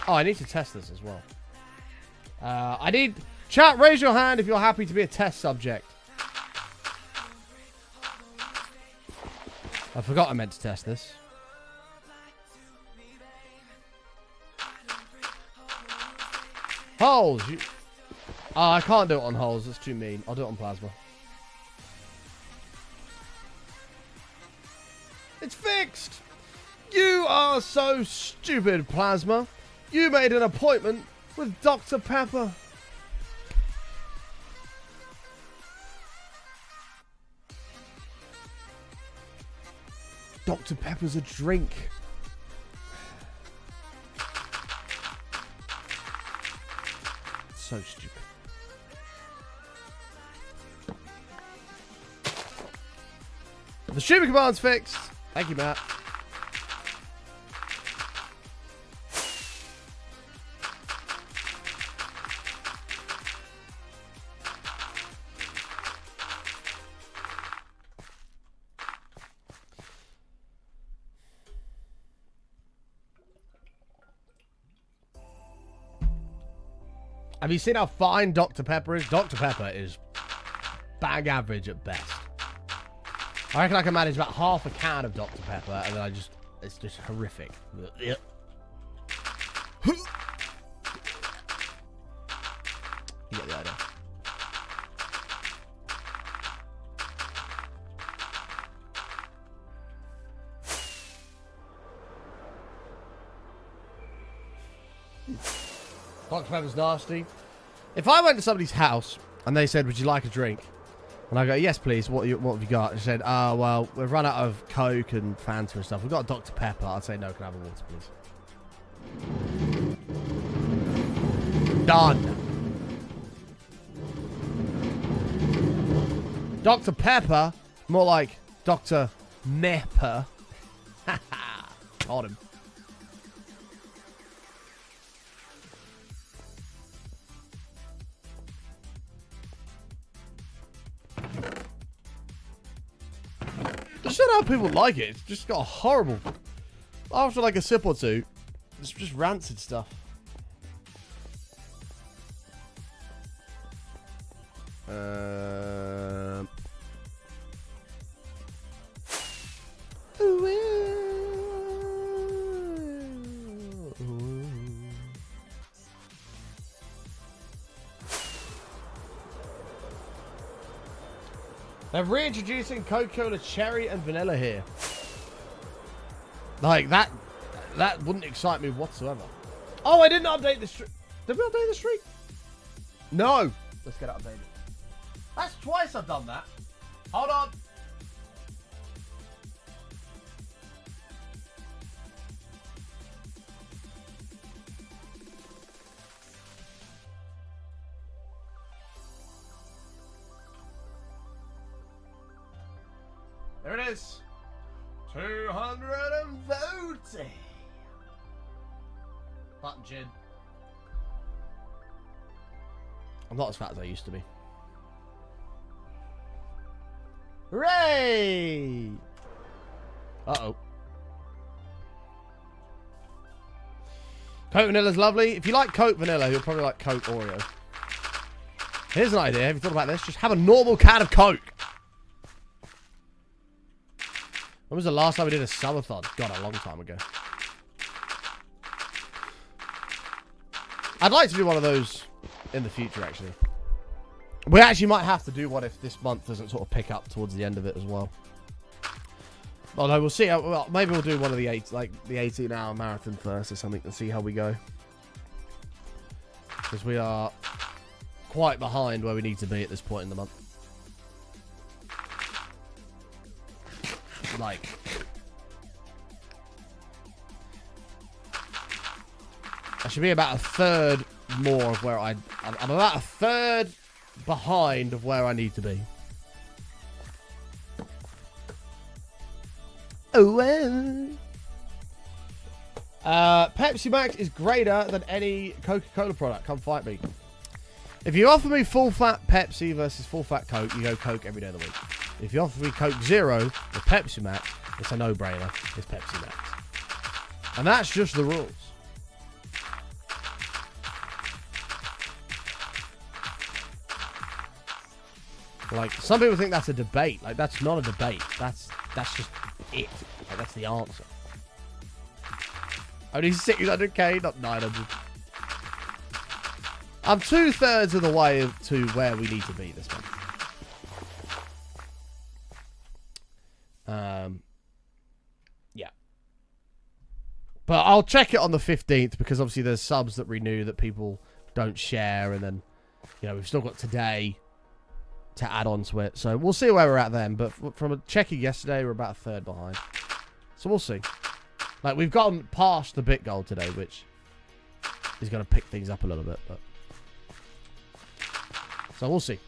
Oh, I need to test this as well. I need chat. Raise your hand if you're happy to be a test subject. I forgot I meant to test this. Holes. Oh, I can't do it on holes. That's too mean. I'll do it on plasma. It's fixed. You are so stupid, Plasma. You made an appointment with Dr. Pepper. Dr. Pepper's a drink. So stupid. The streaming command's fixed. Thank you, Matt. Have you seen how fine Dr. Pepper is? Dr. Pepper is bang average at best. I reckon I can manage about half a can of Dr. Pepper, and then it's just horrific. You get the idea. Dr. Pepper's nasty. If I went to somebody's house and they said, "Would you like a drink?" And I go, "Yes, please. What have you got?" And she said, "Oh, well, we've run out of Coke and Fanta and stuff. We've got Dr. Pepper." I'd say, "No, can I have a water, please?" Done. Dr. Pepper, more like Dr. Mepper. Got him. Just don't know how people like it. It's just got a horrible... After like a sip or two, it's just rancid stuff. They're reintroducing Coca-Cola Cherry and Vanilla here. Like, that wouldn't excite me whatsoever. Oh, I didn't update the streak. Did we update the streak? No. Let's get it updated. That's twice I've done that. Hold on. There it is. 240. Button chin. I'm not as fat as I used to be. Hooray! Uh-oh. Coke Vanilla's lovely. If you like Coke Vanilla, you'll probably like Coke Oreo. Here's an idea. Have you thought about this? Just have a normal can of Coke. When was the last time we did a subathon? God, a long time ago. I'd like to do one of those in the future, actually. We actually might have to do one if this month doesn't sort of pick up towards the end of it as well. Although we'll see. Well, maybe we'll do one of the 18-hour marathon first or something and see how we go. Because we are quite behind where we need to be at this point in the month. Like, I should be about a third more of where I'm about a third behind of where I need to be. Oh well. Pepsi Max is greater than any Coca-Cola product. Come fight me. If you offer me full fat Pepsi versus full fat Coke, you go Coke every day of the week. If you offer me Coke Zero or Pepsi Max, it's a no-brainer. It's Pepsi Max. And that's just the rules. Like, some people think that's a debate. Like, that's not a debate. That's just it. Like, that's the answer. Only 600k, not 900. I'm 2/3 of the way to where we need to be this month. Yeah. But I'll check it on the 15th because obviously there's subs that renew that people don't share, and then, you know, we've still got today to add on to it. So we'll see where we're at then. But from checking yesterday, we're about 1/3 behind. So we'll see. Like, we've gotten past the bit goal today, which is going to pick things up a little bit. But so we'll see.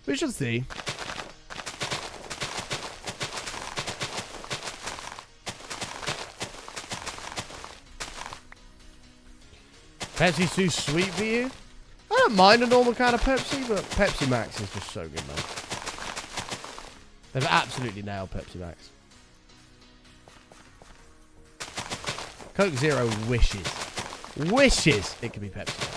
We should see. Pepsi's too sweet for you? I don't mind a normal kind of Pepsi, but Pepsi Max is just so good, man. They've absolutely nailed Pepsi Max. Coke Zero wishes it could be Pepsi Max.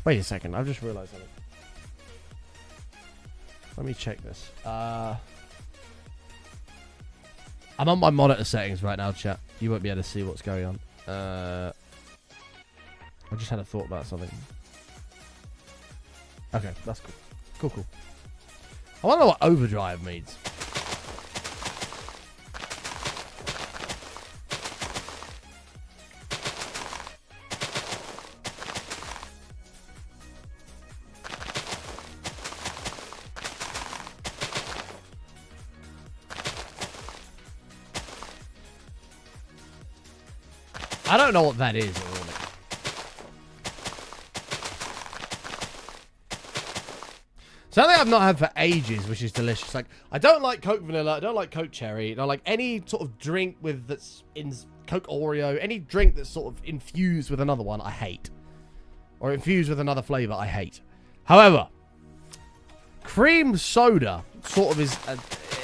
Wait a second, I've just realised something. Let me check this. I'm on my monitor settings right now, chat. You won't be able to see what's going on. I just had a thought about something. Okay, that's cool. Cool. I wonder what overdrive means. I don't know what that is, really. Something I've not had for ages, which is delicious. Like, I don't like Coke Vanilla. I don't like Coke Cherry. I don't like any sort of drink with that's in Coke Oreo. Any drink that's sort of infused with another one, I hate. Or infused with another flavor, I hate. However, cream soda sort of is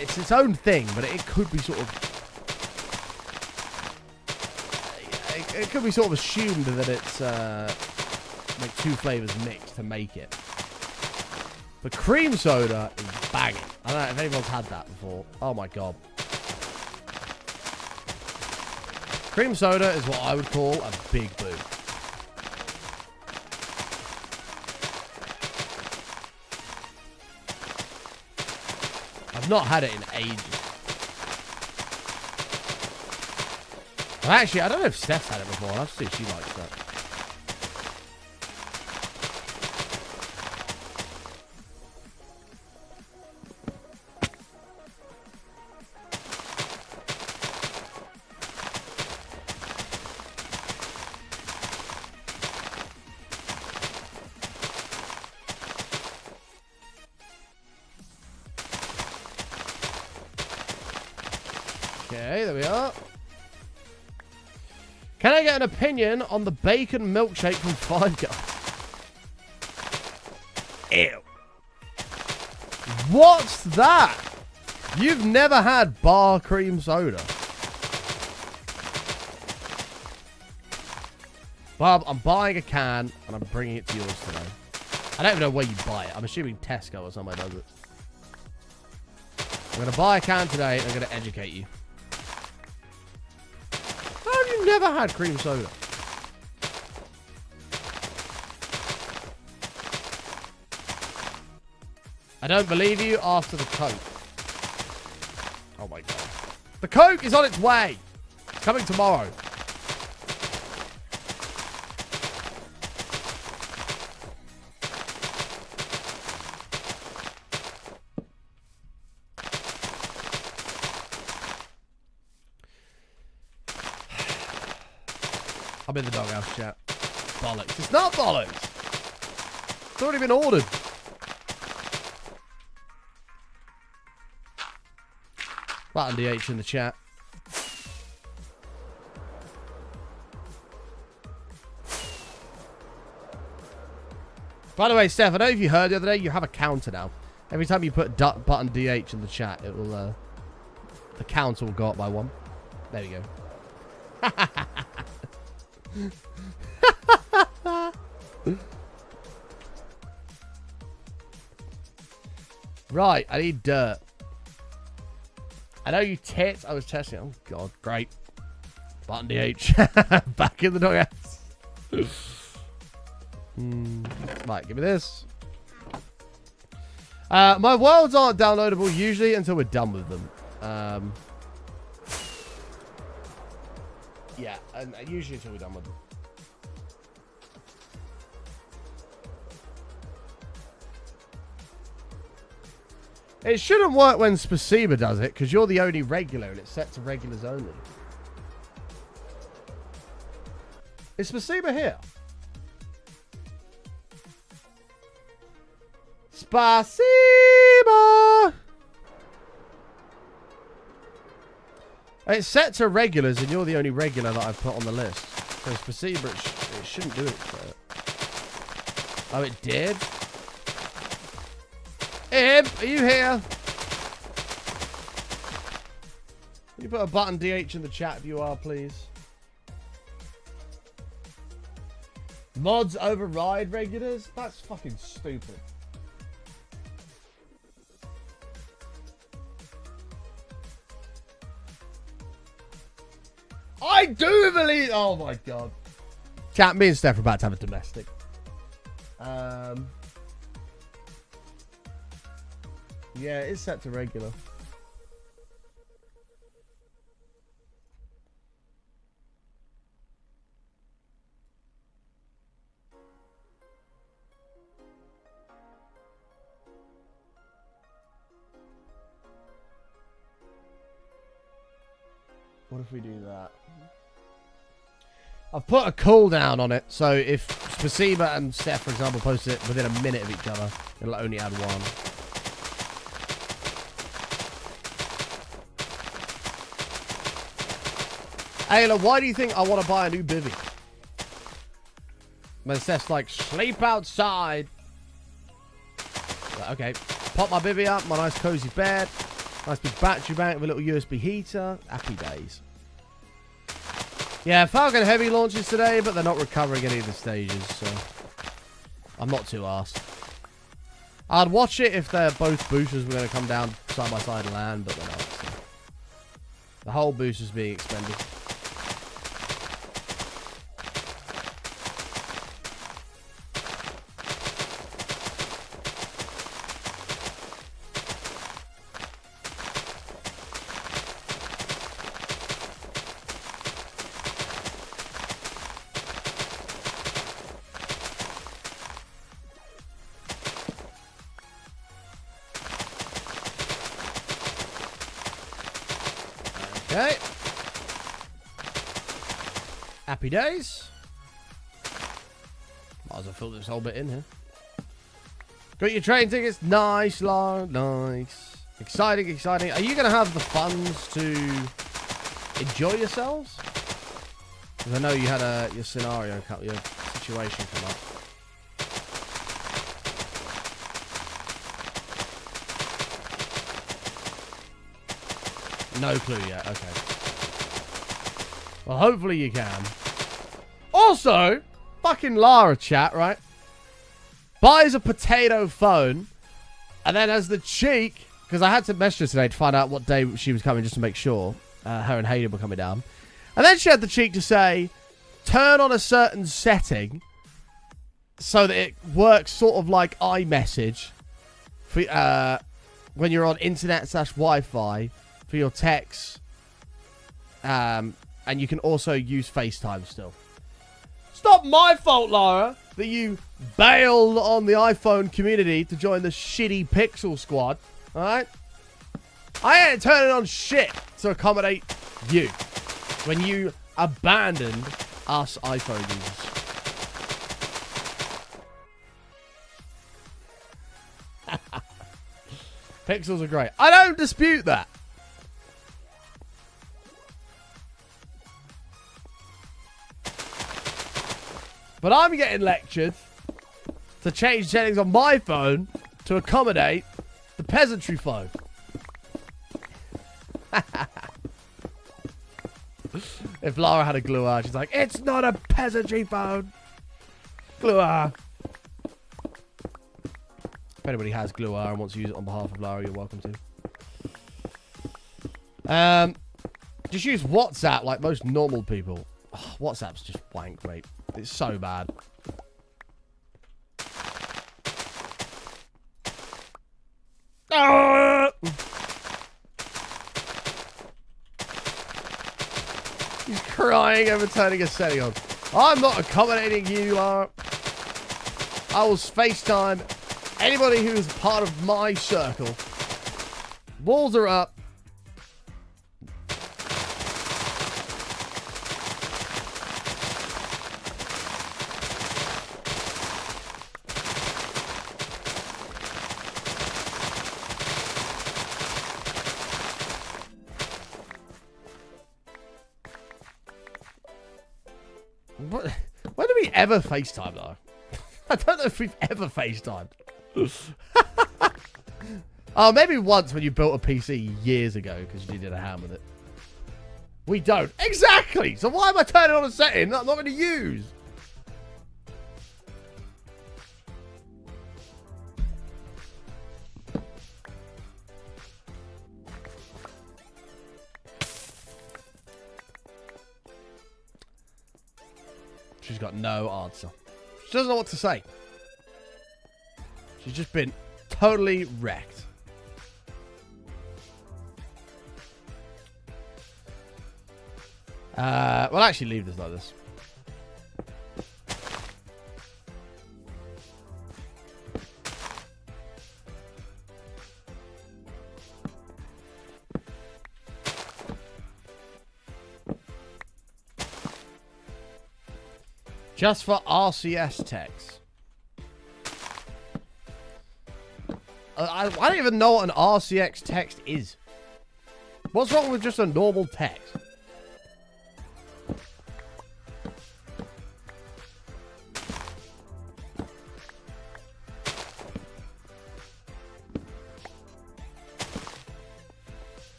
it's its own thing, but it could be sort of. It could be sort of assumed that it's like two flavors mixed to make it. But cream soda is banging. I don't know if anyone's had that before. Oh my god. Cream soda is what I would call a big boo. I've not had it in ages. Actually, I don't know if Steph's had it before. I'll have to see if she likes that. Okay, there we are. Can I get an opinion on the bacon milkshake from Five Guys? Ew. What's that? You've never had bar cream soda. Bob, I'm buying a can and I'm bringing it to yours today. I don't even know where you buy it. I'm assuming Tesco or somewhere does it. I'm going to buy a can today and I'm going to educate you. Never had cream soda. I don't believe you after the Coke. Oh my god. The Coke is on its way. It's coming tomorrow. I'm in the doghouse, chat. Bollocks. It's not bollocks. It's already been ordered. Button DH in the chat. By the way, Steph, I don't know if you heard the other day, you have a counter now. Every time you put button DH in the chat, it will, the counter will go up by 1. There we go. Right, I need dirt. I know you tits. I was testing. Oh, God. Great. Button DH. Back in the doghouse. Right, give me this. My worlds aren't downloadable usually until we're done with them. Yeah, and usually until we're done with them. It shouldn't work when Spasiba does it, because you're the only regular, and it's set to regulars only. Is Spasiba here? Spasiba! It's set to regulars, and you're the only regular that I've put on the list. So Spasiba, it shouldn't do it. Oh, it did? Ib, are you here? Can you put a button DH in the chat if you are, please? Mods override regulars? That's fucking stupid. I do believe... Oh my god. Chat, me and Steph are about to have a domestic. Yeah, it is set to regular. What if we do that? I've put a cooldown on it, so if Spasiba and Steph, for example, post it within a minute of each other, it'll only add one. Ayla, why do you think I want to buy a new bivvy? When Steph's like, sleep outside. Okay, pop my bivvy up, my nice cozy bed. Nice big battery bank with a little USB heater. Happy days. Yeah, Falcon Heavy launches today, but they're not recovering any of the stages, so I'm not too arsed. I'd watch it if they're both boosters were going to come down side by side and land, but they're not. So. The whole booster's being expended. Okay. Happy days. Might as well fill this whole bit in here. Got your train tickets? Nice, Lara. Nice. Exciting, exciting. Are you going to have the funds to enjoy yourselves? Because I know you had your scenario, your situation come up. No clue yet. Okay. Well, hopefully you can. Also, fucking Lara chat, right? Buys a potato phone and then has the cheek, because I had to message her today to find out what day she was coming just to make sure her and Hayden were coming down. And then she had the cheek to say, turn on a certain setting so that it works sort of like iMessage for, when you're on internet/Wi-Fi for your texts. And you can also use FaceTime still. It's not my fault, Lara, that you bailed on the iPhone community to join the shitty Pixel squad. Alright? I ain't turning on shit to accommodate you when you abandoned us iPhone users. Pixels are great. I don't dispute that. But I'm getting lectured to change settings on my phone to accommodate the peasantry phone. If Lara had a Gluar, she's like, it's not a peasantry phone. Gluar. anybody has Glue R and wants to use it on behalf of Lara, you're welcome to. Just use WhatsApp like most normal people. Oh, WhatsApp's just wank, mate. It's so bad. Ah! He's crying over turning a setting on. I'm not accommodating you, Lara. I will FaceTime anybody who's part of my circle. Walls are up. When do we ever FaceTime, though? I don't know if we've ever FaceTimed. Oh, maybe once when you built a PC years ago because you needed a hand with it. We don't. Exactly! So why am I turning on a setting that I'm not going to use? She's got no answer. She doesn't know what to say. She's just been totally wrecked. Well, actually, leave this like this. Just for RCS text. I don't even know what an RCX text is. What's wrong with just a normal text?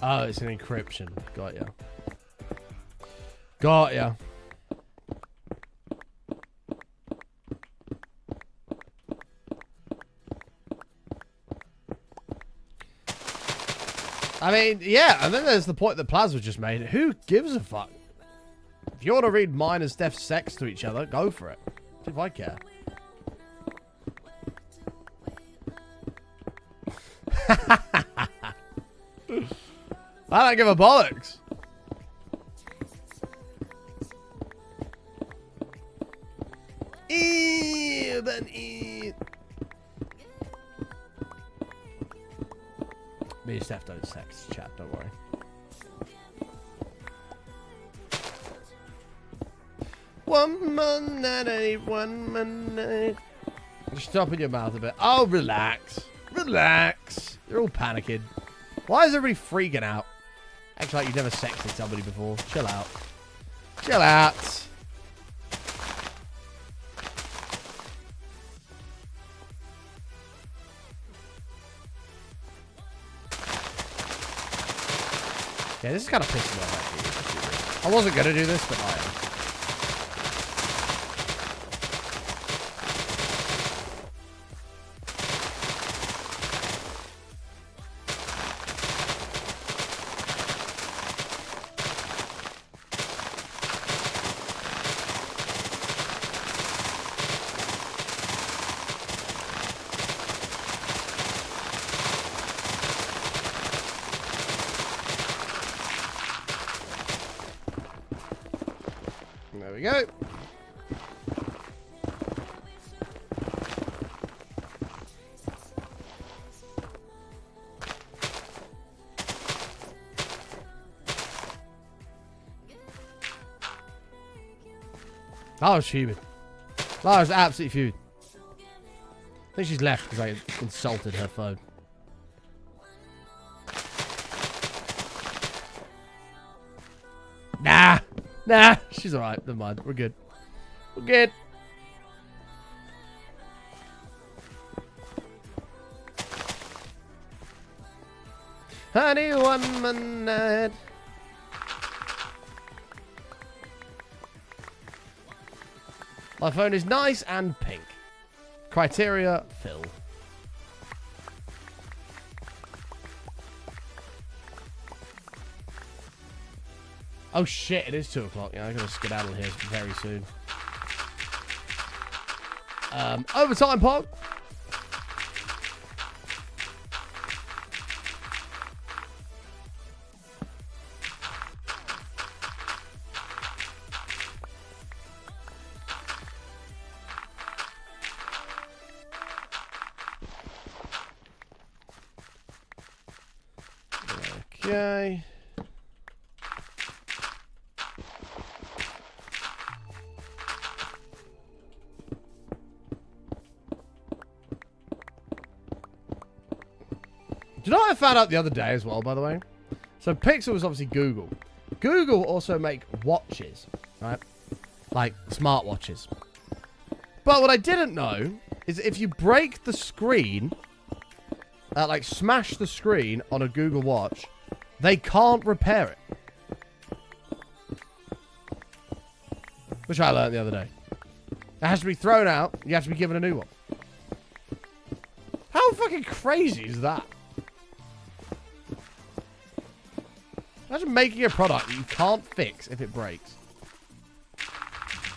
Oh, it's an encryption. Got ya. Got ya. I mean, yeah, and then there's the point that Plasma just made. Who gives a fuck? If you want to read mine and Steph's sex to each other, go for it. See if I care. I don't give a bollocks. Me and Steph don't sex chat, don't worry. One minute. Just stop in your mouth a bit. Oh, relax. Relax. You're all panicking. Why is everybody freaking out? Acts like you've never sexted somebody before. Chill out. Chill out. Yeah, this is kind of pissing me off, actually. I wasn't going to do this, but I am. There we go. Lara's fuming. Lara's absolutely fuming. I think she's left because I insulted her phone. Nah, she's alright. Never mind. We're good. We're good. Honey, one minute. My phone is nice and pink. Criteria, Phil. Oh shit, it is 2 o'clock. Yeah, I'm going to skedaddle here very soon. Overtime pod. Okay. Do you know what I found out the other day as well, by the way? So Pixel was obviously Google. Google also make watches, right? Like smartwatches. But what I didn't know is if you break the screen, like smash the screen on a Google Watch, they can't repair it. Which I learned the other day. It has to be thrown out. You have to be given a new one. How fucking crazy is that? Imagine making a product that you can't fix if it breaks.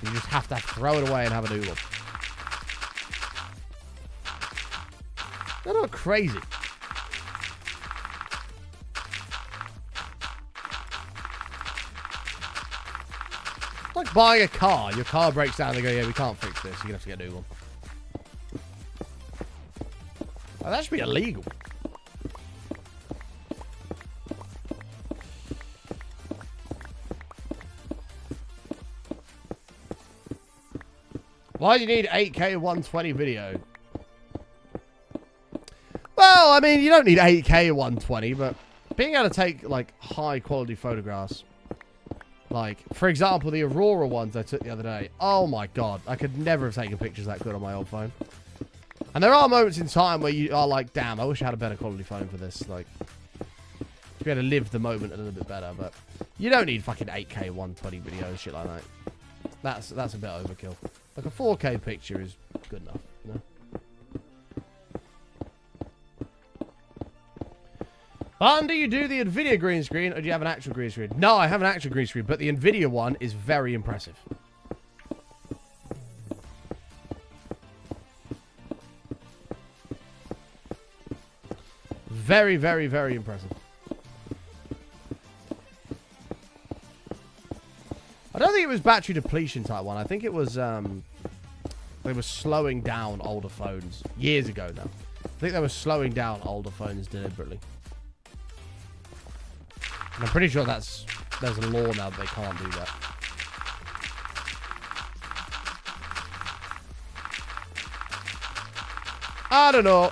You just have to throw it away and have a new one. They're not crazy. It's like buying a car. Your car breaks down and they go, yeah, we can't fix this. You're going to have to get a new one. Oh, that should be illegal. Why do you need 8K 120 video? Well, I mean, you don't need 8K 120, but being able to take, like, high-quality photographs. Like, for example, the Aurora ones I took the other day. Oh, my God. I could never have taken pictures that good on my old phone. And there are moments in time where you are like, damn, I wish I had a better quality phone for this. Like, to be able to live the moment a little bit better. But you don't need fucking 8K 120 video and shit like that. That's a bit overkill. Like, a 4K picture is good enough, you know? And do you do the NVIDIA green screen, or do you have an actual green screen? No, I have an actual green screen, but the NVIDIA one is very impressive. Very, very, very impressive. I don't think it was battery depletion type one. I think it was, they were slowing down older phones years ago now. I think they were slowing down older phones deliberately. And I'm pretty sure there's a law now that they can't do that. I don't know.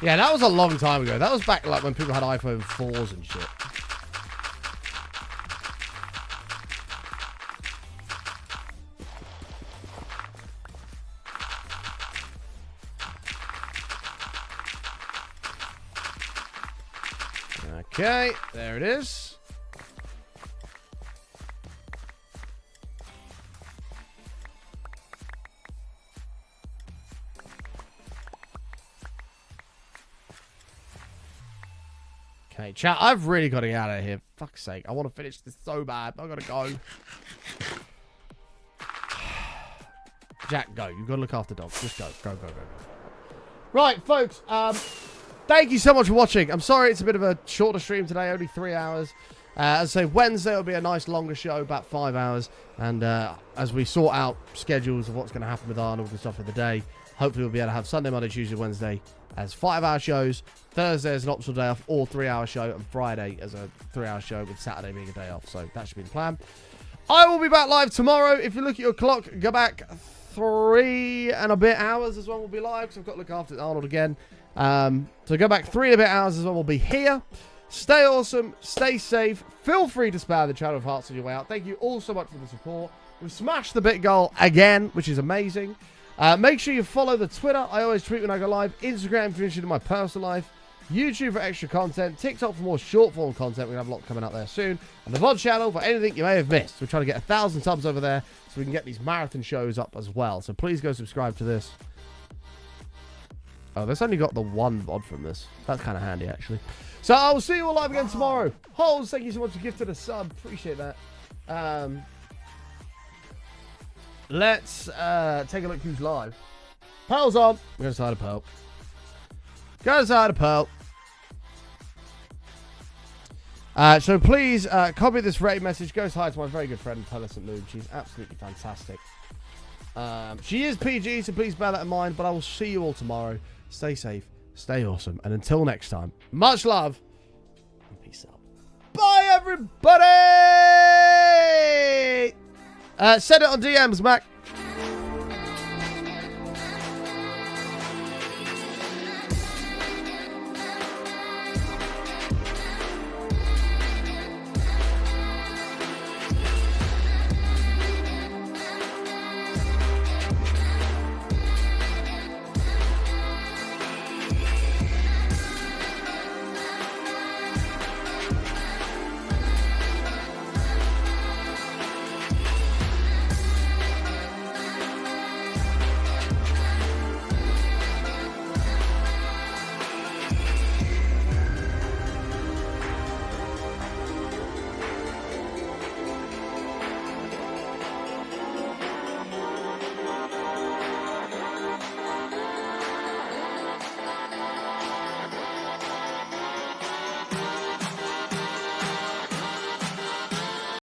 Yeah, that was a long time ago. That was back like when people had iPhone 4s and shit. Okay, there it is. Okay, chat, I've really got to get out of here. Fuck's sake, I want to finish this so bad. I gotta go. Jack, go. You've got to look after dogs. Just go. Go, go, go, go. Right, folks, thank you so much for watching. I'm sorry it's a bit of a shorter stream today, only 3 hours. As I say, Wednesday will be a nice longer show, about 5 hours. And as we sort out schedules of what's going to happen with Arnold and stuff for the day, hopefully we'll be able to have Sunday, Monday, Tuesday, Wednesday as 5-hour shows. Thursday as an optional day off, or 3-hour show. And Friday as a 3-hour show, with Saturday being a day off. So that should be the plan. I will be back live tomorrow. If you look at your clock, go back 3 and a bit hours is when we'll be live, because I've got to look after Arnold again. So go back 3 and a bit hours is when we'll be here. Stay awesome, stay safe, feel free to spam the channel of hearts on your way out. Thank you all so much for the support. We've smashed the bit goal again, which is amazing. Make sure you follow the Twitter. I always tweet when I go live. Instagram if you're interested in my personal life. YouTube for extra content. TikTok for more short form content. We're going to have a lot coming out there soon. And the VOD channel for anything you may have missed. We're trying to get 1,000 subs over there so we can get these marathon shows up as well. So please go subscribe to this. Oh, that's only got the one VOD from this. That's kind of handy, actually. So I will see you all live again tomorrow. Holes, thank you so much for gifting a sub. Appreciate that. Let's take a look who's live. Pearl's on. We're going to side of Pearl. Go side of Pearl. So please copy this raid message. Go hi to my very good friend Pearlescent Noob. She's absolutely fantastic. She is PG, so please bear that in mind. But I will see you all tomorrow. Stay safe, stay awesome, and until next time, much love and peace out. Bye, everybody. Send it on DMs, Mac.